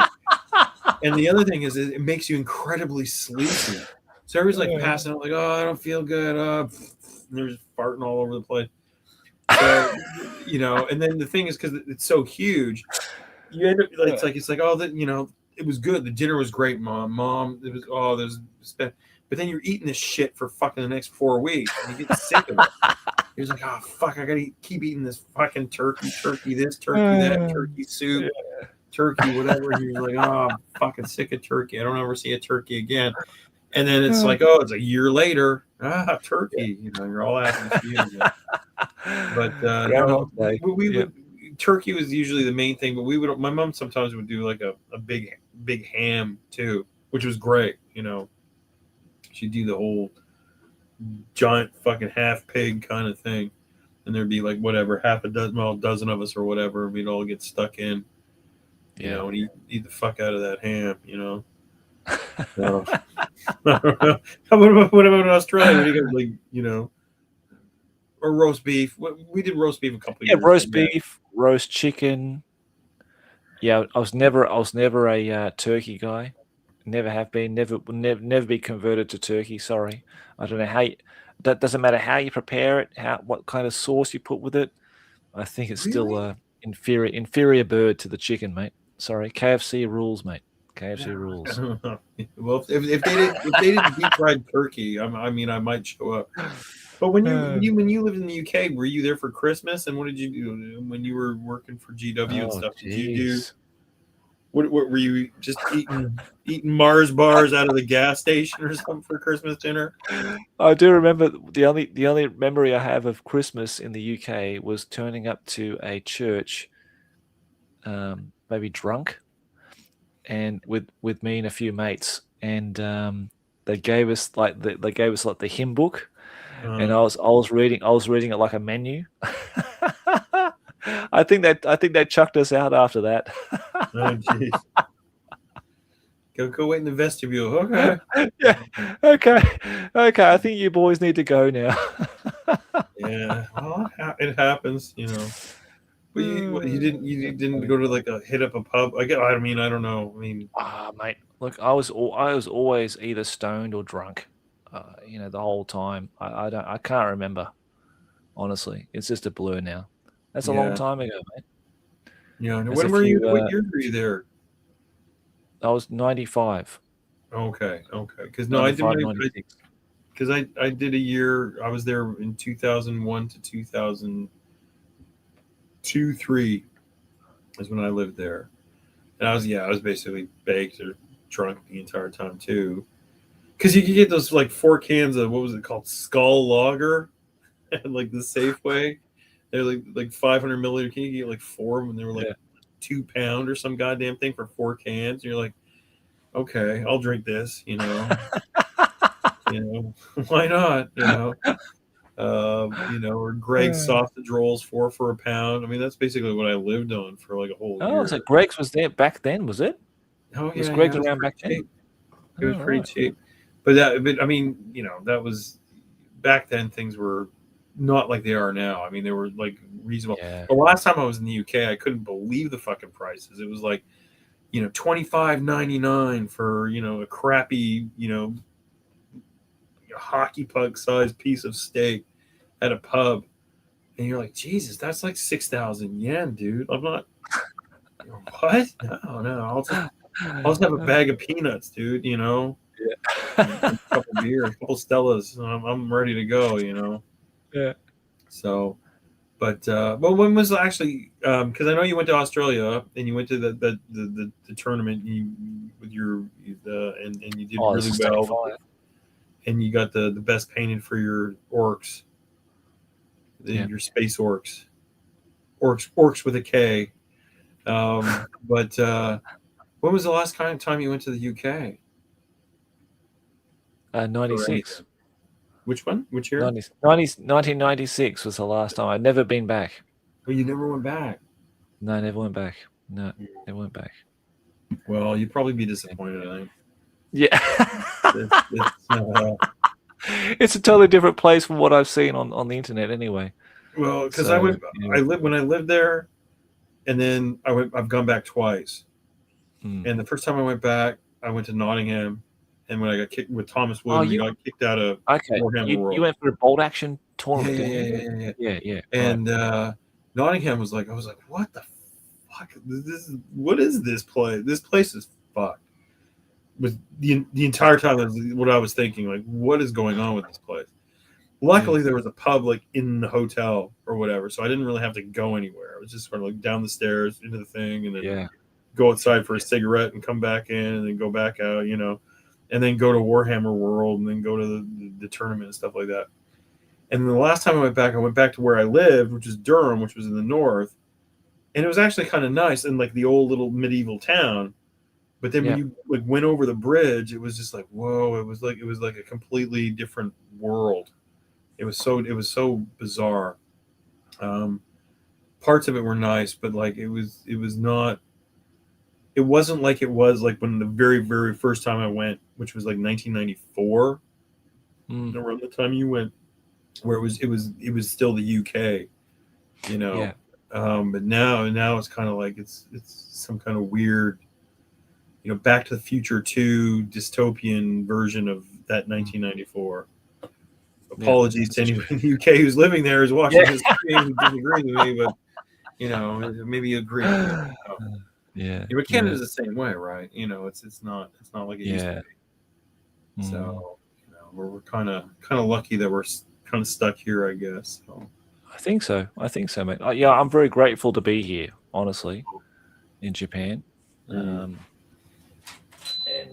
And the other thing is it makes you incredibly sleepy. So everybody's like passing out, like, I don't feel good. And they're just farting all over the place. So, and then the thing is, because it's so huge, you end up it's like it was good. The dinner was great, mom. It was but then you're eating this shit for fucking the next 4 weeks, and you get sick of it. You're like, oh fuck, I gotta keep eating this fucking turkey this, turkey that, turkey soup, turkey whatever. And you're like, oh, I'm fucking sick of turkey. I don't ever see a turkey again. And then it's like, it's a year later. Turkey. You're all asking to see it again. But turkey was usually the main thing. But my mom sometimes would do like a big ham too, which was great. She'd do the whole giant fucking half pig kind of thing, and there'd be like whatever a dozen of us or whatever, and we'd all get stuck in, and eat the fuck out of that ham, So, I don't know. What about in Australia? What do you guys or roast beef? We did roast beef a couple of years. Yeah, roast beef, roast chicken. Yeah, I was never a turkey guy. Never have been. Never be converted to turkey. Sorry, I don't know how. That doesn't matter how you prepare it. What kind of sauce you put with it. I think it's still Really? a inferior bird to the chicken, mate. Sorry, KFC rules, mate. KFC rules. Well, if they did deep fried turkey, I mean, I might show up. But when you lived in the UK, were you there for Christmas? And what did you do when you were working for GW and Oh, stuff? Did you do jeez. what were you just eating Mars bars out of the gas station or something for Christmas dinner? I do remember the only memory I have of Christmas in the UK was turning up to a church, maybe drunk, and with me and a few mates, and they gave us like the hymn book, and I was reading it like a menu. I think they chucked us out after that. Oh, jeez. Go wait in the vestibule. Okay. Yeah. Okay. I think you boys need to go now. Yeah. Well, it happens, you know. But you didn't go to like hit up a pub. I mean, I don't know. I mean, Mate, look, I was always either stoned or drunk, the whole time. I can't remember, honestly. It's just a blur now. That's a long yeah, time ago, mate. yeah. There's a When were you? few. What year were you there? I was 95, Okay. Because no, I did 95, 96. because I did a year. I was there in 2001 to 2002, 3 is when I lived there, and I was basically baked or drunk the entire time too. Because you could get those like 4 cans of what was it called, Skull Lager, at like the Safeway. They're like 500 milliliter. Can you get like 4 when they were like Yeah. £2 or some goddamn thing for 4 cans? And you're like, okay, I'll drink this. Why not? Or Greg's sausage rolls 4 for £1. I mean, that's basically what I lived on for like a whole Oh, year. so Greg's was there back then, was it? Oh Was yeah, Greg's it was around pretty back then? cheap. It was Oh, pretty right. cheap, but I mean, that was back then. Things were not like they are now. I mean, they were like reasonable. Yeah. The last time I was in the UK, I couldn't believe the fucking prices. It was like, $25.99 for a crappy hockey puck sized piece of steak at a pub, and you're like, Jesus, that's like 6,000 yen, dude. I'm not. What? No. I'll just have a bag of peanuts, dude. A couple beers, a couple Stellas. I'm ready to go. Yeah. So, but when was actually? Because I know you went to Australia and you went to the tournament with and you did Oh, really this is well, 95. and you got the best painted for your orcs, Yeah. your space orcs with a K. But when was the last time you went to the UK? 96. Which one? Which year? 1996 was the last time. I'd never been back. Oh, you never went back. No, never went back. No, never went back. Well, you'd probably be disappointed, I think. Yeah. It's a totally different place from what I've seen on the internet anyway. Well, because I lived there, and then I've gone back twice. And the first time I went back, I went to Nottingham, and when I got kicked with Thomas Wood, we got kicked out of Warhammer World. You went for a bolt action tournament, didn't you? Yeah. And Nottingham was like, I was like, what the fuck? What is this place? This place is fucked. With the entire time, that's what I was thinking. Like, what is going on with this place? Luckily, there was a pub like in the hotel or whatever, so I didn't really have to go anywhere. I was just sort of like down the stairs into the thing, and then go outside for a cigarette and come back in, and then go back out, and then go to Warhammer World, and then go to the tournament and stuff like that. And then the last time I went back to where I lived, which is Durham, which was in the north, and it was actually kind of nice in like the old little medieval town. But then when you like went over the bridge, it was just like, whoa! It was like a completely different world. It was so bizarre. Parts of it were nice, but like it was not. It wasn't like it was like when the very, very first time I went, which was like 1994, around the time you went, where it was still the UK, But now it's kind of like it's some kind of weird, Back to the Future 2 dystopian version of that 1994. Apologies to anyone in the UK who's living there who's watching this stream and disagrees with me, but maybe you agree with me. But Canada's the same way, right? It's not like it used to be. So we're kind of lucky that we're kind of stuck here, I guess. So. I think so, mate. I'm very grateful to be here, honestly, in Japan. And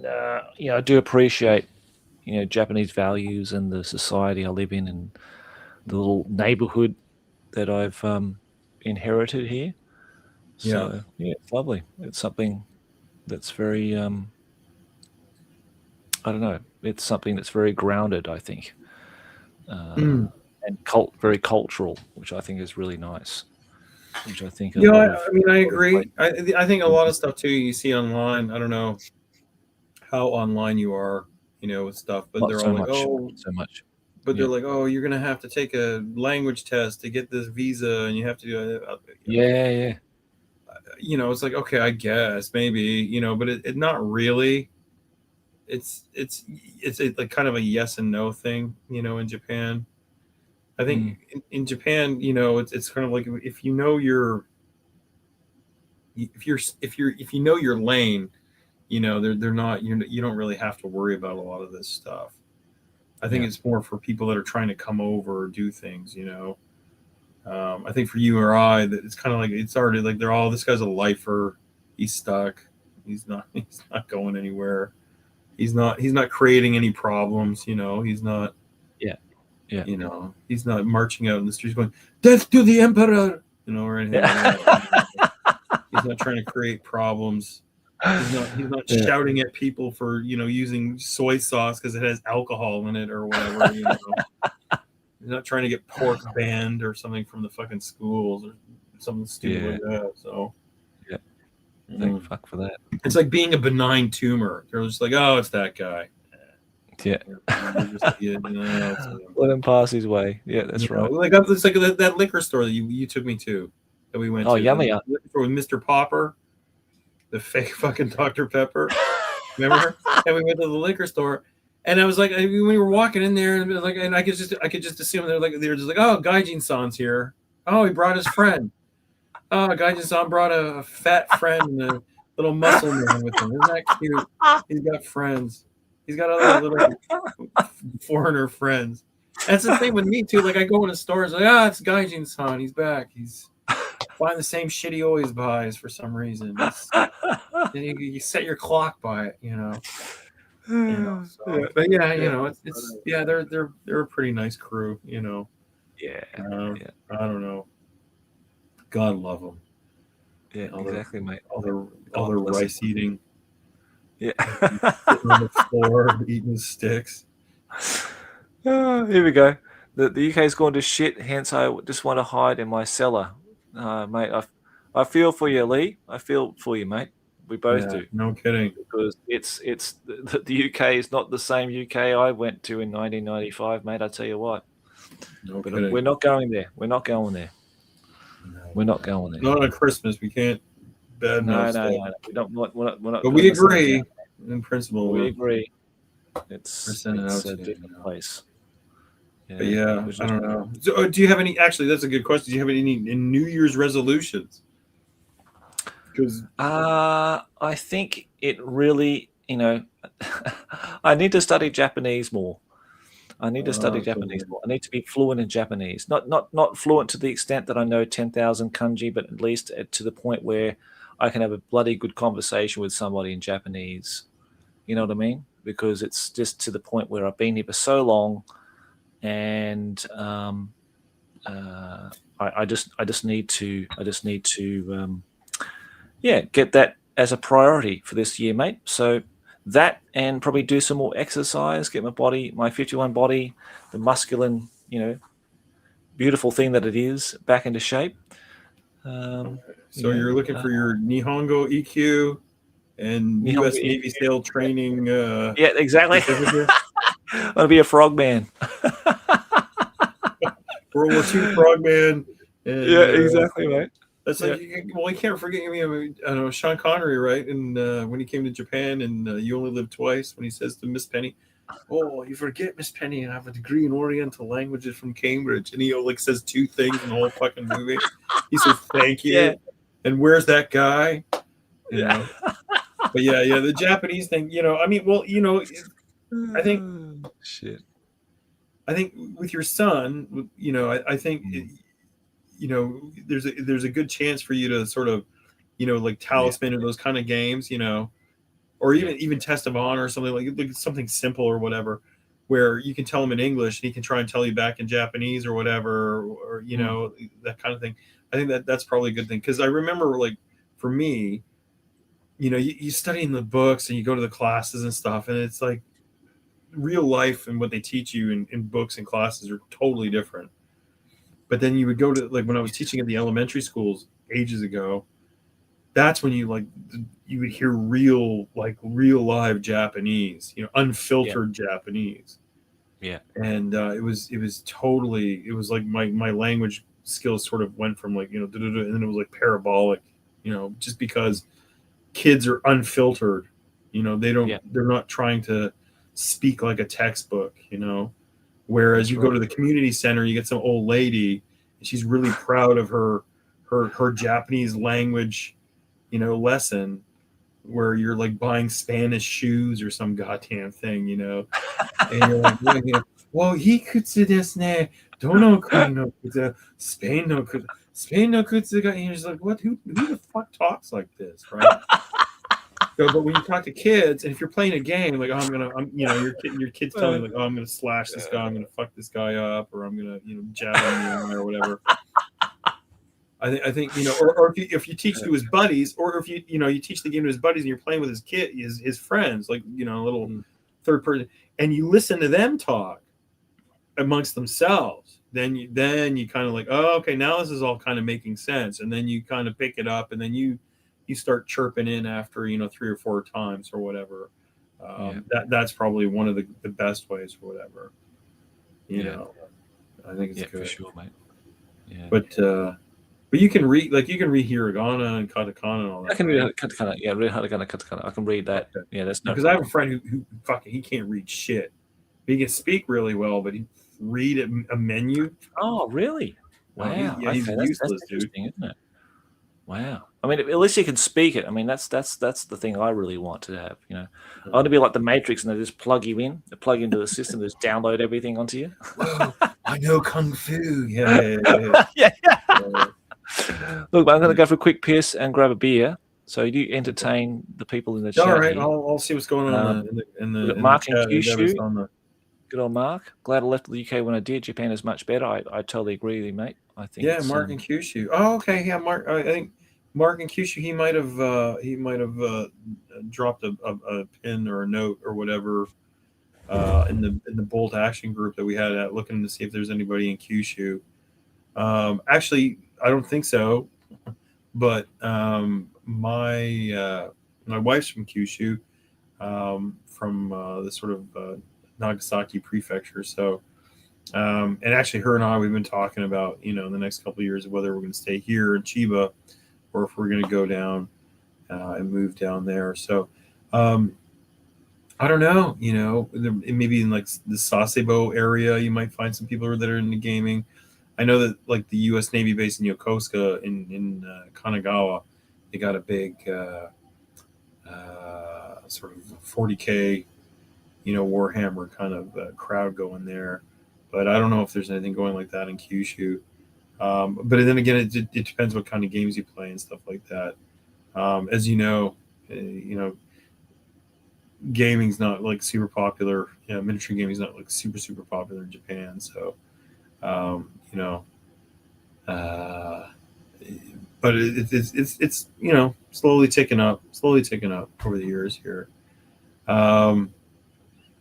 I do appreciate Japanese values and the society I live in and the little neighborhood that I've inherited here. So it's lovely. It's something that's very I don't know. It's something that's very grounded, I think, and very cultural, which I think is really nice. Which I think. I agree. I think a lot of stuff too you see online. I don't know how online you are, with stuff, but they're all like, so much. But they're like, oh, you're gonna have to take a language test to get this visa, and you have to do it. It's like, okay, I guess maybe, but it not really. It's like kind of a yes and no thing, in Japan. I think in Japan, it's kind of like if you know your lane, they're not, you don't really have to worry about a lot of this stuff. I think it's more for people that are trying to come over or do things, I think for you or I, that it's kind of like it's already like they're all, this guy's a lifer, he's stuck, he's not going anywhere, he's not creating any problems, he's not he's not marching out in the streets going death to the emperor, or anything like that. He's not trying to create problems. He's not shouting at people for using soy sauce because it has alcohol in it or whatever. He's not trying to get pork banned or something from the fucking schools or something stupid like that. So thank fuck for that. It's like being a benign tumor. They're just like, oh, it's that guy. Let him pass his way. Yeah, that's right. Like it's like that liquor store that you took me to that we went to. Oh, yummy! With Mr. Popper. The fake fucking Dr. Pepper, remember? And we went to the liquor store, and I was like, we were walking in there, and I could just assume they're just like, oh, Gaijin-san's here. Oh, he brought his friend. Oh, Gaijin-san brought a fat friend and a little muscle man with him. Isn't that cute? He's got friends. He's got other little foreigner friends. That's the thing with me too. Like I go in a store, it's like, it's Gaijin-san. He's back. He's buying the same shit he always buys for some reason. You set your clock by it, So. But they're a pretty nice crew, I don't know. God love them. Yeah, exactly, mate. All their rice eating. Yeah. Sitting on the floor eating sticks. Here we go. The UK's gone to shit. Hence, I just want to hide in my cellar. Mate, I feel for you, Lee. I feel for you, mate. We both do. No kidding. Because it's the UK is not the same UK I went to in 1995, mate. I tell you what. No kidding. We're not going there. We're not going there. We're not going there. Not on Christmas. We can't. No. We don't. We're not. But we agree in principle. We agree. It's a different place. But I don't know. So, do you have any? Actually, that's a good question. Do you have any New Year's resolutions? Because I think it really, I need to study Japanese more. I need to study Japanese more. I need to be fluent in Japanese. Not fluent to the extent that I know 10,000 kanji, but at least to the point where I can have a bloody good conversation with somebody in Japanese. You know what I mean? Because it's just to the point where I've been here for so long. And I just need to get that as a priority for this year, mate. So that, and probably do some more exercise, get my 51 body, the masculine, beautiful thing that it is, back into shape. So you're looking for your Nihongo EQ and U.S. Navy SEAL training. Yeah, exactly. I'm gonna be a frogman. World War II frogman. And, exactly, mate. That's like, well, you can't forget. I mean, I don't know, Sean Connery, right? And when he came to Japan, and You Only Live Twice, when he says to Miss Penny, "Oh, you forget, Miss Penny, I have a degree in Oriental languages from Cambridge," and he like says two things in the whole fucking movie. He says, "Thank you," Yeah. and "Where's that guy?" You know. But yeah, the Japanese thing, I mean, well, I think shit. I think with your son, I think there's a good chance for you to sort of, like Talisman and those kind of games, or even Test of Honor or something like something simple or whatever, where you can tell him in English and he can try and tell you back in Japanese or whatever, or that kind of thing. I think that's probably a good thing, because I remember, like, for me, you study in the books and you go to the classes and stuff, and it's like real life and what they teach you in books and classes are totally different. But then you would go to, like, when I was teaching at the elementary schools ages ago, that's when you would hear real live Japanese, unfiltered Japanese. Yeah. And it was like my language skills sort of went from, like, and then it was like parabolic, just because kids are unfiltered, they're not trying to speak like a textbook, whereas you go to the community center, you get some old lady and she's really proud of her Japanese language, lesson, where you're like buying Spanish shoes or some goddamn thing, and you're like, well, he kutsu desu ne, dono kuni no kutsu, Spain no kutsu ga, and you're just like, what? Who the fuck talks like this, right? So, but when you talk to kids, and if you're playing a game, like, your kid's telling you, like, I'm gonna slash this guy, I'm gonna fuck this guy up, or I'm gonna, jab him or whatever. I think or if you teach to his buddies, or if you teach the game to his buddies and you're playing with his friends, like, a little third person, and you listen to them talk amongst themselves, then you kind of like, oh, okay, now this is all kind of making sense, and then you kind of pick it up, and then you start chirping in after 3 or 4 times or whatever. That's probably one of the best ways or whatever. I think it's good for sure, mate. Yeah, but you can read hiragana and katakana and all that. I can read katakana. Yeah, read hiragana, katakana. I can read that. Okay. Yeah, that's no. Because I have a friend who fucking, he can't read shit. He can speak really well, but he read a menu. Oh, really? Wow. He's useless, dude. Isn't it? Wow. I mean, at least you can speak it. I mean, that's the thing I really want to have. I want to be like the Matrix, and they just plug you in, they plug into the system, they just download everything onto you. Whoa, I know kung fu. Yeah. Look, I'm going to go for a quick piss and grab a beer. So you entertain the people in the chat. All right, I'll see what's going on in the Mark in the and Kyushu. chat. Good old Mark. Glad I left the UK when I did. Japan is much better. I totally agree with you, mate. I think. Yeah, Mark and Kyushu. Oh, okay. Yeah, Mark. I think Mark and Kyushu. He might have dropped a pin or a note or whatever in the Bolt Action group that we had at, looking to see if there's anybody in Kyushu. Actually, I don't think so. But my wife's from Kyushu, from the sort of Nagasaki prefecture. So, and actually, her and I, we've been talking about, in the next couple of years, whether we're going to stay here in Chiba or if we're going to go down and move down there. So, I don't know. Maybe in like the Sasebo area, you might find some people that are into gaming. I know that, like, the U.S. Navy base in Yokosuka in Kanagawa, they got a big sort of 40K, Warhammer kind of crowd going there. But I don't know if there's anything going like that in Kyushu. But then again, it depends what kind of games you play and stuff like that. As you know, gaming's not like super popular. Miniature gaming's not like super popular in Japan. So, but it's slowly ticking up over the years here.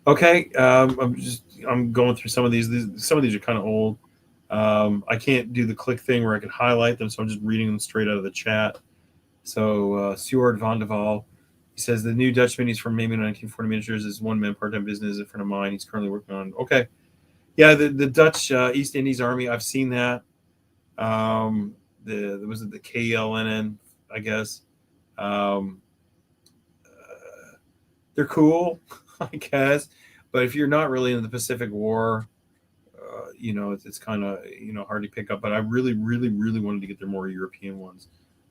Okay, I'm going through some of these. Some of these are kind of old. I can't do the click thing where I can highlight them, so I'm just reading them straight out of the chat. So Stuart Van de Waal, he says the new Dutch minis from Maybe 1940 Miniatures is one-man part-time business. A friend of mine, he's currently working on. Okay, yeah, the Dutch East Indies Army, I've seen that. was it the KLNN, I guess. Um, they're cool, I guess, but if you're not really into the Pacific War, it's kind of hard to pick up. But I really, really, really wanted to get their more European ones.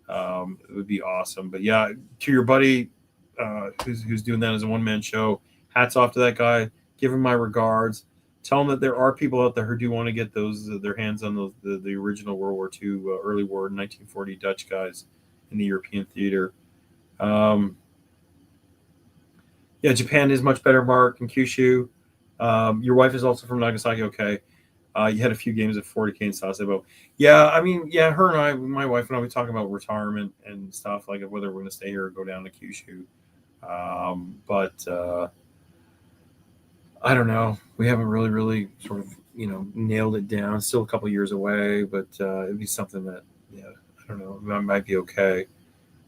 It would be awesome. But yeah, to your buddy who's doing that as a one-man show, hats off to that guy. Give him my regards. Tell him that there are people out there who do want to get their hands on the original World War II, early war 1940 Dutch guys in the European theater. Yeah, Japan is much better, Mark, and Kyushu. Your wife is also from Nagasaki. Okay. You had a few games at 40K and Sasebo. Yeah, I mean, yeah, her and I, my wife and I, we talk about retirement and stuff, like whether we're going to stay here or go down to Kyushu. But I don't know. We haven't really sort of, nailed it down. Still a couple years away, but it'd be something that, yeah, I don't know, might be okay.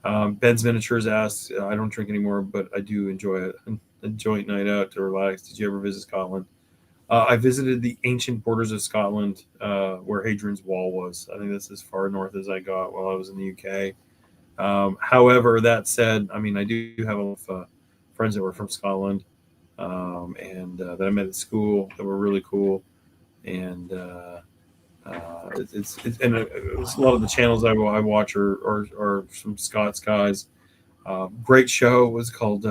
Ben's Miniatures asks, I don't drink anymore, but I do enjoy it. A joint night out to relax. Did you ever visit Scotland? I visited the ancient borders of Scotland, where Hadrian's Wall was. I think that's as far north as I got while I was in the UK. However, that said, I mean, I do have a lot of friends that were from Scotland, and that I met at school that were really cool. And it's a lot of the channels I watch are some Scots guys. Great show. It was called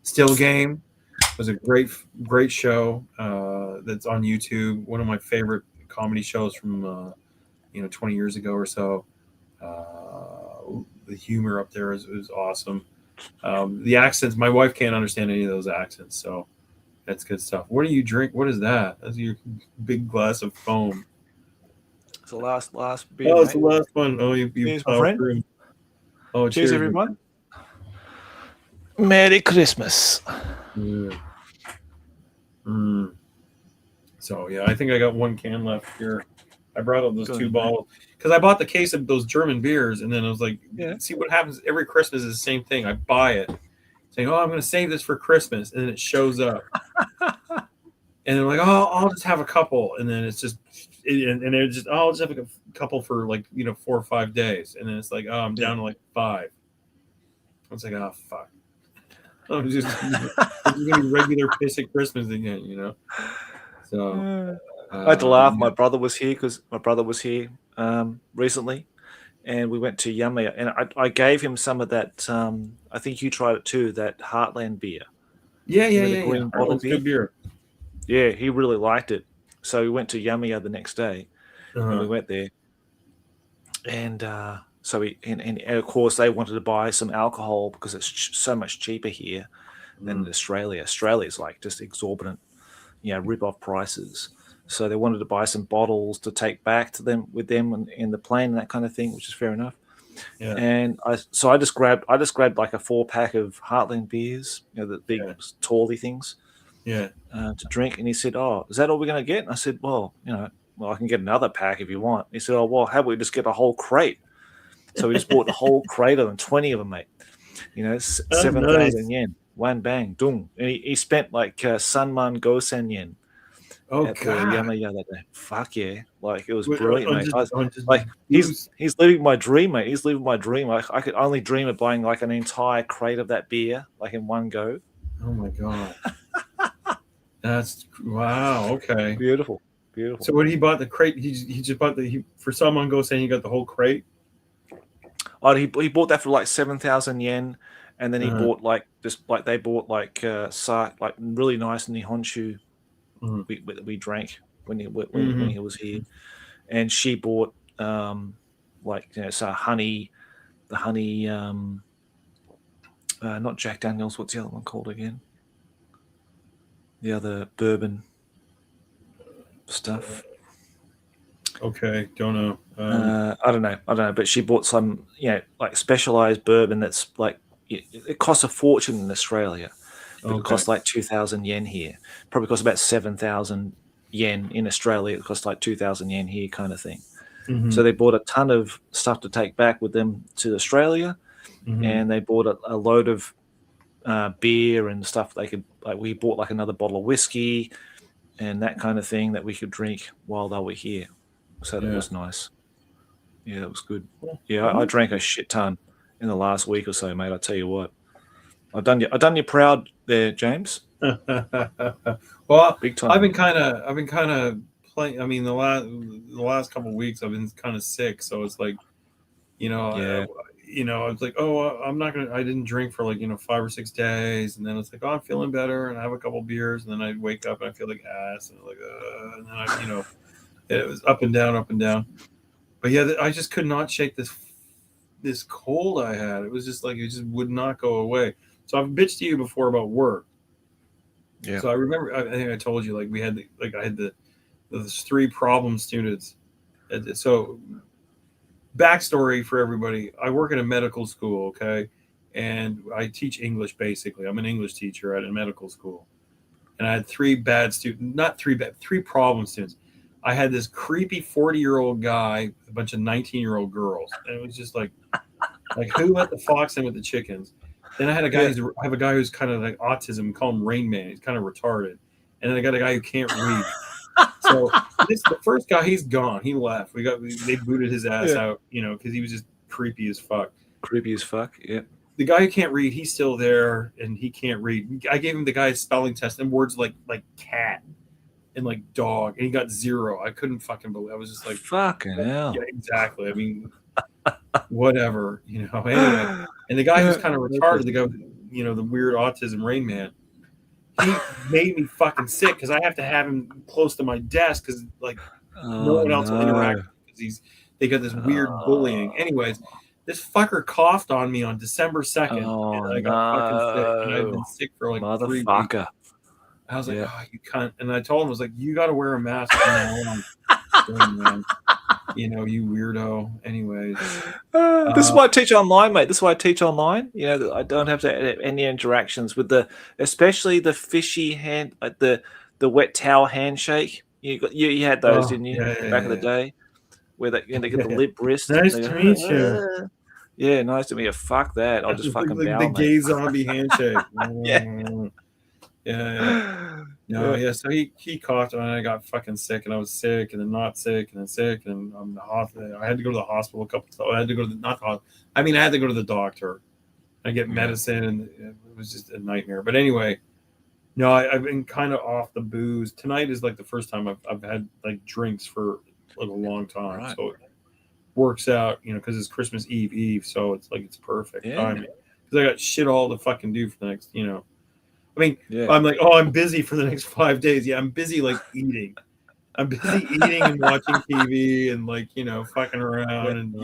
Still Game. It was a great show that's on YouTube. One of my favorite comedy shows from 20 years ago or so. The humor up there is awesome. The accents, my wife can't understand any of those accents, so that's good stuff. What do you drink? What is that? That's your big glass of foam. It's the last beer. Oh, it's the last one. Oh, you cheers, my friend. Through. Oh, cheers, everyone. Merry Christmas. Yeah. So yeah, I think I got one can left here. I brought up those two bottles because I bought the case of those German beers, and then I was like, see what happens every Christmas is the same thing. I buy it, saying, "Oh, I'm going to save this for Christmas," and then it shows up, and I'm like, "Oh, I'll just have a couple," and then it's just, I'll just have a couple for 4 or 5 days, and then it's like, oh, I'm down to 5. I was like, oh fuck. I'm just gonna be regular piss at Christmas again, So I had to laugh. My brother was here recently, and we went to Yummy, and I gave him some of that. I think you tried it too. That Heartland beer. Yeah. Heartland's good beer. Yeah, he really liked it. So we went to Yummy the next day, and we went there, and and of course they wanted to buy some alcohol because it's so much cheaper here than in Australia. Australia's just exorbitant, rip-off prices. So they wanted to buy some bottles to take back to them with them in the plane and that kind of thing, which is fair enough. Yeah. And I just grabbed like a 4-pack of Heartland beers, the big tally things. Yeah. To drink, and he said, "Oh, is that all we're going to get?" And I said, "Well, I can get another pack if you want." He said, "Oh, well, how about we just get a whole crate?" So we just bought the whole crate of them, 20 of them, mate. 7,000 yen, one bang, dung. And he spent Sunman Gosen yen. Oh at God! The Yama that day. Fuck yeah! It was brilliant, mate. He's living my dream, mate. He's living my dream. I could only dream of buying an entire crate of that beer, in one go. Oh my God! That's wow. Okay. Beautiful. So when he bought the crate, he just bought for someone go saying he got the whole crate. Oh, he bought that for 7,000 yen, and then he bought they bought really nice Nihonshu we drank when he was here, and she bought honey, the honey not Jack Daniels. What's the other one called again? The other bourbon stuff. Okay, don't know. I don't know, but she bought some, specialized bourbon that's it costs a fortune in Australia. But it costs 2,000 yen here. Probably costs about 7,000 yen in Australia. It costs 2,000 yen here, kind of thing. So they bought a ton of stuff to take back with them to Australia, and they bought a load of beer and stuff they could. We bought another bottle of whiskey and that kind of thing that we could drink while they were here. So that was nice. Yeah, that was good. Yeah, I drank a shit ton in the last week or so, mate. I tell you what, I've done you proud there, James. Well, Big time. I've been kind of playing. I mean, the last couple of weeks, I've been kind of sick, so it's like, Yeah. I was like, oh, I'm not gonna. I didn't drink for like 5 or 6 days, and then it's like, oh, I'm feeling better, and I have a couple beers, and then I wake up and I feel like ass, and like, and then it was up and down, up and down. But yeah, I just could not shake this cold I had. It was just like it just would not go away. So I've bitched to you before about work. Yeah. So I remember, I think I told you, like we had I had those 3 problem students. So backstory for everybody: I work at a medical school, okay, and I teach English basically. I'm an English teacher at a medical school, and I had 3 bad students, not 3 bad, 3 problem students. I had this creepy 40-year-old guy with a bunch of 19-year-old girls, and it was just like who let the fox in with the chickens? Then I had a guy I have a guy who's kind of like autism. We call him Rain Man. He's kind of retarded. And then I got a guy who can't read. So the first guy, he's gone. He left. They booted his ass out, because he was just creepy as fuck. Creepy as fuck. Yeah. The guy who can't read, he's still there, and he can't read. I gave him the guy's spelling test and words like cat and like dog, and he got 0. I couldn't fucking believe. I was just like, fucking hell. Yeah, exactly. I mean, whatever, Anyway, and the guy who's kind of retarded, the guy, the weird autism Rain Man, he made me fucking sick because I have to have him close to my desk because no one else will interact because they got this weird bullying. Anyways, this fucker coughed on me on December 2nd, and I got fucking sick, and I've been sick for like 3 weeks. I was like, oh, you can't. And I told him, I was like, you got to wear a mask from now on, man. You weirdo. Anyways, this is why I teach online, mate. This is why I teach online. I don't have to have any interactions with especially the fishy hand, like the wet towel handshake. You had those, didn't you? Back in the day, where they get the lip wrist. Nice to meet you. Yeah, nice to meet you. Fuck that. I'll just fucking bow. The gay zombie handshake. So he coughed and I got fucking sick, and I was sick, and then not sick, and then sick, and I'm in the hospital. I had to go to the hospital a couple times. I had to go to I had to go to the doctor. I get medicine, and it was just a nightmare. But anyway, I've been kind of off the booze. Tonight is like the first time I've had like drinks for like a long time, right. So it works out, because it's Christmas Eve, so it's like it's perfect timing because I got shit all to fucking do for the next, I mean, I'm like, oh, I'm busy for the next 5 days. Yeah, I'm busy like eating. I'm busy eating and watching TV and like, fucking around and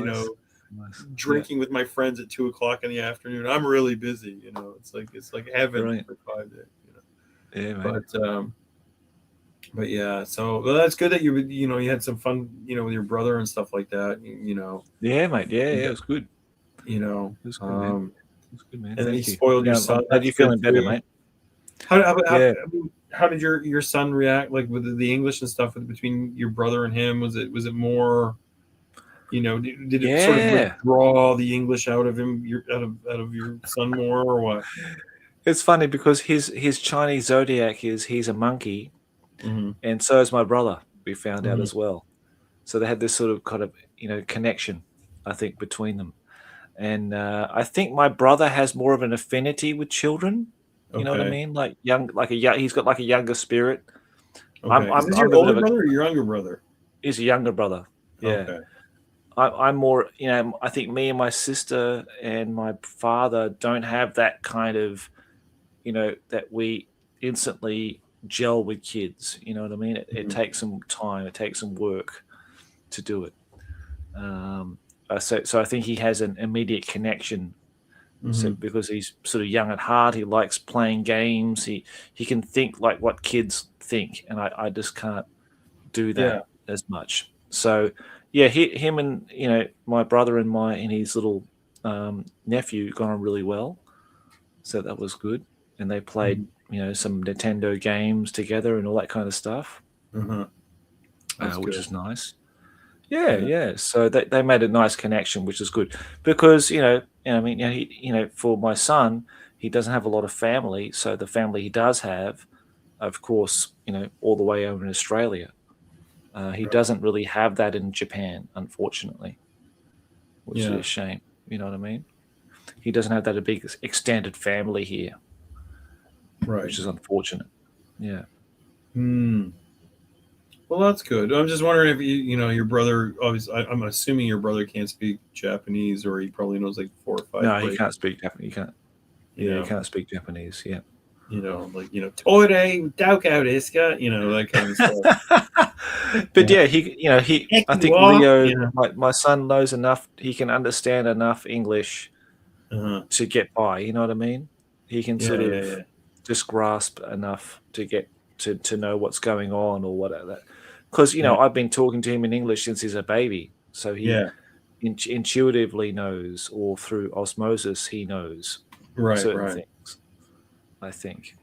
drinking with my friends at 2:00 in the afternoon. I'm really busy. It's like heaven for 5 days. Yeah, man. But yeah, so that's good that you had some fun, with your brother and stuff like that. Yeah, mate. Yeah, it was good. It was good, man. It was good, man. And then he spoiled your son. Are you feeling better, mate? How did your son react, like with the English and stuff between your brother and him? Was it more, did it sort of withdraw the English out of him, out of your son more, or what? It's funny because his Chinese zodiac he's a monkey, and so is my brother. We found out as well. So they had this sort of kind of connection, I think, between them. And I think my brother has more of an affinity with children. You know what I mean? Like he's got like a younger spirit. Okay. Is this your older brother or your younger brother? He's a younger brother. Yeah. Okay. I'm more, I think me and my sister and my father don't have that kind of, that we instantly gel with kids. You know what I mean? It takes some time. It takes some work to do it. So I think he has an immediate connection. So because he's sort of young at heart, he likes playing games. He can think like what kids think, and I just can't do that as much. So him and my brother and his little nephew got on really well. So that was good, and they played some Nintendo games together and all that kind of stuff, which is nice. Yeah. So they made a nice connection, which is good because for my son, he doesn't have a lot of family. So the family he does have, of course, all the way over in Australia, he doesn't really have that in Japan, unfortunately. which is a shame. You know what I mean? He doesn't have that big extended family here, right? Which is unfortunate. Yeah. Well, that's good. I'm just wondering if your brother. Obviously, I'm assuming your brother can't speak Japanese, or he probably knows like 4 or 5. No, he can't speak Japanese. He can't. Yeah, he can't speak Japanese. Yeah. Toire Daukao desu ka? That kind of stuff. But he. I think Leo, my son, knows enough. He can understand enough English to get by. You know what I mean? He can sort of just grasp enough to get to know what's going on or whatever. Because I've been talking to him in English since he's a baby, so he intuitively knows, or through osmosis, he knows certain things. I think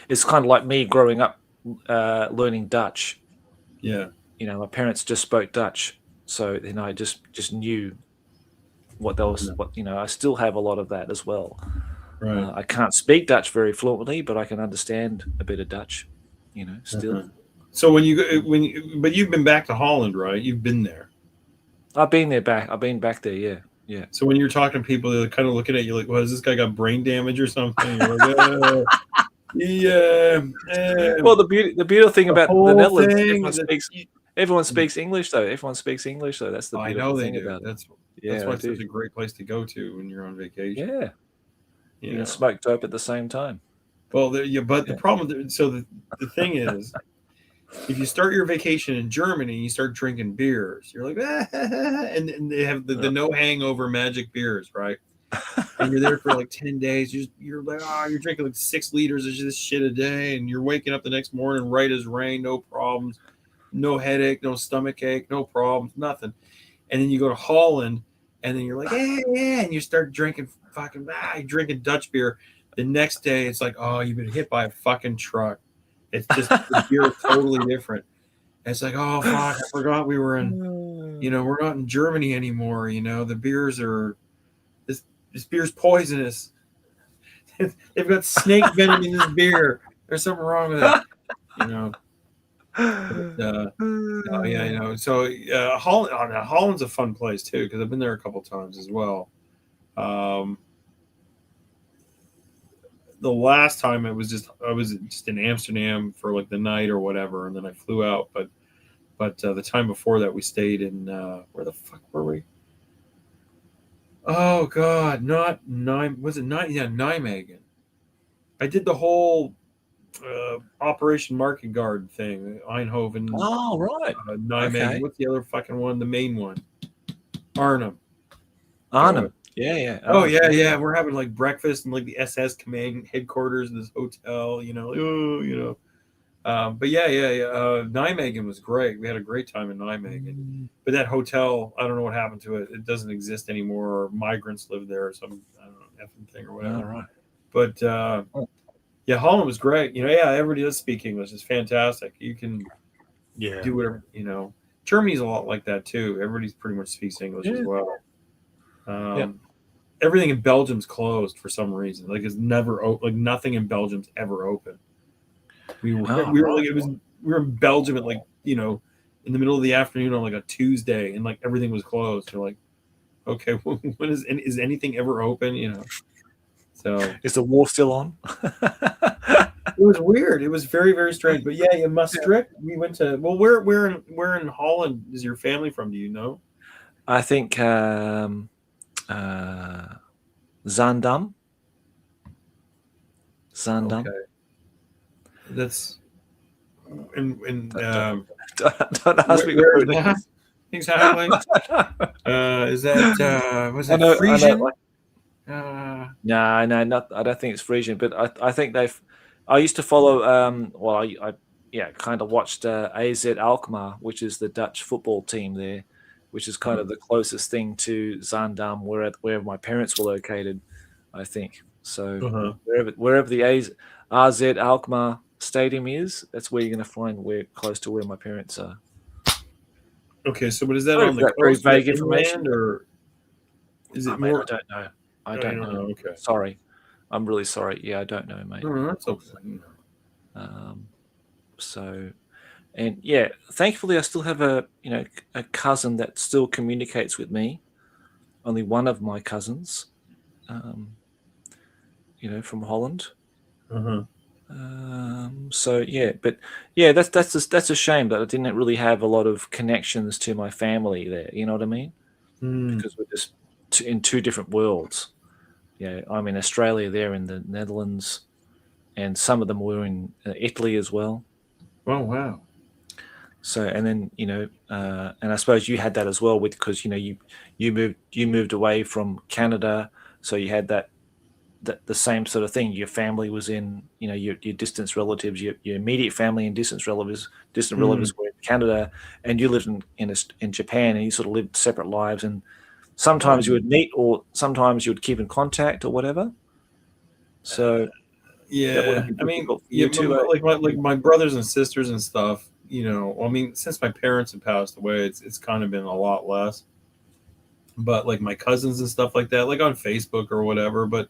it's kind of like me growing up learning Dutch. Yeah, my parents just spoke Dutch, so then I just knew what those. I still have a lot of that as well. Right. I can't speak Dutch very fluently, but I can understand a bit of Dutch. Still. So but you've been back to Holland, right? You've been there. I've been back there. Yeah. Yeah. So when you're talking to people, they're kind of looking at you like, "Well, has this guy got brain damage or something?" You're like, yeah. Well, the beautiful thing about the Netherlands, everyone speaks English though. Everyone speaks English though. That's the beautiful thing about it. That's why it's such a great place to go to when you're on vacation. Yeah. You can smoke dope at the same time. Well, the problem. So the thing is, if you start your vacation in Germany, you start drinking beers. You're like, and they have the no hangover magic beers, right? And you're there for like 10 days. You're like, you're drinking like 6 liters of this shit a day, and you're waking up the next morning right as rain, no problems, no headache, no stomach ache, no problems, nothing. And then you go to Holland, and then you're like, and you start drinking you're drinking Dutch beer. The next day, it's like, you've been hit by a fucking truck. It's just the beer is totally different. And it's like, oh fuck, I forgot we were in, we're not in Germany anymore. The beers are this beer's poisonous. They've got snake venom in this beer. There's something wrong with it. So Holland's a fun place too, because I've been there a couple times as well. The last time I was just in Amsterdam for like the night or whatever, and then I flew out. But the time before that, we stayed in where the fuck were we? Oh God, not Nijmegen. I did the whole Operation Market Garden thing, Eindhoven. Oh right, Nijmegen. Okay. What's the other fucking one? The main one, Arnhem. Yeah. Oh yeah. We're having like breakfast in like the SS command headquarters in this hotel. But Nijmegen was great. We had a great time in Nijmegen. But that hotel, I don't know what happened to it. It doesn't exist anymore. Or migrants live there, or some effing thing or whatever. All right. But Holland was great. Everybody does speak English. It's fantastic. You can do whatever. Germany's a lot like that too. Everybody pretty much speaks English as well. Everything in Belgium's closed for some reason. Like it's never open. Like nothing in Belgium's ever open. We were in Belgium at in the middle of the afternoon on like a Tuesday, and like everything was closed. You're like, okay, when is anything ever open? So is the war still on? It was weird. It was very, very strange. But in Maastricht, we went to. Well, where in Holland is your family from? Do you know? I think Zaandam. Okay. That's don't ask me where is that exactly. Is that was it Frisian? No, not. I don't think it's Frisian, but I think they've. I used to follow. I kind of watched AZ Alkmaar, which is the Dutch football team there, which is kind of the closest thing to Zaandam, where my parents were located, I think. So wherever the AZ Alkmaar Stadium is, that's where you're going to find close to where my parents are. Okay, so but is that on the coast? Very vague information, or is it more? I don't know. Okay, sorry, I'm really sorry. Yeah, I don't know, mate. No, that's okay. And yeah, thankfully I still have a cousin that still communicates with me. Only one of my cousins, from Holland. So yeah, but yeah, that's a shame that I didn't really have a lot of connections to my family there. You know what I mean? Because we're just in two different worlds. Yeah, I'm in Australia, they're in the Netherlands, and some of them were in Italy as well. Oh wow. So, and then and I suppose you had that as well, with because you moved away from Canada, so you had that the same sort of thing. Your family was in your distant relatives, your immediate family and distant relatives were in Canada, and you lived in Japan, and you sort of lived separate lives, and sometimes you would meet, or sometimes you would keep in contact, or whatever. So that would have Yeah, been I mean, difficult for yeah, you too, eh? like my brothers and sisters and stuff. I mean, since my parents have passed away, it's kind of been a lot less. But like my cousins and stuff like that, like on Facebook or whatever. But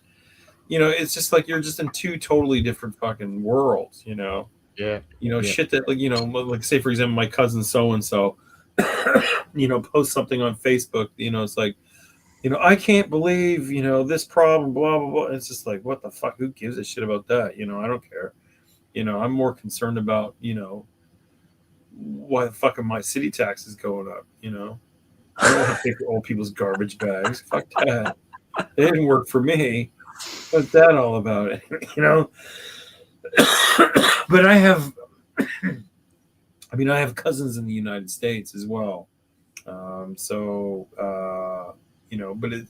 it's just like you're just in two totally different fucking worlds. Yeah. Yeah. Shit that like say for example, my cousin so and so, post something on Facebook. It's like, I can't believe, this problem, blah, blah, blah. It's just like, what the fuck? Who gives a shit about that? I don't care. I'm more concerned about, why the fuck are my city taxes going up? I don't want to pay for old people's garbage bags. Fuck that. They didn't work for me. What's that all about? But I have, I have cousins in the United States as well. But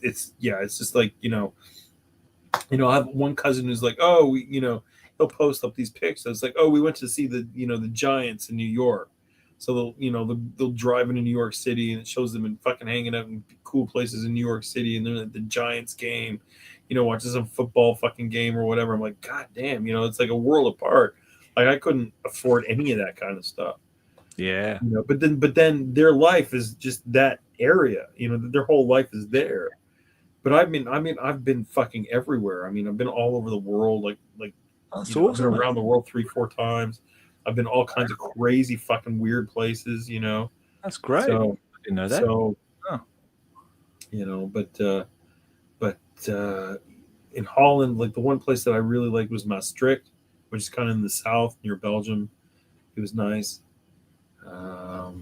it's just like, I have one cousin who's like, oh, he'll post up these pics. It's like, oh, we went to see the Giants in New York. So they'll drive into New York City, and it shows them in fucking hanging out in cool places in New York City, and they're at the Giants game, watching some football fucking game or whatever. I'm like, God damn, it's like a world apart. Like I couldn't afford any of that kind of stuff. Yeah. But then their life is just that area. Their whole life is there. But I've been fucking everywhere. I've been all over the world. Like That's I've been awesome, around mate. the world 3-4 times. I've been all kinds of crazy fucking weird places. That's great. So I didn't know that. so Oh. but in Holland, like the one place that I really liked was Maastricht, which is kind of in the south near Belgium. It was nice. But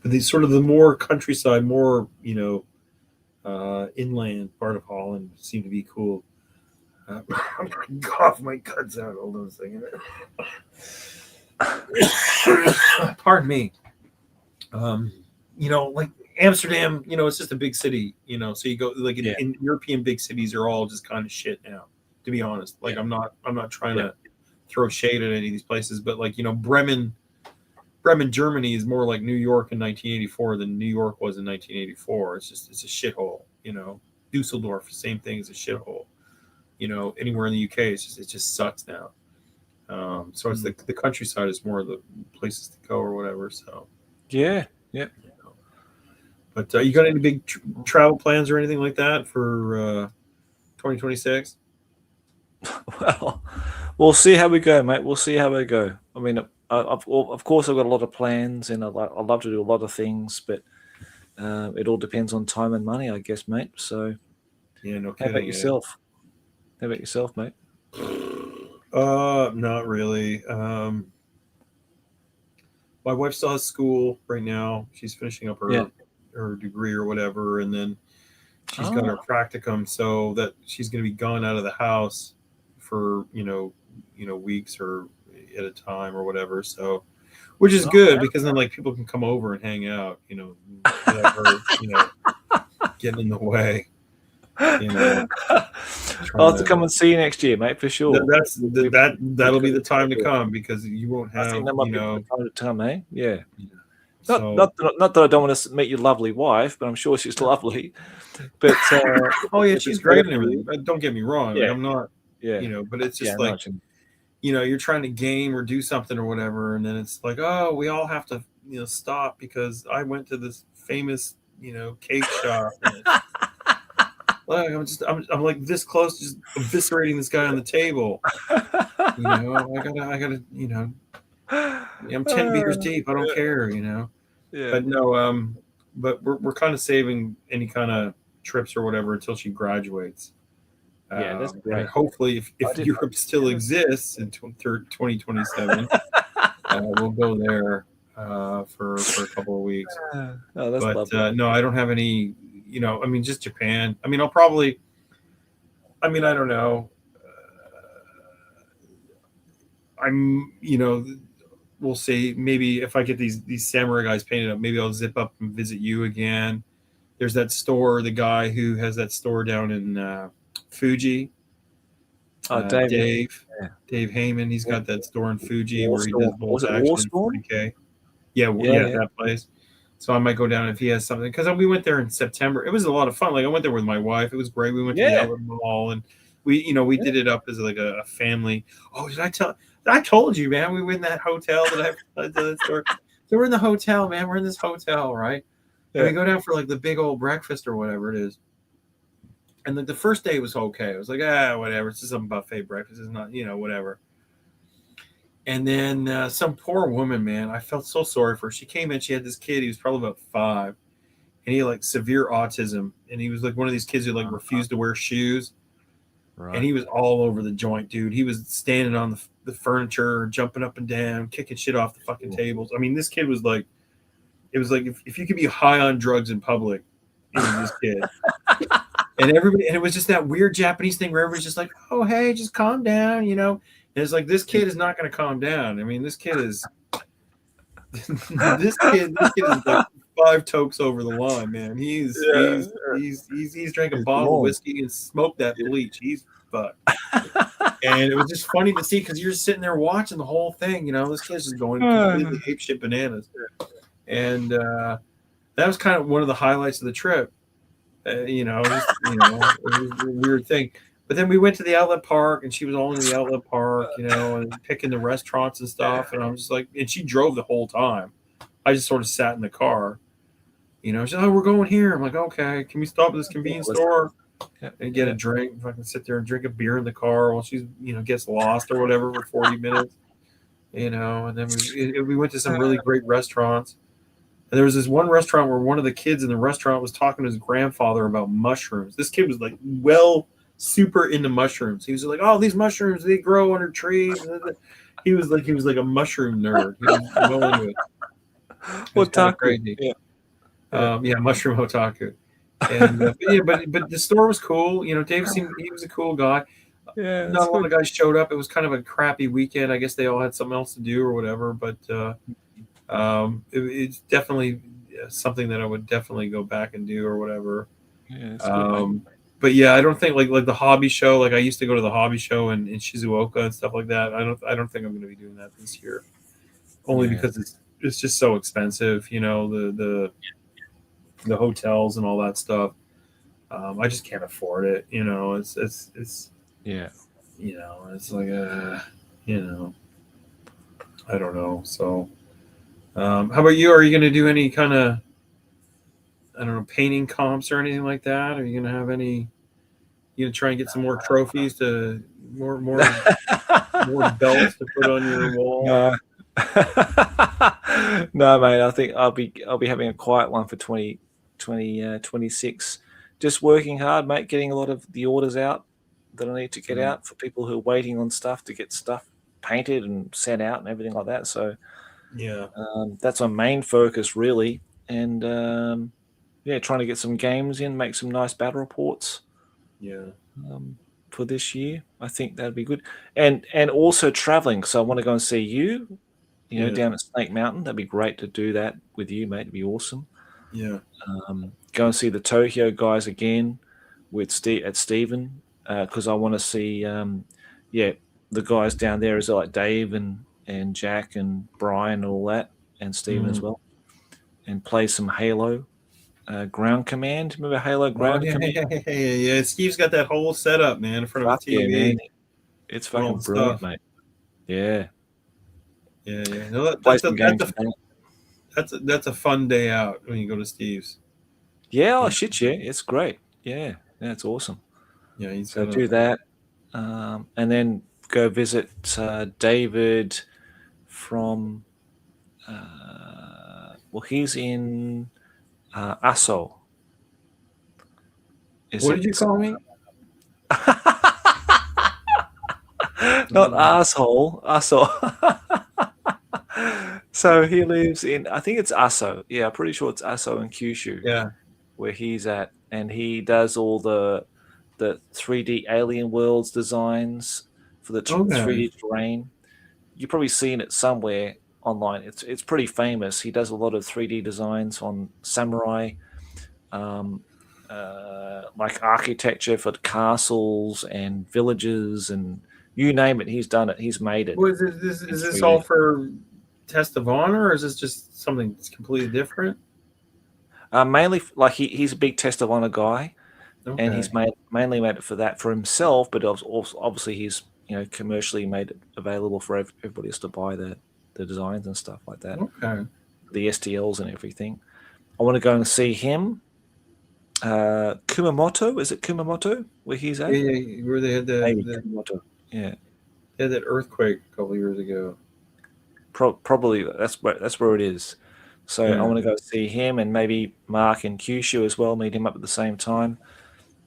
the sort of the more countryside, more inland part of Holland seemed to be cough my guts out. Hold on a second. Pardon me. Like Amsterdam, it's just a big city, so you go like in European big cities are all just kind of shit now, to be honest. Like I'm not trying to throw shade at any of these places, but like, Bremen, Germany is more like New York in 1984 than New York was in 1984. It's a shithole, Dusseldorf, same thing as a shithole. Anywhere in the UK, it just sucks now. So it's the countryside is more of the places to go or whatever. So Yeah. But you got any big travel plans or anything like that for 2026? Well, we'll see how we go, mate. We'll see how we go. I mean, of course, I've got a lot of plans, and I'd love to do a lot of things, but it all depends on time and money, I guess, mate. So, yeah, no how kidding. about yourself? How about yourself, mate? Not really. My wife still has school right now. She's finishing up her degree or whatever, and then she's got her practicum, so that she's going to be gone out of the house for weeks or at a time or whatever. So, which is good because then like people can come over and hang out, without her, getting in the way. I'll have to come and see you next year, mate, for sure. That'll be the time to come because you won't have, I think that might be the time to come, eh? Yeah. So, not that I don't want to meet your lovely wife, but I'm sure she's lovely. But oh yeah, she's great and everything. Don't get me wrong. Yeah. Like, I'm not, but it's just like, you're trying to game or do something or whatever, and then it's like, oh, we all have to, stop because I went to this famous, cake shop. Like I'm like this close to just eviscerating this guy on the table. I gotta. I'm 10 beers deep. I don't care, you know. Yeah. But no, but we're kind of saving any kind of trips or whatever until she graduates. Yeah, that's great. And hopefully, if Europe still exists in 2027, we'll go there for a couple of weeks. Oh, that's But lovely. no, I don't have any. You know, I mean, just Japan. I mean, I'll probably. I mean, I don't know. You know, we'll see. Maybe if I get these samurai guys painted up, maybe I'll zip up and visit you again. There's that store, the guy who has that store down in Fuji. Dave Heyman. He's got that store in Fuji where he does bolt action in 40K. Yeah, that place. So I might go down if he has something, because we went there in September. It was a lot of fun. Like, I went there with my wife. It was great. We went to the outlet mall, and we did it up as like a family. Oh, did I tell? I told you, man. We were in that hotel that I did the store. So we're in the hotel, man. We're in this hotel, right? And we go down for like the big old breakfast or whatever it is. And the first day was okay. It was like, whatever. It's just some buffet breakfast. It's not, whatever. And then some poor woman, man, I felt so sorry for her. She came in. She had this kid. He was probably about 5. And he had like severe autism. And he was like one of these kids who like refused to wear shoes. Right. And he was all over the joint, dude. He was standing on the furniture, jumping up and down, kicking shit off the fucking tables. I mean, this kid was like, it was like if you could be high on drugs in public, it was this kid. And it was just that weird Japanese thing where everybody's just like, oh, hey, just calm down, And it's like, this kid is not going to calm down. I mean, this kid is this kid is like 5 tokes over the line, man. He's drank a bottle of whiskey and smoked that bleach. He's fucked. And it was just funny to see, because you're just sitting there watching the whole thing. This kid's just going completely apeshit bananas. And that was kind of one of the highlights of the trip. It was a weird thing. But then we went to the outlet park, and she was all in the outlet park, and picking the restaurants and stuff. And I was just like, and she drove the whole time. I just sort of sat in the car. She's like, oh, we're going here. I'm like, okay, can we stop at this convenience store and get a drink? If I can sit there and drink a beer in the car while she's, gets lost or whatever for 40 minutes, and then we went to some really great restaurants. And there was this one restaurant where one of the kids in the restaurant was talking to his grandfather about mushrooms. This kid was like, super into mushrooms. He was like, oh, these mushrooms, they grow under trees. He was like a mushroom nerd. He was well into it. Otaku. Crazy. Mushroom otaku. And but the store was cool. Dave he was a cool guy. Yeah, not a lot of guys showed up. It was kind of a crappy weekend. I guess they all had something else to do or whatever. But it's definitely something that I would definitely go back and do or whatever. Yeah, but yeah, I don't think like the hobby show. Like, I used to go to the hobby show in Shizuoka and stuff like that. I don't think I'm going to be doing that this year, only because it's just so expensive. The hotels and all that stuff. I just can't afford it. It's it's like I don't know. So how about you? Are you going to do any kind of, I don't know, painting comps or anything like that? Are you going to have any? You going to try and get some more trophies to more belts to put on your wall? No, mate. I think I'll be having a quiet one for 2026. Just working hard, mate. Getting a lot of the orders out that I need to get out for people who are waiting on stuff to get stuff painted and sent out and everything like that. So that's my main focus, really. And trying to get some games in, make some nice battle reports. For this year, I think that'd be good. And also traveling. So I want to go and see you, down at Snake Mountain. That'd be great to do that with you, mate. It'd be awesome. Yeah. Go and see the Tokyo guys again with Stephen, because I want to see the guys down there as like Dave and Jack and Brian and all that, and Stephen as well, and play some Halo Ground Command. Remember Halo Ground Command? Yeah. Steve's got that whole setup, man, in front of the TV. Yeah, man. It's fucking brilliant, mate. Yeah. Yeah. No, that's a fun day out when you go to Steve's. Yeah, shit, yeah. It's great. Yeah, it's awesome. Yeah, so do that. And then go visit David from Well, he's in Asso. What did you call me? Not asshole, Asso. So he lives in, I think it's Asso. Yeah, I'm pretty sure it's Asso in Kyushu. Yeah. Where he's at, and he does all the 3D alien worlds designs for the 3D terrain. You've probably seen it somewhere online. It's pretty famous. He does a lot of 3D designs on samurai, like architecture for castles and villages, and you name it, he's done it. He's made it. Well, is this all for Test of Honor, or is this just something that's completely different? Mainly, like he's a big Test of Honor guy, and he's mainly made it for that for himself. But also, obviously, he's commercially made it available for everybody else to buy the designs and stuff like that. Okay. The STLs and everything. I want to go and see him. Kumamoto, is it Kumamoto where he's at? Yeah, where they had Kumamoto. Yeah, they had that earthquake a couple of years ago. Probably that's where it is. So I want to go see him, and maybe Mark and Kyushu as well. Meet him up at the same time,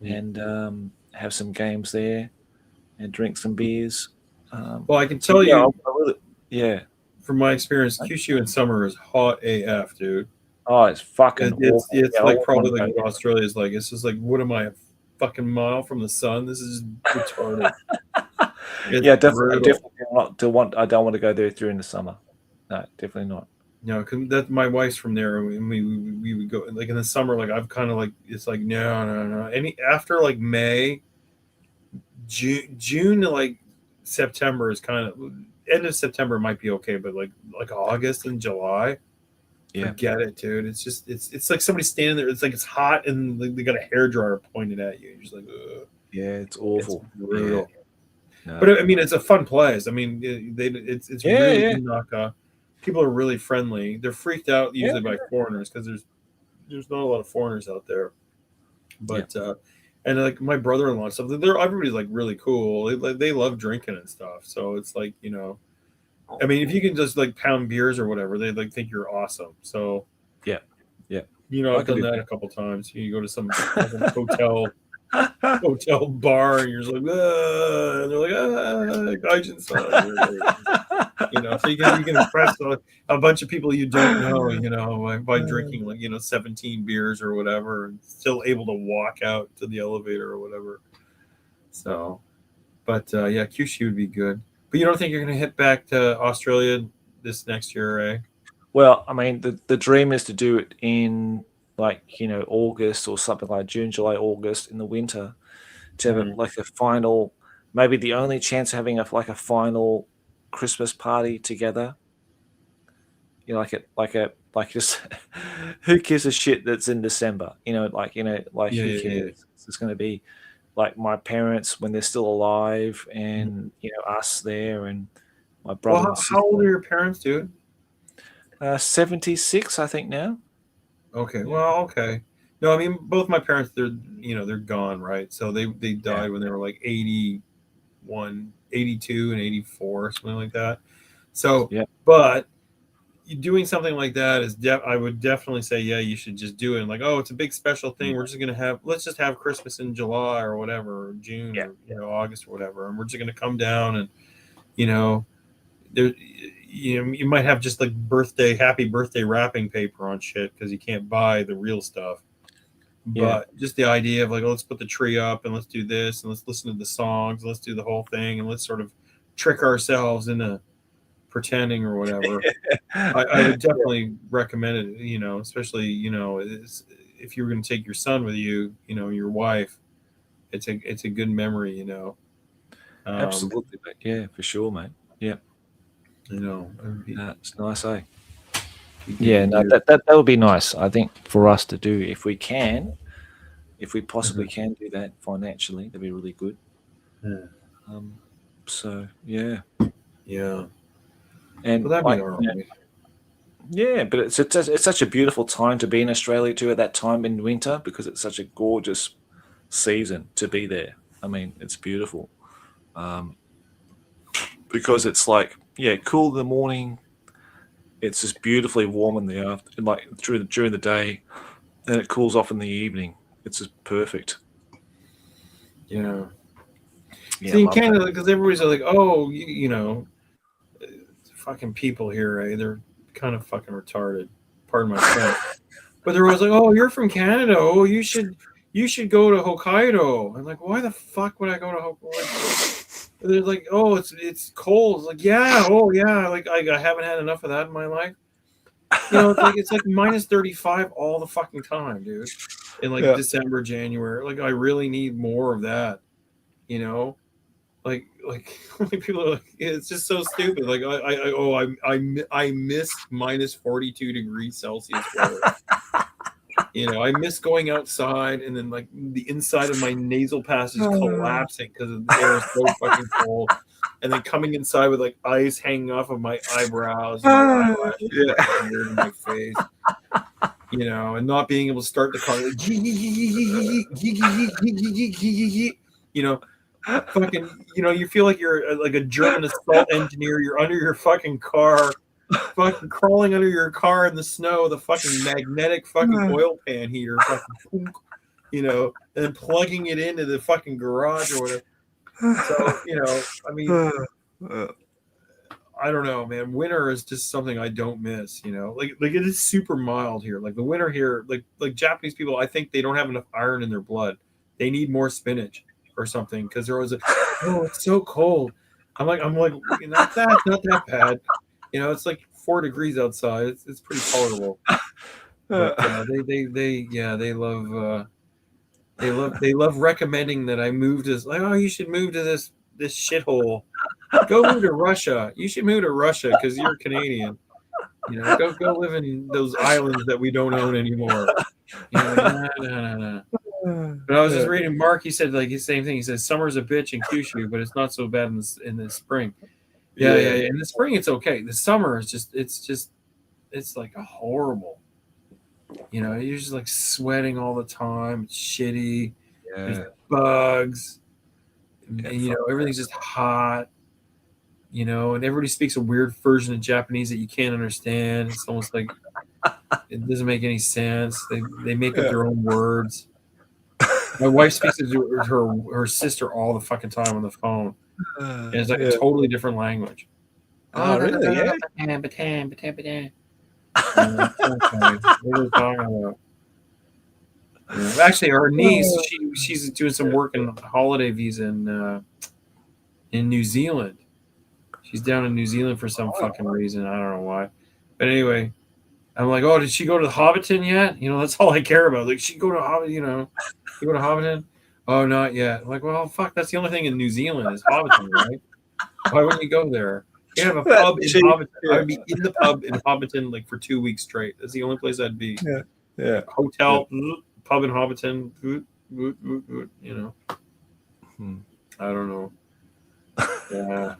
and have some games there, and drink some beers. Well, I can tell you, from my experience, Kyushu in summer is hot AF, dude. Oh, it's fucking. It's like probably like what Australia is like. It's just like, what am I, a fucking mile from the sun? This is retarded. Definitely not. I don't want to go there during the summer. No, definitely not. No, because my wife's from there, and we would go like in the summer. Like I've kind of like it's like no. After like May, June to like September is kind of end of September might be okay, but like August and July, forget it, dude. It's just it's like somebody standing there. It's like it's hot and like, they got a hairdryer pointed at you. You're just like, ugh. Yeah, it's awful. It's brutal. Yeah. No. But I mean, it's a fun place. I mean, it's really not. People are really friendly. They're freaked out usually by foreigners because there's not a lot of foreigners out there. But and like my brother-in-law and stuff, everybody's like really cool. They love drinking and stuff. So it's like I mean, if you can just like pound beers or whatever, they like think you're awesome. So yeah. I've done that a couple times. You go to some hotel bar and you're just like, and they're like, so you can impress a bunch of people you don't know, by drinking like 17 beers or whatever, and still able to walk out to the elevator or whatever. So, but Kyushu would be good. But you don't think you're going to hit back to Australia this next year, eh? Well, I mean, the dream is to do it in August or something like June, July, August in the winter, to have like a final, maybe the only chance of having a final Christmas party together. Just who gives a shit that's in December? Who cares? It's going to be like my parents when they're still alive, and us there, and my brother. Well, how old are your parents, dude? 76, I think now. Okay. Well, okay. No, I mean both my parents. They're gone, right? So they died when they were like 81, 82, and 84, something like that. So, but doing something like that is I would definitely say, you should just do it. And like, it's a big special thing. We're just gonna let's just have Christmas in July or whatever, or June, or August or whatever, and we're just gonna come down and there. You might have just like happy birthday wrapping paper on shit because you can't buy the real stuff. But just the idea of like, let's put the tree up and let's do this and let's listen to the songs and let's do the whole thing and let's sort of trick ourselves into pretending or whatever. I would definitely recommend it, especially, if you were going to take your son with you, your wife, it's a good memory, Absolutely, mate. Yeah, for sure, mate. Yeah. It's nice, eh? Yeah, no, that would be nice. I think for us to do, if we possibly can do that financially, that'd be really good. Yeah. So yeah. And that'd be all right. Yeah, but it's such a beautiful time to be in Australia too at that time in winter because it's such a gorgeous season to be there. I mean, it's beautiful. Because it's like cool in the morning, it's just beautifully warm in the afternoon, like during the day, and it cools off in the evening. It's just perfect. Yeah. Yeah, See, in love that. Canada, because everybody's like, oh, you know, fucking people here, eh? They're kind of fucking retarded. Pardon my French. But they're always like, oh, you're from Canada. Oh, you should go to Hokkaido. I'm like, why the fuck would I go to Hokkaido? They're like, oh, it's cold. It's like, yeah, oh yeah, like I haven't had enough of that in my life. You know, it's like minus 35 all the fucking time, dude. In like December, January. Like I really need more of that. You know? Like people are like, it's just so stupid. Like I miss minus 42 degrees Celsius weather. You know, I miss going outside and then like the inside of my nasal passage collapsing because the air is so fucking cold, and then coming inside with like ice hanging off of my eyebrows and my eyelashes, my beard, and my face. You know, and not being able to start the car. Like, you know. Fucking, you know, you feel like you're like a German assault engineer. You're under your fucking car, fucking crawling under your car in the snow with a fucking magnetic fucking oil pan heater, fucking, you know, and then plugging it into the fucking garage or whatever. So, you know, I mean, I don't know, man. Winter is just something I don't miss. You know, like it is super mild here. Like the winter here, like Japanese people, I think they don't have enough iron in their blood. They need more spinach or something, because there was oh, it's so cold. I'm like not that bad. You know, it's like 4 degrees outside. It's pretty tolerable. But they love recommending that I move to, like, oh, you should move to this shithole. Go move to Russia. You should move to Russia because you're Canadian. You know, go live in those islands that we don't own anymore. You know, no. But I was just reading Mark. He said like the same thing. He says summer's a bitch in Kyushu, but it's not so bad in the spring. Yeah. In the spring it's okay. The summer is it's like a horrible. You know, you're just like sweating all the time. It's shitty. Yeah. There's bugs. And you know, everything's just hot. You know, and everybody speaks a weird version of Japanese that you can't understand. It's almost like it doesn't make any sense. They make up their own words. My wife speaks to her sister all the fucking time on the phone. And it's like a totally different language. Oh, really? Yeah. What are we talking about? Yeah. Actually, her niece, she's doing some work in holiday visa in New Zealand. She's down in New Zealand for some fucking reason. I don't know why. But anyway, I'm like, oh, did she go to Hobbiton yet? You know, that's all I care about. Like, she go to Hobbiton, you know. You go to Hobbiton? Oh, not yet. I'm like, well, fuck, that's the only thing in New Zealand is Hobbiton, right? Why wouldn't you go there? You have a pub in Hobbiton. I would be in the pub in Hobbiton like for 2 weeks straight. That's the only place I'd be. Yeah. Hotel, pub in Hobbiton, you know. I don't know. Yeah.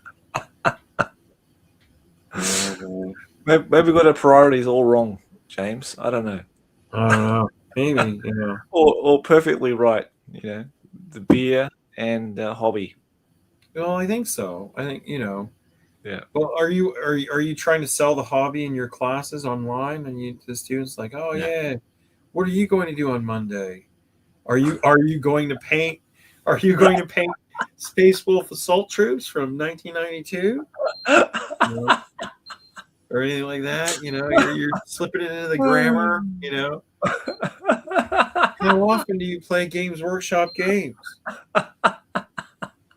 Maybe we got our priorities all wrong, James. I don't know. I don't know. Maybe, you know. Or perfectly right, you know. The beer and hobby. Well, I think so. I think, you know. Yeah. Well, are you trying to sell the hobby in your classes online, and the students like, oh yeah, what are you going to do on Monday? Are you going to paint? Are you going to paint Space Wolf Assault Troops from 1992? You know? Or anything like that, you know, you're slipping it into the grammar, you know. How often do you play Games Workshop games?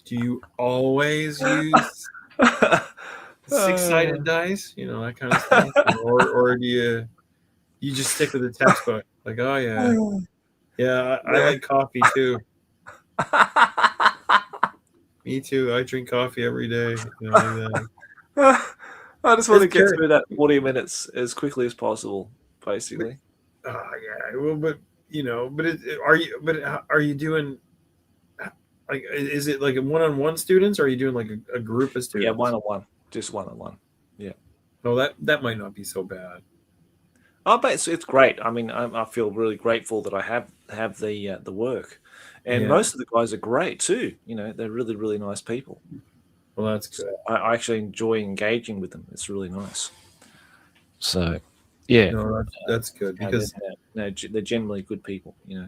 Do you always use 6-sided dice? You know, that kind of stuff. Or do you just stick with the textbook? Like, oh yeah, I like coffee too. Me too. I drink coffee every day. You know, like I just want to get through that 40 minutes as quickly as possible, basically. Yeah. Well, but you know, are you doing like, is it like a one-on-one students, or are you doing like a group of students? Yeah, one-on-one, just one-on-one. Yeah. No, that might not be so bad. Oh, but it's great. I mean, I feel really grateful that I have the work, and most of the guys are great too. You know, they're really, really nice people. Well, that's good. I actually enjoy engaging with them. It's really nice. So, yeah. No, that's good because they're generally good people, Yeah.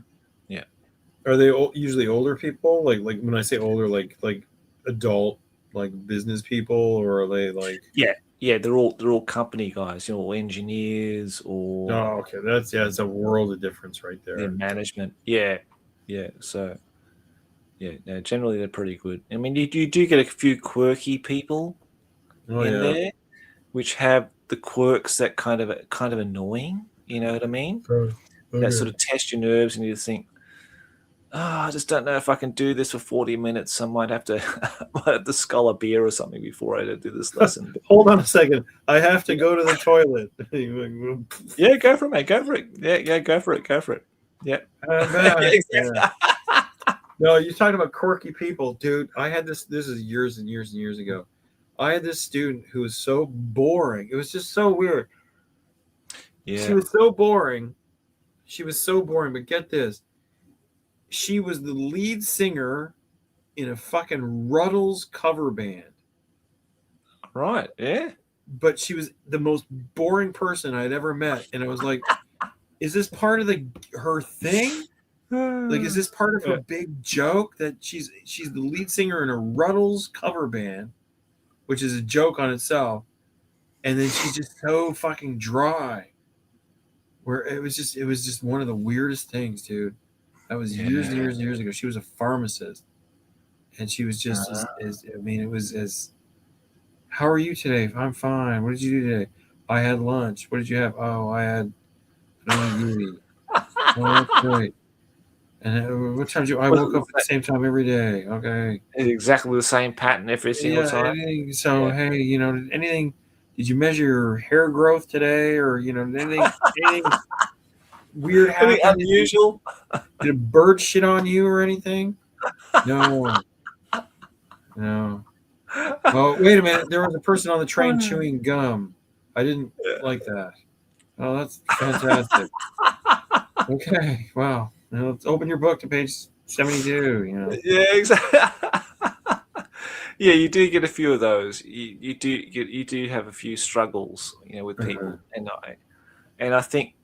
are they usually older people? Like when I say older, like adult, like business people, or are they like? Yeah. They're all company guys, engineers or. Oh, okay. It's a world of difference right there. Their management. Yeah. So, yeah, no, generally they're pretty good. I mean, you do get a few quirky people in there, which have the quirks that kind of annoying. You know what I mean? That sort of test your nerves, and you think, I just don't know if I can do this for 40 minutes. I might have to scull a beer or something before I do this lesson. Hold on a second. I have to go to the toilet. Yeah, go for it, mate. Go for it. Yeah, go for it. Yeah. I'm back. Yeah. No, you're talking about quirky people, dude. I had this is years and years and years ago. I had this student who was so boring. It was just so weird. Yeah. She was so boring. But get this. She was the lead singer in a fucking Ruddles cover band. Right, yeah. But she was the most boring person I'd ever met. And I was like, is this part of her thing? Like, is this part of her big joke that she's the lead singer in a Ruddles cover band, which is a joke on itself, and then she's just so fucking dry. Where it was just one of the weirdest things, dude. That was years and years and years ago. She was a pharmacist, and she was just how are you today? I'm fine. What did you do today? I had lunch. What did you have? Oh, I had Eavy. Oh, that's great. And what time did you? I woke up at the same time every day. Okay. Exactly the same pattern every single time. Hey, anything? Did you measure your hair growth today, or anything weird happen? Anything unusual? Did a bird shit on you or anything? No. Oh, wait a minute. There was a person on the train chewing gum. I didn't like that. Oh, that's fantastic. Okay. Wow. Now let's open your book to page 72. Yeah, exactly. Yeah, you do get a few of those. You do have a few struggles, with people, and I think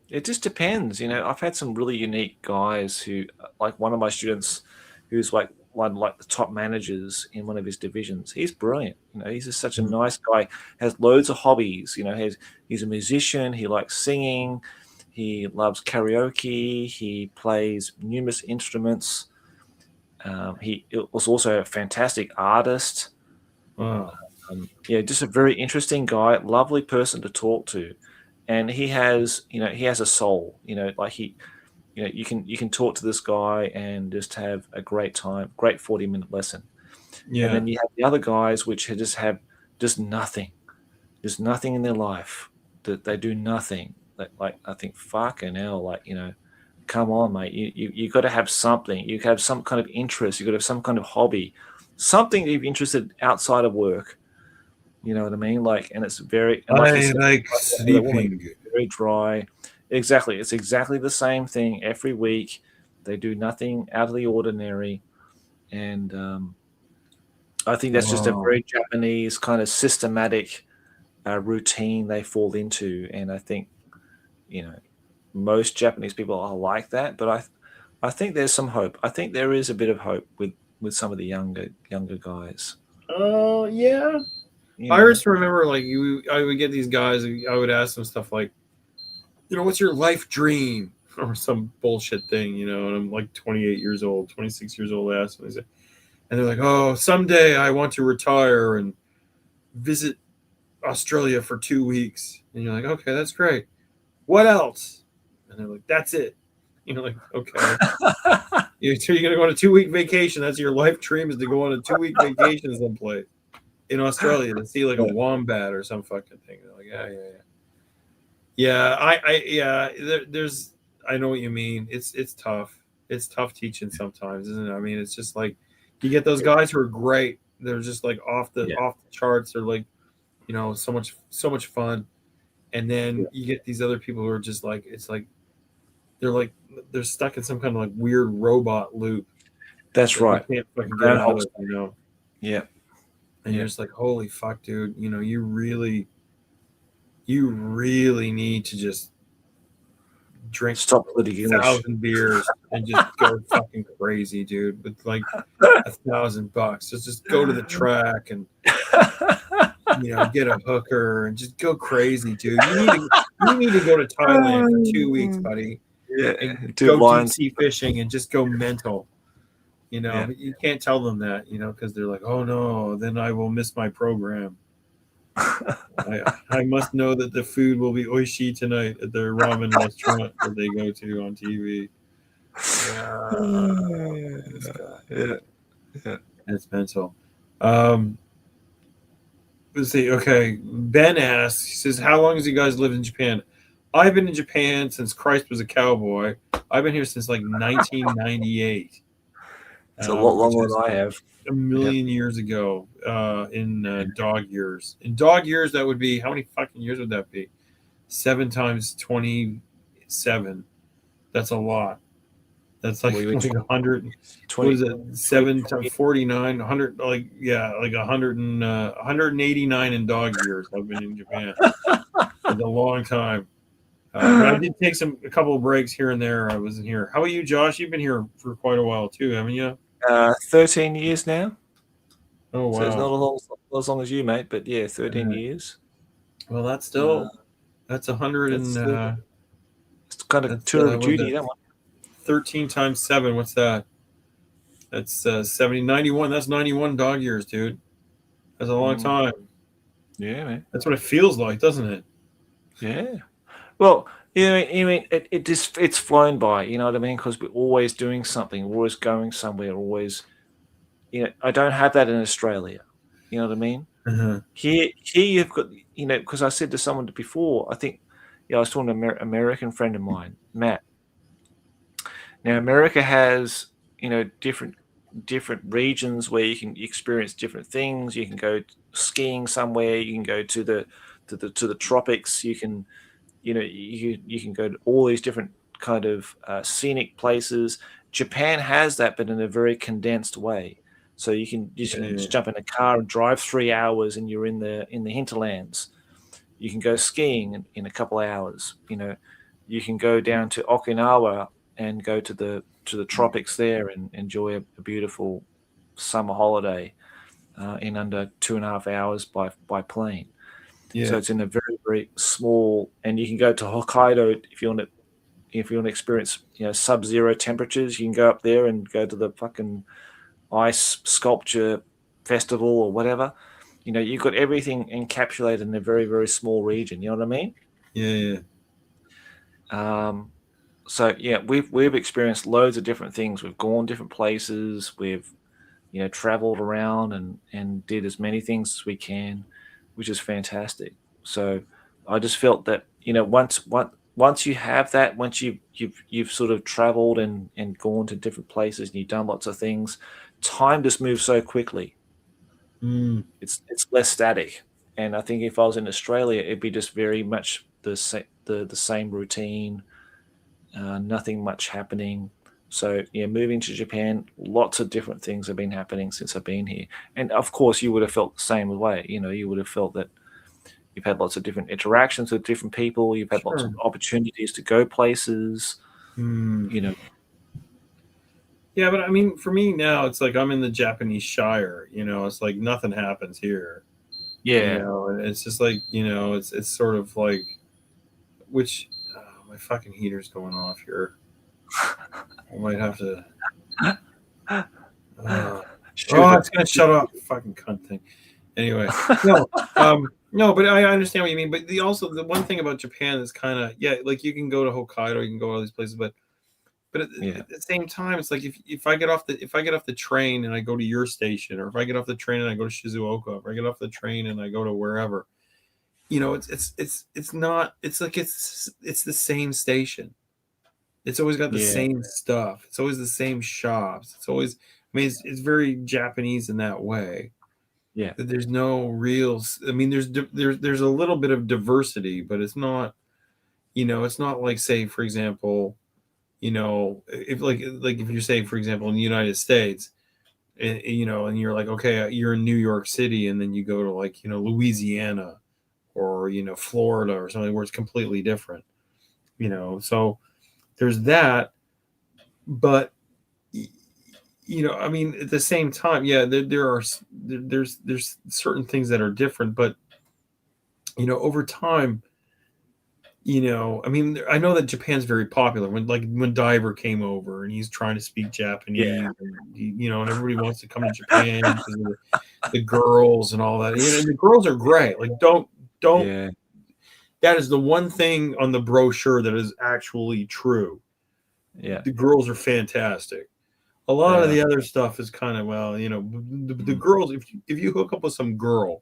it just depends. I've had some really unique guys who, like one of my students, who's like one like the top managers in one of his divisions. He's brilliant. He's just such a nice guy. Has loads of hobbies. He's a musician. He likes singing. He loves karaoke. He plays numerous instruments. He was also a fantastic artist. Wow. Just a very interesting guy, lovely person to talk to, and he has a soul. You can talk to this guy and just have a great time, great 40-minute lesson. Yeah. And then you have the other guys which just have nothing in their life, that they do nothing. Like I think fucking hell, come on, mate. You got to have something. You have some kind of interest. You got to have some kind of hobby, something that you're interested outside of work. You know what I mean? And it's very. And I like sleeping. Very dry. Exactly. It's exactly the same thing every week. They do nothing out of the ordinary, and I think that's just a very Japanese kind of systematic routine they fall into, and I think most Japanese people are like that, but I think there's some hope. I think there is a bit of hope with some of the younger guys. Oh yeah. I just remember I would get these guys. I would ask them stuff like, what's your life dream or some bullshit thing, and I'm like 28 years old, 26 years old. I asked them, and they're like, oh, someday I want to retire and visit Australia for 2 weeks. And you're like, okay, that's great. What else? And they're like, that's it. Okay. You're going to go on a 2-week vacation. That's your life dream, is to go on a 2-week vacation someplace in Australia to see a wombat or some fucking thing. They're like, yeah. There's, I know what you mean. It's tough. It's tough teaching sometimes, isn't it? I mean, it's just like you get those guys who are great. They're just off the charts. They're so much fun. And then you get these other people who are just they're stuck in some kind of weird robot loop. That's right. Can't fucking get out of it, Yeah. And you're just like, holy fuck, dude. You you really need to just drink Stop litigating 1,000 beers and just go fucking crazy, dude. With like $1,000, so just go to the track and get a hooker and just go crazy, dude. You need to go to Thailand for 2 weeks, buddy. Yeah, And do go lines. deep sea fishing and just go mental. But you can't tell them that, because they're like, oh no, then I will miss my program. I must know that the food will be oishi tonight at their ramen restaurant that they go to on TV. Yeah. It's mental. Let's see. Okay, Ben asks. He says, "How long has you guys lived in Japan?" I've been in Japan since Christ was a cowboy. I've been here since like 1998. It's a lot longer than I have. A million years ago, in dog years. In dog years, that would be, how many fucking years would that be? 7 times 27. That's a lot. That's like 100. What is it? 7 times 49. 100. Like 100 and 189 in dog years. I've been in Japan. It's a long time. But I did take a couple of breaks here and there. I wasn't here. How about you, Josh? You've been here for quite a while too, haven't you? 13 years now. Oh, wow. So it's not as long as you, mate, but yeah, 13 years. Well, that's still, that's 100 and... it's kind of tour of duty, that one. 13 times 7, what's that? That's 70, 91. That's 91 dog years, dude. That's a long time. Yeah, man. That's what it feels like, doesn't it? Yeah. Well, it's flown by, you know what I mean? Because we're always doing something, we're always going somewhere, always. I don't have that in Australia. You know what I mean? Uh-huh. Here you've got, because I said to someone before, I think, I was talking to an American friend of mine, Matt. Now, America has, different regions where you can experience different things. You can go skiing somewhere. You can go to the tropics. You can, you can go to all these different kind of scenic places. Japan has that, but in a very condensed way. So you can just jump in a car and drive 3 hours, and you're in the hinterlands. You can go skiing in a couple of hours. You can go down to Okinawa and go to the tropics there and enjoy a beautiful summer holiday in under 2.5 hours by plane. Yeah. So it's in a very, very small, and you can go to Hokkaido if you want to experience sub-zero temperatures. You can go up there and go to the fucking ice sculpture festival or whatever. You've got everything encapsulated in a very, very small region. You know what I mean? Yeah. So yeah, we've experienced loads of different things. We've gone different places. We've traveled around and did as many things as we can, which is fantastic. So I just felt that once you have that, once you've sort of traveled and gone to different places and you've done lots of things, time just moves so quickly. It's less static. And I think if I was in Australia, it'd be just very much the same routine, nothing much happening. So yeah, moving to Japan, lots of different things have been happening since I've been here. And of course, you would have felt the same way. You would have felt that you've had lots of different interactions with different people. You've had lots of opportunities to go places. Yeah, but I mean, for me now, it's like I'm in the Japanese Shire. It's like nothing happens here. Yeah. And it's just like it's sort of like, which my fucking heater's going off here. I might have to. It's gonna shut off. Fucking cunt thing. Anyway, no, but I understand what you mean. But the one thing about Japan is kind of like you can go to Hokkaido, you can go to all these places, but at the same time, it's like if I get off the train and I go to your station, or if I get off the train and I go to Shizuoka, or if I get off the train and I go to wherever, it's not. It's like it's the same station. It's always got the same stuff. It's always the same shops. It's always. I mean, it's very Japanese in that way. Yeah. There's no real. I mean, there's a little bit of diversity, but it's not. It's not like, say, for example, if if you say, for example, in the United States, and you're like, okay, you're in New York City, and then you go to Louisiana, or Florida or something where it's completely different. So there's that, but I mean, at the same time, yeah, there's certain things that are different, but over time, I mean, I know that Japan's very popular. When Diver came over and he's trying to speak Japanese, and everybody wants to come to Japan because of the girls and all that. And the girls are great. Like, don't. Yeah. That is the one thing on the brochure that is actually true. Yeah. The girls are fantastic. A lot of the other stuff is kind of, well, the girls. If you hook up with some girl,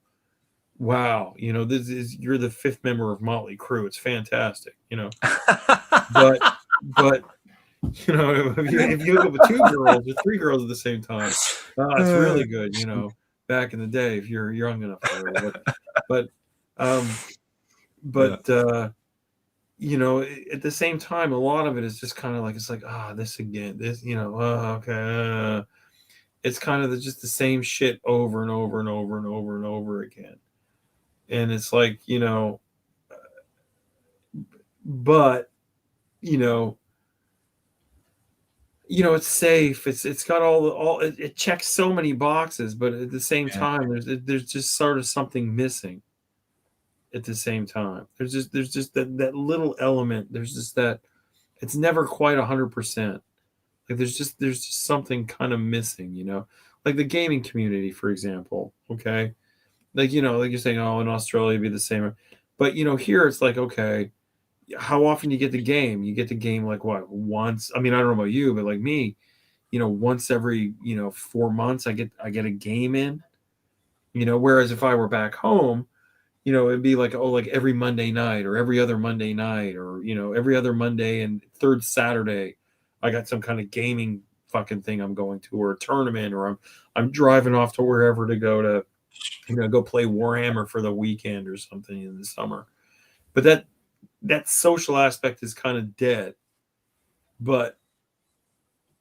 wow, you're the fifth member of Motley Crue. It's fantastic, but if you hook up with two girls or three girls at the same time, it's really good. Back in the day, if you're young enough or whatever. But at the same time, a lot of it is just kind of like, it's like, this again, this, okay. It's kind of just the same shit over and over and over and over and over again. And it's like, but, it's safe. It's got it checks so many boxes, but at the same time, there's just sort of something missing. At the same time, there's just that little element. There's just that it's never quite 100%. Like there's just something kind of missing, like the gaming community, for example. Okay, like like you're saying, oh, in Australia it'd be the same, but here it's like, okay, how often you get the game? You get the game like what, once? I mean, I don't know about you, but like me, once every 4 months I get a game in. Whereas if I were back home, it'd be like, oh, like every Monday night or every other Monday night or, every other Monday and third Saturday, I got some kind of gaming fucking thing I'm going to, or a tournament, or I'm driving off to wherever to go to, go play Warhammer for the weekend or something in the summer. But that social aspect is kind of dead. But,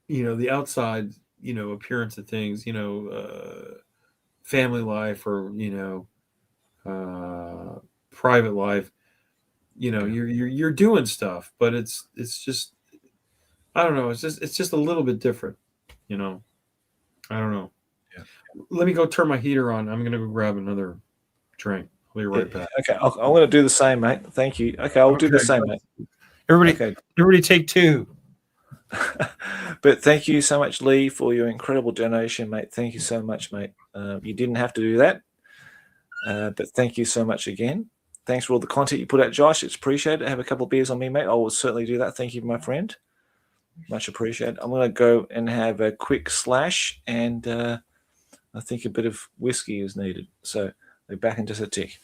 the outside, appearance of things, family life or, private life, you're doing stuff, but it's just, I don't know, it's just a little bit different, I don't know. Let me go turn my heater on. I'm gonna go grab another drink. I'll be right back. Okay, I'm gonna do the same, mate. Thank you. Okay, I'll do the same, mate. Everybody take two. But thank you so much, Lee, for your incredible donation, mate. Thank you so much, mate. You didn't have to do that, but thank you so much again. Thanks for all the content you put out, Josh. It's appreciated. Have a couple of beers on me, mate. I will certainly do that. Thank you, my friend. Much appreciated. I'm going to go and have a quick slash, and I think a bit of whiskey is needed. So we're back in just a tick.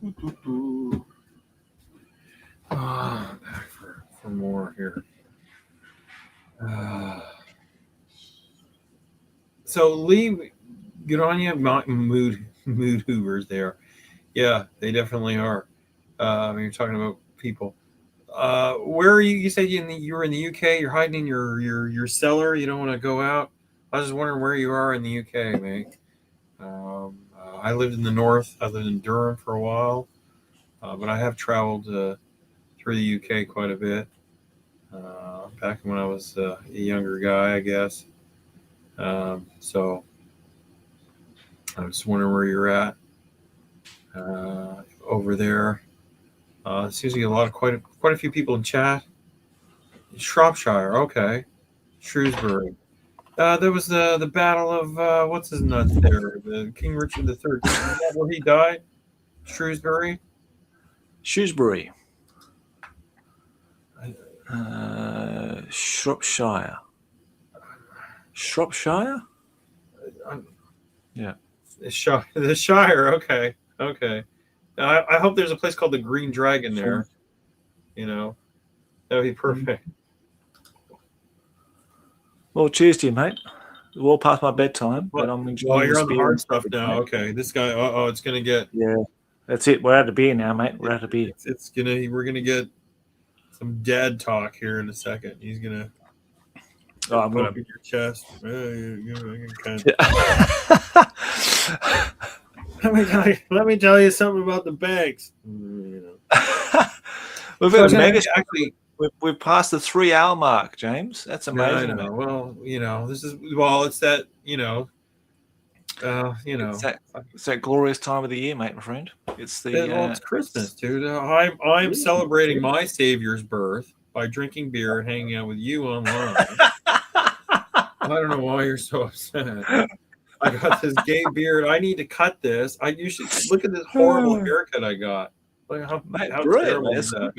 Back for more here. So Lee, good on you. Mood hoovers there. Yeah, they definitely are. You're talking about people. Where are you? You said you were in the UK. You're hiding in your cellar. You don't want to go out. I was just wondering where you are in the UK, mate. I lived in the north. I lived in Durham for a while, but I have traveled through the UK quite a bit. Back when I was a younger guy, I guess. So I was wondering where you're at over there. It seems to be quite a few people in chat. Shropshire, okay. Shrewsbury. There was the battle of what's his nuts there, the King Richard III. Is that where he died? Shrewsbury. Shewsbury. Shropshire. Shropshire? Yeah. The Shire. Okay. I hope there's a place called the Green Dragon there. You know, that would be perfect. Well, cheers to you, mate. Well past my bedtime, but I'm enjoying. Oh, you're on the hard stuff now. Okay, this guy. It's gonna get. Yeah, that's it. We're out of beer now, mate. We're out of beer. We're gonna get some dad talk here in a second. He's gonna. I'm gonna up in your chest. Let me tell you something about the banks. We've got actually. We've passed the 3 hour mark, James. That's amazing. Yeah, I know. Well, it's that It's that glorious time of the year, mate, my friend. It's it's Christmas, dude. I'm celebrating my Savior's birth by drinking beer and hanging out with you online. I don't know why you're so upset. I got this gay beard. I need to cut this. You should look at this horrible haircut I got. Like how terrible is that?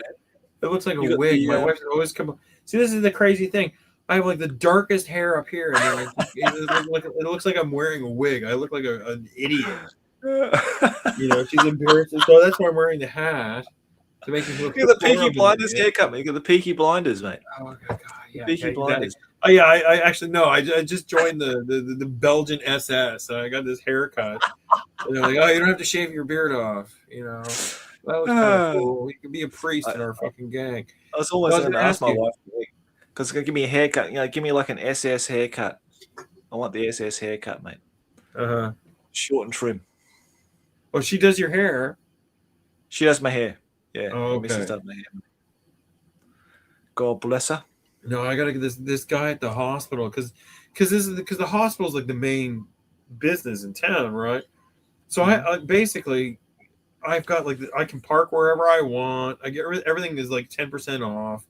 It looks like a wig. My wife always come. See, this is the crazy thing. I have like the darkest hair up here, and it looks like I'm wearing a wig. I look like an idiot. She's embarrassed. So that's why I'm wearing the hat to make me look. You got the Peaky Blinders haircut, mate. You got the Peaky Blinders, mate. Oh God, yeah. Peaky Blinders. Oh yeah, I actually no. I just joined the Belgian SS, and I got this haircut. And they're like, oh, you don't have to shave your beard off, That was kind of cool. You could be a priest in our fucking gang. I was always going to ask my wife because give me a haircut. Give me like an SS haircut. I want the SS haircut, mate. Short and trim. Well, she does your hair. She does my hair. Yeah. Oh, okay. Mrs. does my hair. God bless her. No, I gotta get this guy at the hospital because the hospital's like the main business in town, right? So I basically. I've got I can park wherever I want. I get everything is like 10% off.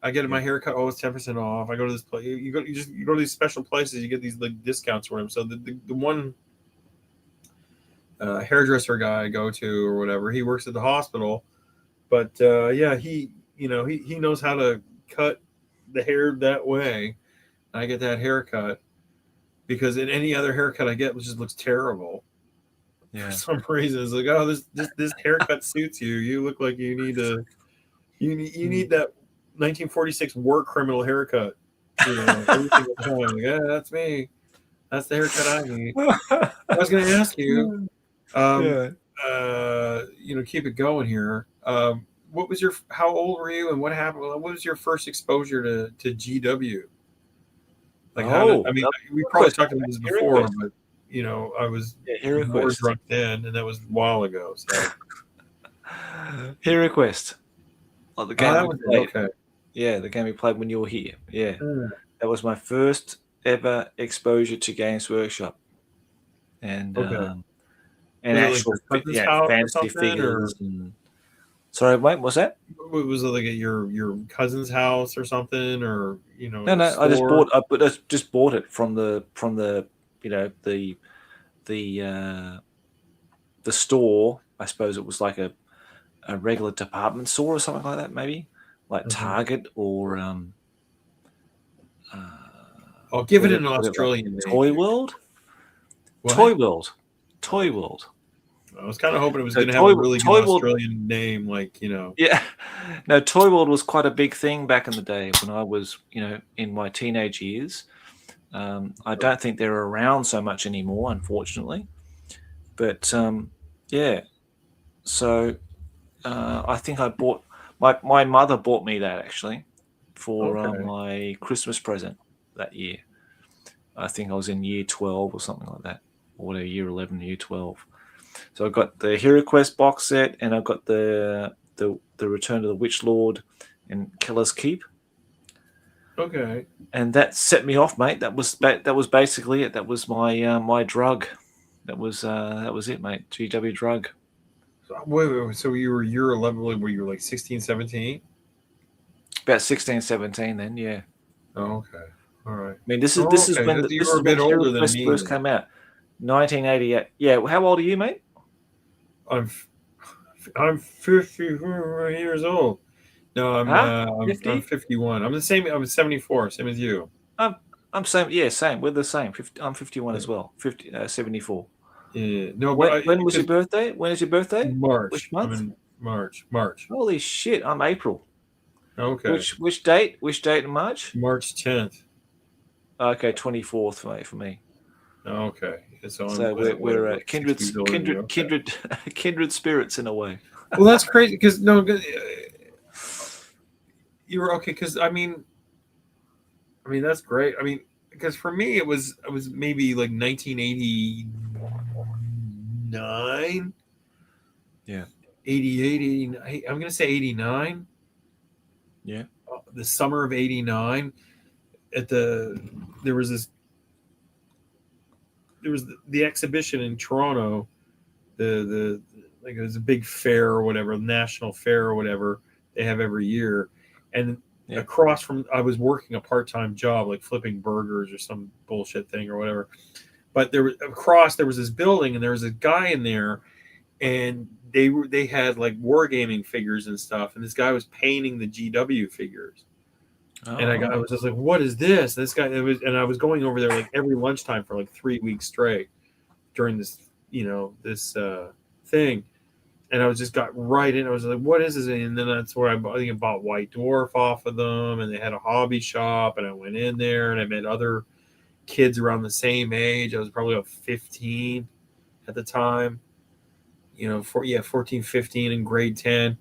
I get my haircut. Oh, it's 10% off. I go to this place. You go to these special places. You get these like discounts for them. So the one hairdresser guy I go to or whatever, he works at the hospital. But he knows how to cut the hair that way. I get that haircut because in any other haircut I get, it just looks terrible. Yeah. For some reason, it's like, oh, this haircut suits you. You look like you need that 1946 war criminal haircut. Every single time. Like, yeah, that's me. That's the haircut I need. I was going to ask you, keep it going here. How old were you, and what happened? What was your first exposure to GW? We probably talked about this before, but. I was more drunk then, and that was a while ago. So, Hero Quest, like the game we played. Okay. Yeah, the game we played when you were here. Yeah, that was my first ever exposure to Games Workshop, and actual fantasy figures. Sorry, wait, what's that? Was it like at your cousin's house or something, or No, I just bought it from the the store. I suppose it was like a regular department store or something like that, maybe like Target or I'll give it an Australian name. Toy World. What? Toy World. I was kind of hoping it was So going to have a really good Toy World, Australian name, like, you know. yeah. No, Toy World was quite a big thing back in the day when I was, in my teenage years. I don't think they're around so much anymore, unfortunately. But yeah, so I think I bought my mother bought me that actually for Okay. my Christmas present that year. I think I was in year 12 or something like that, or whatever, year 11, year 12. So I got the Hero Quest box set, and I got the Return of the Witch Lord and Killer's Keep. Okay. And that set me off, mate. That was basically it. That was my my drug. That was it, mate. GW drug. So, wait. So you were year 11, were you like 16, 17? About 16, 17 then, yeah. Oh, okay. All right. I mean, this is Okay. when You were a bit Hero older than Quest me. first came out, 1988. Yeah, how old are you, mate? I'm 54 years old. No, I'm 51. I'm the same. I'm 74, same as you. I'm same. Yeah, same. We're the same. I'm 51 as well. 74. Yeah. No, but When was your birthday? When is your birthday? March. Which month? I'm in March. Holy shit! I'm April. Okay. Which date? Which date in March? March 10th. Okay, 24th for me. Okay. So we're like 6 weeks older than you. Okay. kindred spirits in a way. Well, that's crazy because you were okay. Because I mean, that's great. I mean, because for me it was maybe like 1989. Yeah. 88, 89. I'm gonna say 89. Yeah. The summer of 89. There was the exhibition in Toronto. The like it was a big fair or whatever, national fair or whatever they have every year, and across from, I was working a part-time job like flipping burgers or some bullshit thing or whatever, but there was this building and there was a guy in there, and they had like wargaming figures and stuff, and this guy was painting the GW figures. And I was just like, what is this? This guy, and I was going over there like every lunchtime for like 3 weeks straight during this, this thing. And I was just got right in. I was like, what is this? And then that's where I bought White Dwarf off of them. And they had a hobby shop. And I went in there and I met other kids around the same age. I was probably about 15 at the time. 14, 15 in grade 10.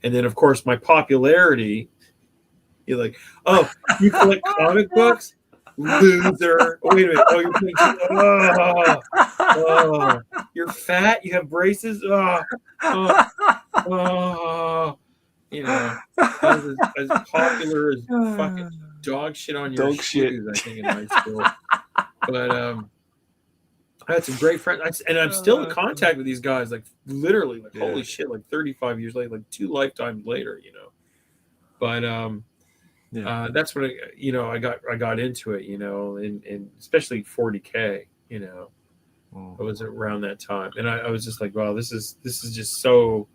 And then, of course, my popularity. You're like, oh, you collect comic books? Loser. Oh, wait a minute. Oh, you're playing. Oh, you're fat. You have braces. As popular as fucking dog shit on your shoes, I think, in high school. But I had some great friends, and I'm still in contact with these guys. Like literally, like holy shit, like 35 years later, like 2 lifetimes later, But that's when I got into it, and especially 40K, It was around that time, and I was just like, wow, this is just so,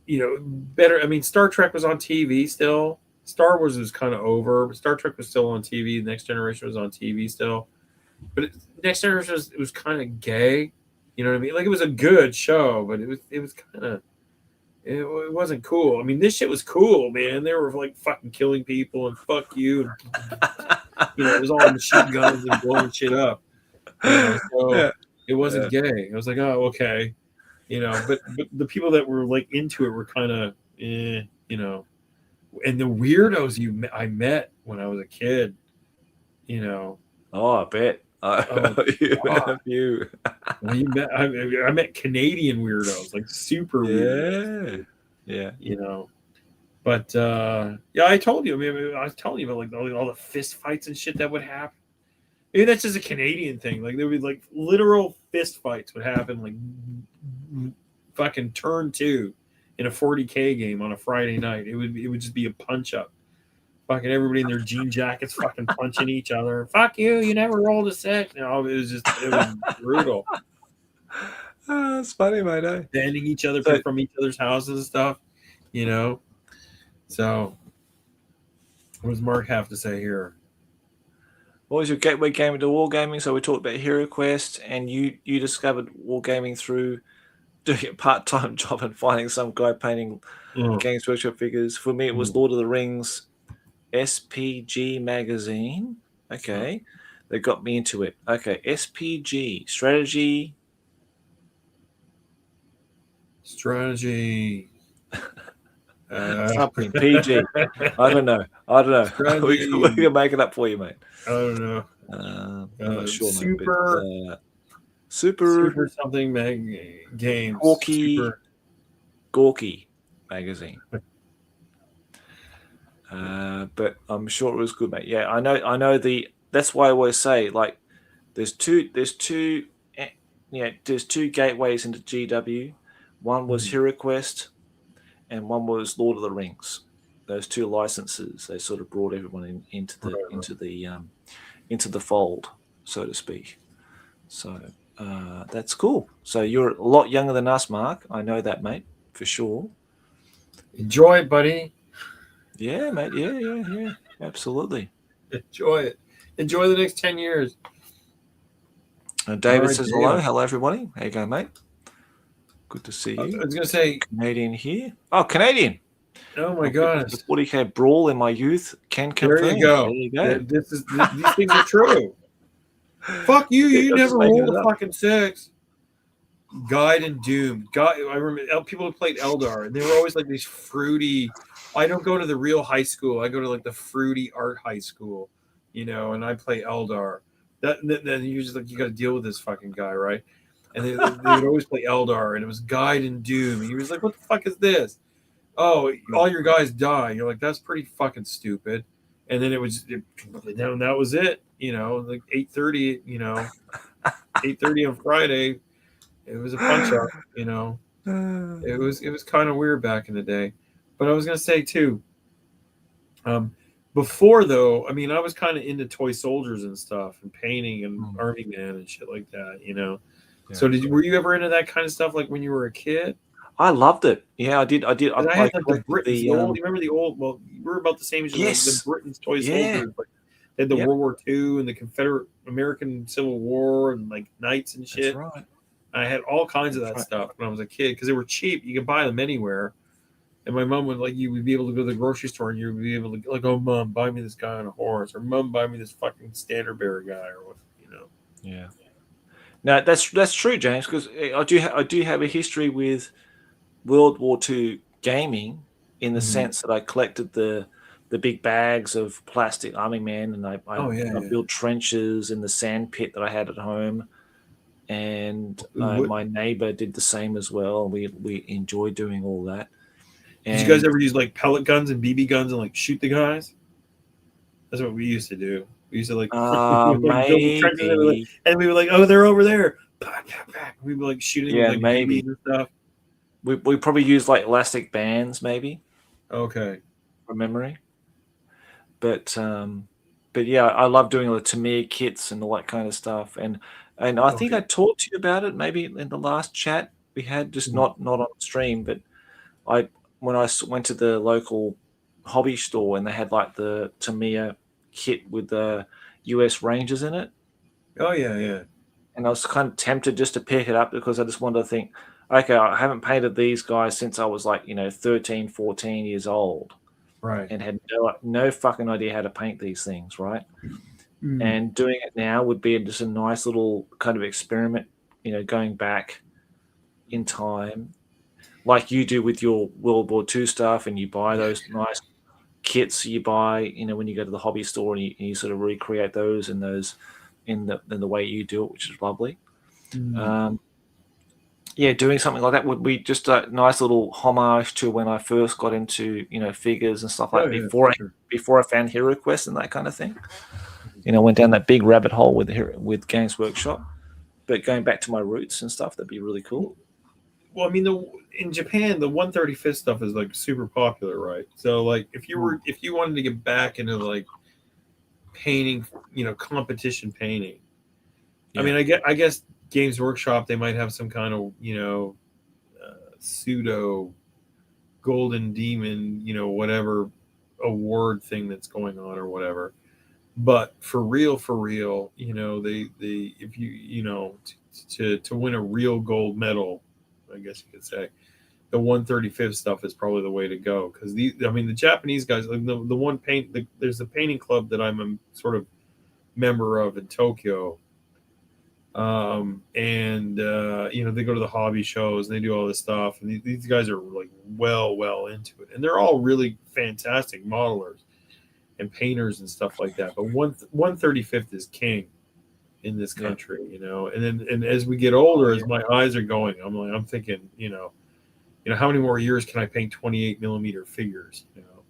better. I mean, Star Trek was on TV still. Star Wars was kind of over, but Star Trek was still on TV. Next Generation was on TV still, but Next Generation was kind of gay. You know what I mean? Like it was a good show, but it was kind of. It wasn't cool. I mean, this shit was cool, man. They were like fucking killing people and fuck you. And, it was all machine guns and blowing shit up. So it wasn't gay. I was like, oh, okay. But the people that were like into it were kind of, and the weirdos I met when I was a kid, Oh, I bet. You. I met Canadian weirdos, like super weird. Yeah. But I told you. I mean, I was telling you about like all the fist fights and shit that would happen. Maybe that's just a Canadian thing. Like there would be like literal fist fights would happen, like fucking turn 2 in a 40K game on a Friday night. It would just be a punch up. Fucking everybody in their jean jackets fucking punching each other. Fuck you, you never rolled a 6. It was brutal. That's funny, mate. Banning each other from each other's houses and stuff, So what does Mark have to say here? What was your gateway game into wargaming? So we talked about HeroQuest, and you discovered wargaming through doing a part-time job and finding some guy painting Games Workshop figures. For me, it was Lord of the Rings SPG magazine. Okay. They got me into it. Okay. SPG, strategy. Something. PG. I don't know. We can make it up for you, mate. I don't know. I'm not sure, super, mate. But, super something games. Gorky magazine. But I'm sure it was good, mate. Yeah, I know that's why I always say, like, there's two gateways into GW. One was HeroQuest and one was Lord of the Rings. Those two licenses, they sort of brought everyone into the fold, so to speak. So that's cool. So you're a lot younger than us, Mark. I know that, mate, for sure. Enjoy it, buddy. Yeah, mate. Yeah. Absolutely. Enjoy it. Enjoy the next 10 years. David says hello. Hello, everybody. How you going, mate? Good to see you. I was going to say... Canadian here. Oh, Canadian. Oh, my gosh. The 40K brawl in my youth can confirm. There you go. These things are true. Fuck you. You never rolled a fucking 6. Guide and Doom. I remember people who played Eldar, and they were always like these fruity... I don't go to the real high school. I go to like the fruity art high school, and I play Eldar. Then you're just like, you got to deal with this fucking guy, right? And they would always play Eldar, and it was Guide and Doom. And he was like, what the fuck is this? Oh, all your guys die. You're like, that's pretty fucking stupid. And then that was it. Like 8:30. 8:30 on Friday. It was a punch up. It was kind of weird back in the day. But I was gonna say too. Before though, I mean, I was kind of into toy soldiers and stuff, and painting and Army Man and shit like that. Yeah. So were you ever into that kind of stuff, like when you were a kid? I loved it. Yeah, I did. I had like the Britons, you remember the old? Well, you were about the same age as the Britons toy soldiers. Like they had the World War II and the Confederate American Civil War and like knights and shit. That's right. I had all kinds of that stuff when I was a kid because they were cheap. You could buy them anywhere. And my mom would you would be able to go to the grocery store and you would be able to oh, Mom, buy me this guy on a horse, or Mom, buy me this fucking standard bearer guy, or what, Yeah. No, that's true, James, because I do have a history with World War II gaming in the sense that I collected the big bags of plastic Army Man, and I built trenches in the sand pit that I had at home, and my neighbor did the same as well. We enjoyed doing all that. Did you guys ever use like pellet guns and BB guns and like shoot the guys? That's what we used to do. We used to like maybe, and we were like, oh, they're over there. We were like shooting with like maybe BBs and stuff. We probably used like elastic bands, maybe. Okay. From memory. But yeah, I love doing the Tamir kits and all that kind of stuff. And I think I talked to you about it maybe in the last chat we had, just not on stream. But when I went to the local hobby store and they had like the Tamir kit with the US Rangers in it. Oh yeah. And I was kind of tempted just to pick it up because I just wanted to think, okay, I haven't painted these guys since I was like 13, 14 years old. Right. And had no fucking idea how to paint these things, right? And doing it now would be just a nice little kind of experiment, going back in time, like you do with your World War II stuff, and you buy those nice kits you buy, when you go to the hobby store, and you sort of recreate those in the way you do it, which is lovely. Doing something like that would be just a nice little homage to when I first got into figures and stuff like that before I found HeroQuest and that kind of thing. Went down that big rabbit hole with Games Workshop, but going back to my roots and stuff, that'd be really cool. Well, I mean, in Japan, the 135th stuff is like super popular, right? So, like, if you wanted to get back into like painting, competition painting, I mean, I guess Games Workshop, they might have some kind of pseudo golden demon, whatever award thing that's going on or whatever. But for real, you know, they if you know, to win a real gold medal, I guess you could say, the 135th stuff is probably the way to go, because I mean, the Japanese guys, like the one there's a painting club that I'm a sort of member of in Tokyo, and you know, they go to the hobby shows and they do all this stuff, and these guys are like well into it, and they're all really fantastic modelers and painters and stuff like that. But 135th is king in this country, you know. And as we get older, as my eyes are going, I'm thinking, you know, how many more years can I paint 28 millimeter figures? You know,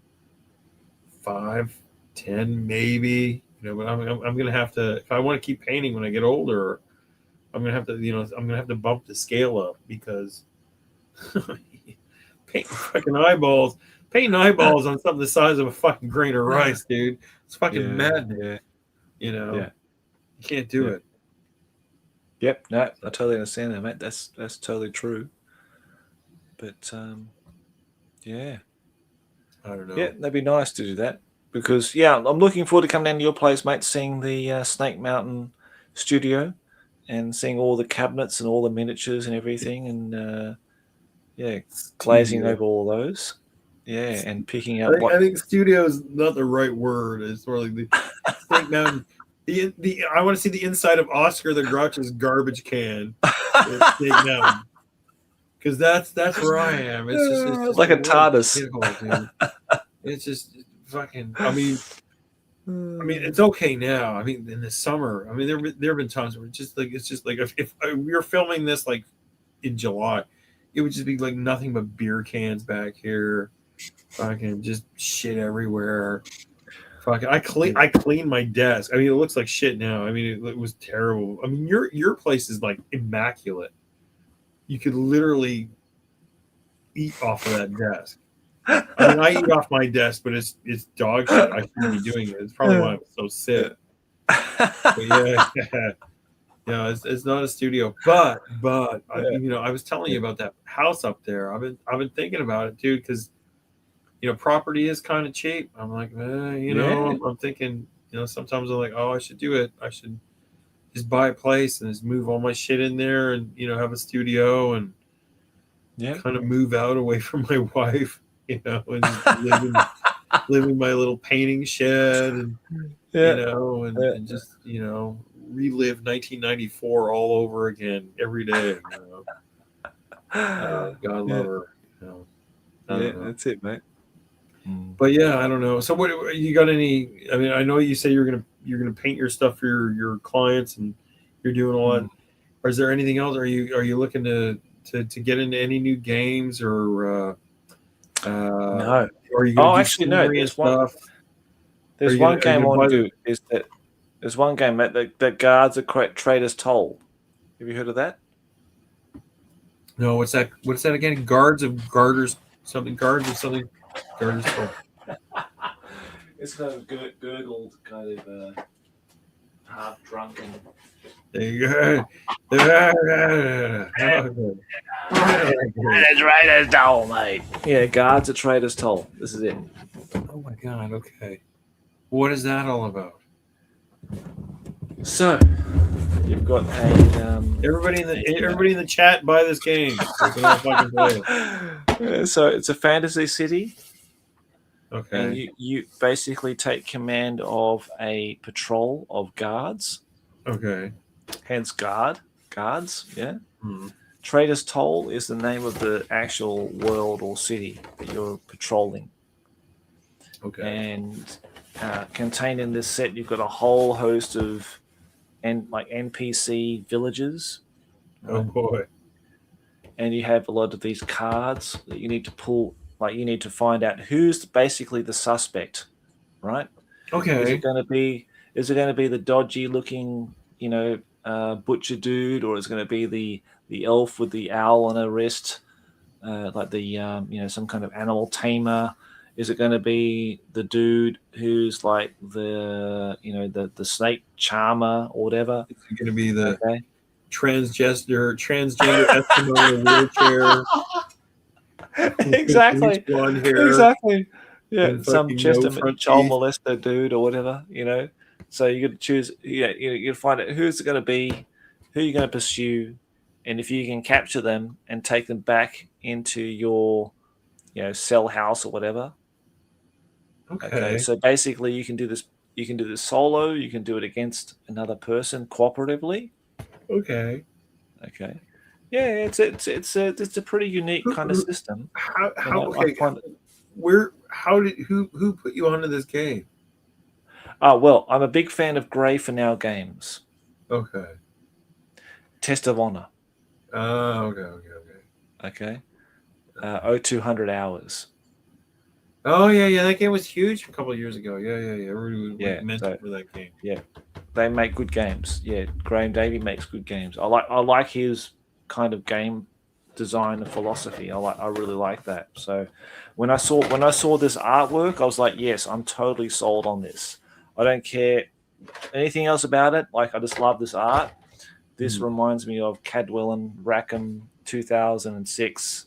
5, 10, maybe. You know, but I'm gonna have to, if I want to keep painting when I get older, I'm gonna have to, you know, I'm gonna have to bump the scale up, because painting fucking eyeballs. Painting eyeballs on something the size of a fucking grain of rice, dude. It's fucking madness. Yeah. You know, you can't do it. Yep, no, I totally understand that, mate. That's totally true. But yeah, I don't know. Yeah, that'd be nice to do that, because I'm looking forward to coming down to your place, mate, seeing the Snake Mountain studio and seeing all the cabinets and all the miniatures and everything, and glazing over all those. Yeah, and picking out. I think studio is not the right word. It's more like the Snake Mountain. I want to see the inside of Oscar the Grouch's garbage can. Snake Mountain, because that's where I am. It's just like a TARDIS. It's just fucking. I mean, it's okay now. I mean, in the summer, I mean, there have been times where it's just like if we were filming this like in July, it would just be like nothing but beer cans back here. Fucking just shit everywhere. Fucking, I clean my desk. I mean, it looks like shit now. I mean, it was terrible. I mean, your place is like immaculate. You could literally eat off of that desk. I mean, I eat off my desk, but it's dog shit. I shouldn't be doing it. It's probably why I'm so sick. But it's not a studio. But you know, I was telling you about that house up there. I've been thinking about it, dude, because you know, property is kind of cheap. I'm like, you know, I'm thinking, you know, sometimes I'm like, oh, I should do it. I should just buy a place and just move all my shit in there, and you know, have a studio, and kind of move out away from my wife, you know, and just live in my little painting shed, and you know, and just, you know, relive 1994 all over again every day. You know, God love her. You know, I don't know. That's it, mate. But yeah, I don't know. So what you got any? I mean, I know you say you're gonna paint your stuff for your clients, and you're doing all that. Or is there anything else? Are you looking to get into any new games, or no? Or you actually no. There's one. There's one game I want to do. Is that there's one game that guards a trader's toll. Have you heard of that? No. What's that? What's that again? Guards of something. Gardeners toll. It's kind of gurgled, kind of half drunken. There you go. Trader's toll, mate. Yeah, guards a trader's toll. This is it. Oh my god. Okay. What is that all about? So you've got a everybody in the chat buy this game. So it's a fantasy city. Okay. And you basically take command of a patrol of guards. Okay. Hence guards. Yeah. Mm-hmm. Trader's Toll is the name of the actual world or city that you're patrolling. Okay. And contained in this set, you've got a whole host of NPC villages. Oh boy. And you have a lot of these cards that you need to pull. Like, you need to find out who's basically the suspect, right? Okay. Is it going to be the dodgy looking, you know, butcher dude, or is it going to be the elf with the owl on her wrist, like the you know, some kind of animal tamer? Is it going to be the dude who's like the, you know, the snake charmer or whatever? Is it going to be the transgender Eskimo in a wheelchair? Exactly. Yeah, some Chesterman child molester dude or whatever, you know. So you got to choose. Yeah, you got to find out who's it going to be, who you're going to pursue, and if you can capture them and take them back into your, cell house or whatever. Okay. So basically, you can do this. You can do this solo. You can do it against another person cooperatively. Okay. Okay. Yeah, it's a pretty unique kind of system. Who put you onto this game? Oh, well, I'm a big fan of Grey for Now games. Okay. Test of Honor. Oh, okay. 0200 Hours. Oh yeah, that game was huge a couple of years ago. Yeah. Everybody meant for that game. Yeah, they make good games. Yeah, Graham Davey makes good games. I like his kind of game design and philosophy. I really like that. So when I saw this artwork, I was like, yes, I'm totally sold on this. I don't care anything else about it. Like, I just love this art. This reminds me of Cadwell and Rackham 2006.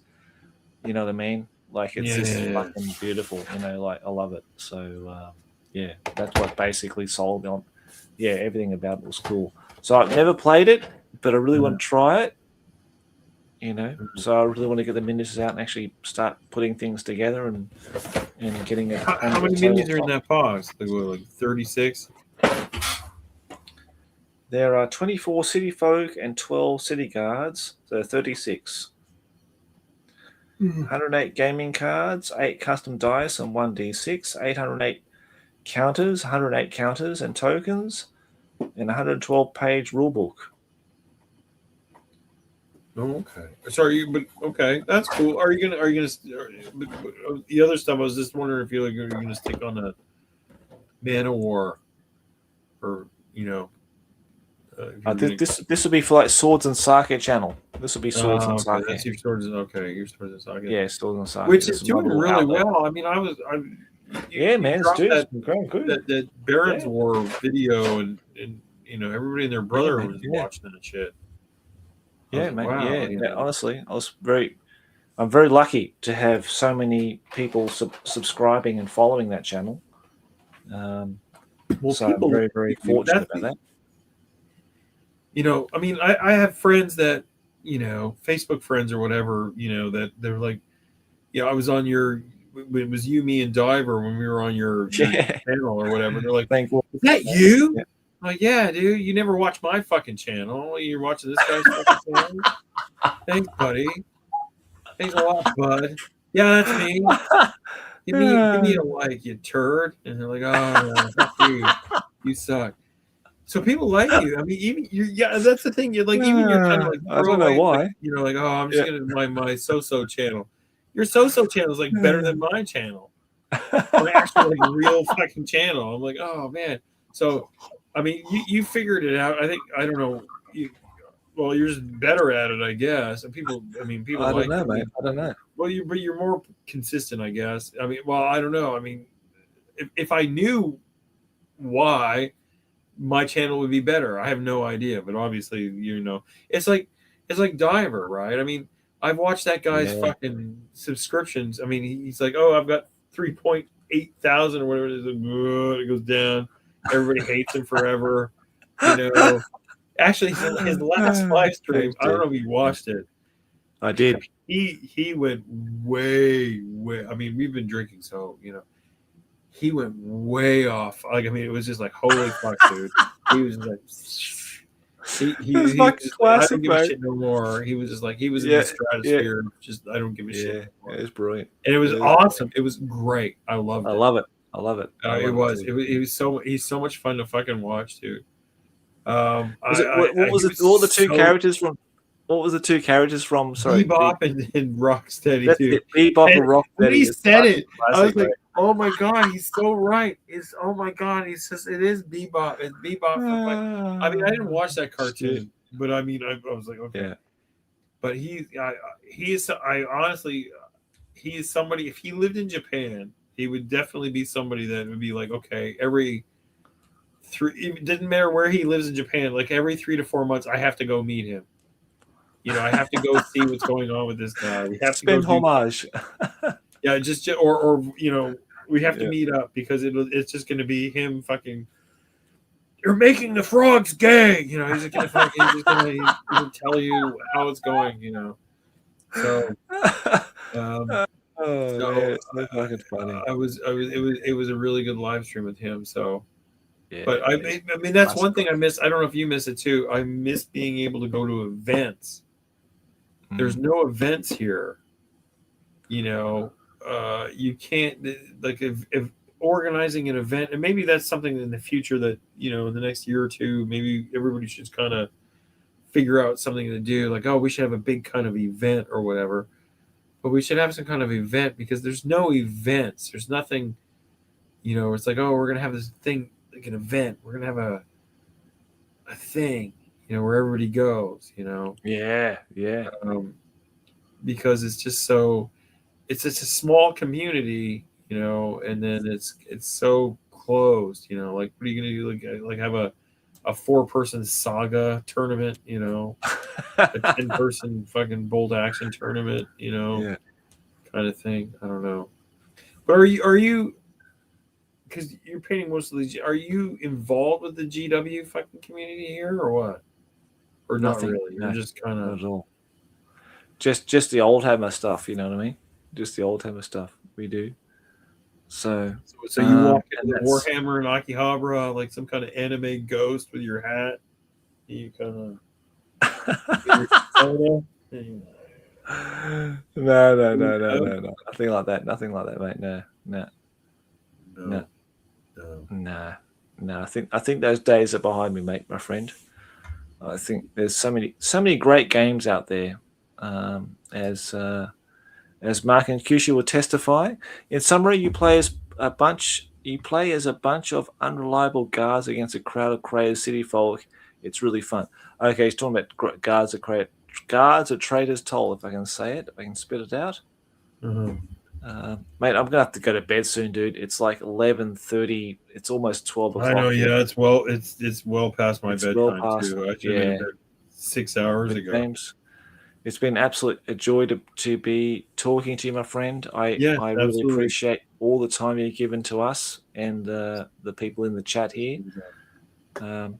You know what I mean? Like, it's fucking beautiful. Like, I love it. So that's what basically sold me on. Yeah, everything about it was cool. So I've never played it, but I really want to try it. So I really want to get the miniatures out and actually start putting things together and getting it. How many minis are in that box? Like 36? There are 24 city folk and 12 city guards, so 36. 108 gaming cards, 8 custom dice, and 1d6. 808 counters, 108 counters and tokens, and 112-page rulebook. Oh, okay. Sorry, but okay, that's cool. Are you gonna? The other stuff, I was just wondering if you're gonna stick on the Man of War, or this will be for like Swords and Sake channel. This will be Swords and Sake. That's your Swords and Sake. Yeah, Swords and Sake. Which is doing really well. I mean, man, it's doing good. That Barons War video, and everybody and their brother was watching that shit. Yeah, man. Wow, yeah. Honestly, I'm very lucky to have so many people subscribing and following that channel. So I'm very, very fortunate about that. I mean, I have friends that, Facebook friends or whatever, that they're like, I was on it was you, me, and Diver when we were on your channel or whatever. They're like, is that you? Yeah. Like, yeah, dude, you never watch my fucking channel. You're watching this guy's fucking channel. Thanks, buddy. Thanks a lot, bud. Yeah, that's me. Give me a like, you turd. And they're like, oh, fuck you. You suck. So people like you. I mean, even that's the thing. You're like, even you're kind of like, I don't know why. Like, oh, I'm just gonna my so-so channel. Your so-so channel is like better than my channel. My actual like real fucking channel. I'm like, oh man. So, I mean, you figured it out. I don't know. You're just better at it, I guess. And people. I don't know, man. I don't know. Well, you're more consistent, I guess. I mean, I don't know. I mean, if I knew why, my channel would be better. I have no idea, but obviously, it's like Diver, right? I mean, I've watched that guy's fucking subscriptions. I mean, he's like, oh, I've got 3.8 thousand or whatever it is. It goes down. Everybody hates him forever. Actually, his last live stream, I don't know if you watched it. I did. He went way. I mean, we've been drinking, so he went way off. Like, I mean, it was just like, holy fuck, dude. He was like, he was like, I don't give a shit no more. He was just like, he was in the stratosphere. Just, I don't give a shit. It was brilliant. And it was awesome. It was great. I loved it. I love it. He's so much fun to fucking watch, dude. What was the two characters from? Sorry, Bebop and Rocksteady too. Bebop and Rocksteady. When he said it, I was like, "Oh my god, he's so right." It is Bebop. It's Bebop. I mean, I didn't watch that cartoon, but I mean, I was like, okay. Yeah. But he is somebody. If he lived in Japan, he would definitely be somebody that would be like, okay, it didn't matter where he lives in Japan. Like every 3 to 4 months, I have to go meet him. I have to go see what's going on with this guy. We have to spend homage. Yeah, or we have to meet up because it's just going to be him fucking You're making the frogs gay. You know, he's just gonna tell you how it's going. You know, so. Oh, So man, it's so fucking funny. it was a really good live stream with him. So, Yeah, but I mean, that's one thing I miss. I don't know if you miss it too. I miss being able to go to events. There's no events here. You know, you can't like if organizing an event, and maybe that's something in the future that you know in the next year or two, maybe everybody should kind of figure out something to do. Like, oh, we should have a big kind of event or whatever. But we should have some kind of event because there's no events. There's nothing, you know, it's like, oh, we're going to have this thing, like an event. We're going to have a thing, you know, where everybody goes, you know. Yeah. Because it's just so, it's a small community, you know, and then it's so closed, you know. Like, what are you going to do? Like have a 4-person saga tournament, you know, a 10-person fucking bolt action tournament, you know, kind of thing. I don't know. But are you, because you're painting most of these, are you involved with the GW fucking community here or what? Or Nothing, not really? You're just kind not of. at all. Just the Oldhammer stuff, you know what I mean? Just the Oldhammer stuff we do. So you walk into the Warhammer and Akihabara like some kind of anime ghost with your hat. You kind of. No. Nothing like that, mate. No. I think those days are behind me, mate, my friend. I think there's so many great games out there, as Mark and Kyushu will testify. In summary, you play as a bunch of unreliable guards against a crowd of creative city folk. It's really fun. Okay, he's talking about guards are traitors told, if I can say it, if I can spit it out. Mate, I'm gonna have to go to bed soon, dude. It's like 11:30. It's almost 12 o'clock. I know, yeah. It's well past my bedtime too. I should have been in bed 6 hours ago. James, it's been absolute a joy to be talking to you, my friend. I really appreciate all the time you've given to us and the people in the chat here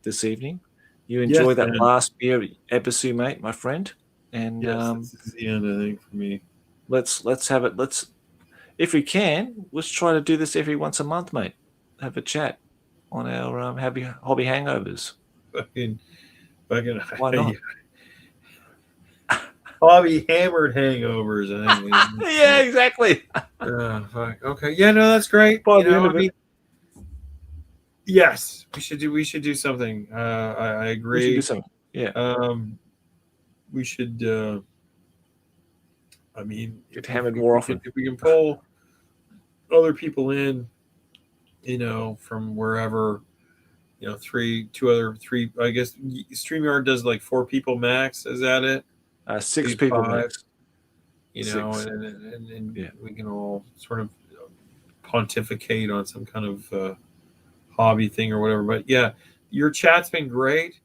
this evening. You enjoy that last beer episode, mate, my friend. And this is the end, I think, for me. Let's have it. If we can, let's try to do this every once a month, mate. Have a chat on our hobby hangovers. Why not? Hobby hammered hangovers, I think. Yeah, exactly. Fuck. Okay. Yeah, no, that's great. Yes, we should do something. I agree. We should do something. Yeah. We should. I mean, get hammered more often. If we can pull other people in, you know, from wherever, you know, three. I guess StreamYard does like 4 people max. Is that it? 6 people max. You know, and we can all sort of pontificate on some kind of hobby thing or whatever. But yeah, your chat's been great.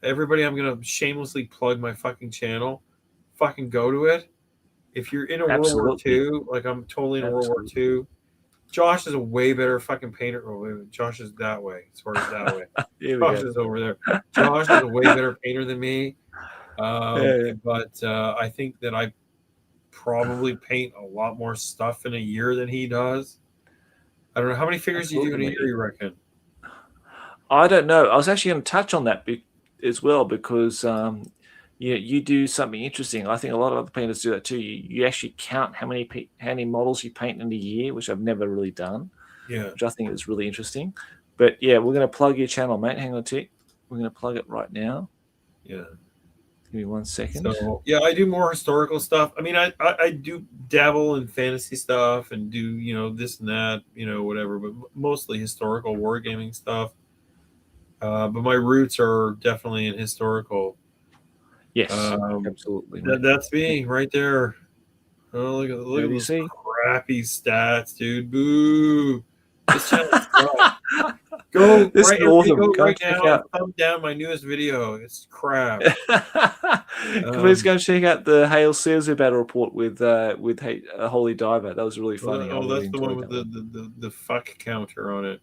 Everybody, I'm gonna shamelessly plug my fucking channel. Fucking go to it. If you're in a World War II, like I'm totally in World War II, Josh is a way better fucking painter. Oh, wait, Josh is that way. Sort of that way. Josh is over there. Josh is a way better painter than me. But I think that I probably paint a lot more stuff in a year than he does. I don't know. How many figures do you do in a year, you reckon? I don't know. I was actually going to touch on that as well because you do something interesting. I think a lot of other painters do that too. You actually count how many models you paint in a year, which I've never really done. Yeah. Which I think is really interesting. But yeah, we're going to plug your channel, mate. Hang on a tick. We're going to plug it right now. Yeah. Give me 1 second. So yeah, I do more historical stuff. I mean, I do dabble in fantasy stuff and do, you know, this and that, you know, whatever, but mostly historical wargaming stuff. But my roots are definitely in historical. Yes, absolutely. That's me right there. Oh, look at those crappy stats, dude. Boo. This channel Go this right, is awesome. Go right now. Thumb down my newest video. It's crap. Please go check out the Hail Caesar battle report with Holy Diver. That was really funny. Oh, that's the one with the fuck counter on it.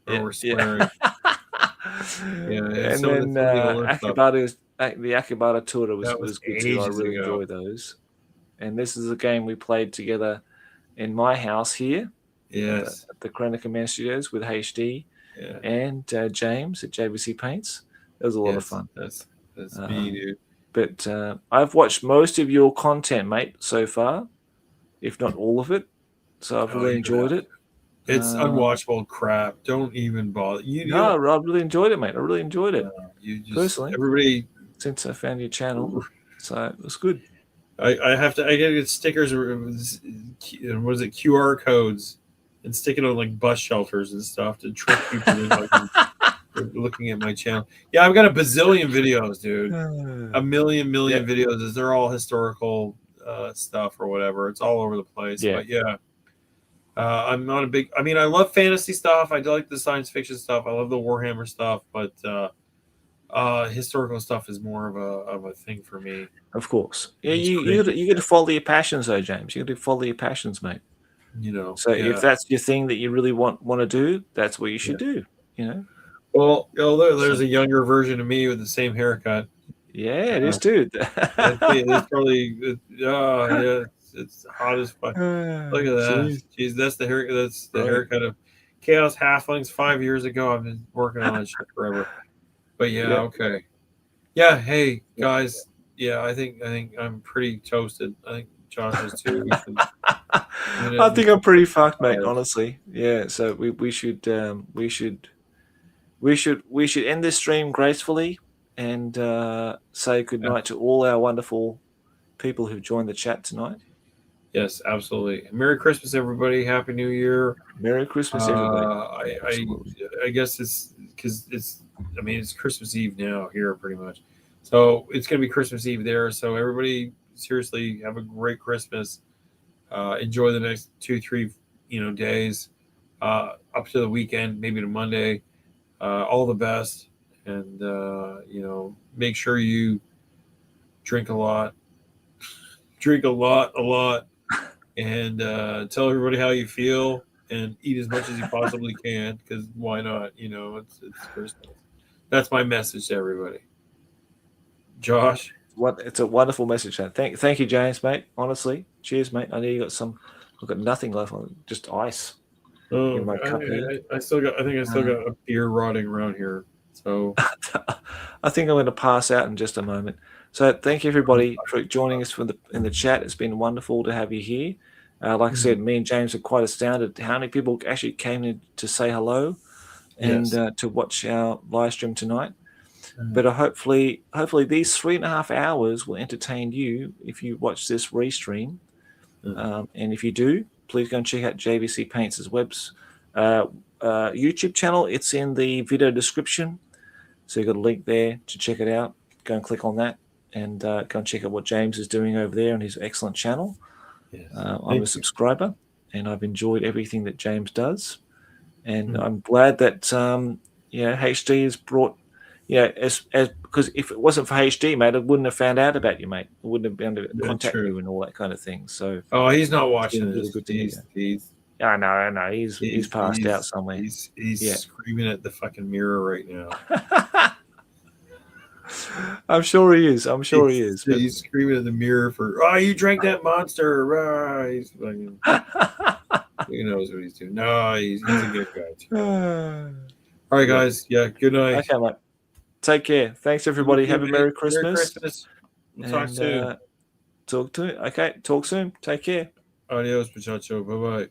Where we're swearing. And some then of the older stuff. the Akibata Tour was good too. I ages really ago. enjoyed those. And this is a game we played together in my house here at the Crown of Command Studios with HD and James at J.V.C Paints. It was a lot of fun. That's me, dude. But I've watched most of your content, mate, so far, if not all of it. So I've really enjoyed it. It's unwatchable crap. Don't even bother. I really enjoyed it, mate. I really enjoyed it. Personally, everybody, since I found your channel, so it was good. I get stickers or what is it, QR codes, and stick it on like bus shelters and stuff to trick people into looking at my channel. Yeah, I've got a bazillion videos, dude. A million videos. They're all historical stuff or whatever. It's all over the place. But I'm not a big. I mean, I love fantasy stuff. I do like the science fiction stuff. I love the Warhammer stuff, but historical stuff is more of a thing for me. Of course, yeah. You got to follow your passions, though, James. You got to follow your passions, mate. So if that's your thing that you really want to do, that's what you should do. Well, there's a younger version of me with the same haircut. Yeah, it is too. It's probably it's hot as fuck. Look at that. Jeez, that's the hair. That's the haircut of Chaos Halflings 5 years ago. I've been working on that shit forever. But okay. Yeah, hey guys. Yeah, I think I'm pretty toasted. I think Josh is too. I think I'm pretty fucked, mate. Honestly, yeah. So we should end this stream gracefully and say goodnight to all our wonderful people who've joined the chat tonight. Yes, absolutely. Merry Christmas, everybody. Happy New Year. Merry Christmas, everybody. I guess it's because it's Christmas Eve now here pretty much. So it's going to be Christmas Eve there. So everybody, seriously, have a great Christmas. Enjoy the next 2-3 days up to the weekend, maybe to Monday. All the best. And, make sure you drink a lot. Drink a lot. And tell everybody how you feel and eat as much as you possibly can, because why not? It's Christmas. That's my message to everybody. Josh? It's a wonderful message. Thank you, James, mate. Honestly. Cheers, mate. I know you got I've got nothing left on just ice. In my cup here. I still got a beer rotting around here. So I think I'm going to pass out in just a moment. So thank you everybody for joining us in the chat. It's been wonderful to have you here. Like I said, me and James are quite astounded how many people actually came in to say hello and to watch our live stream tonight. But hopefully these 3.5 hours will entertain you if you watch this restream. And if you do, please go and check out J.V.C Paints' YouTube channel. It's in the video description. So you've got a link there to check it out. Go and click on that and go and check out what James is doing over there on his excellent channel. Yes. I'm a subscriber and I've enjoyed everything that James does. And I'm glad that HD has brought, as because if it wasn't for HD, mate, I wouldn't have found out about you, mate. I wouldn't have been able to contact you and all that kind of thing. So he's not watching this. I know. He's passed out somewhere. He's screaming at the fucking mirror right now. I'm sure he is. He's screaming at the mirror for, you drank that monster. He's fucking, he knows what he's doing. No, he's a good guy too. All right, guys. Yeah, good night. Okay, mate. Take care. Thanks, everybody. Have a Merry Christmas. We'll talk soon. Talk soon. Take care. Adios, muchacho. Bye-bye.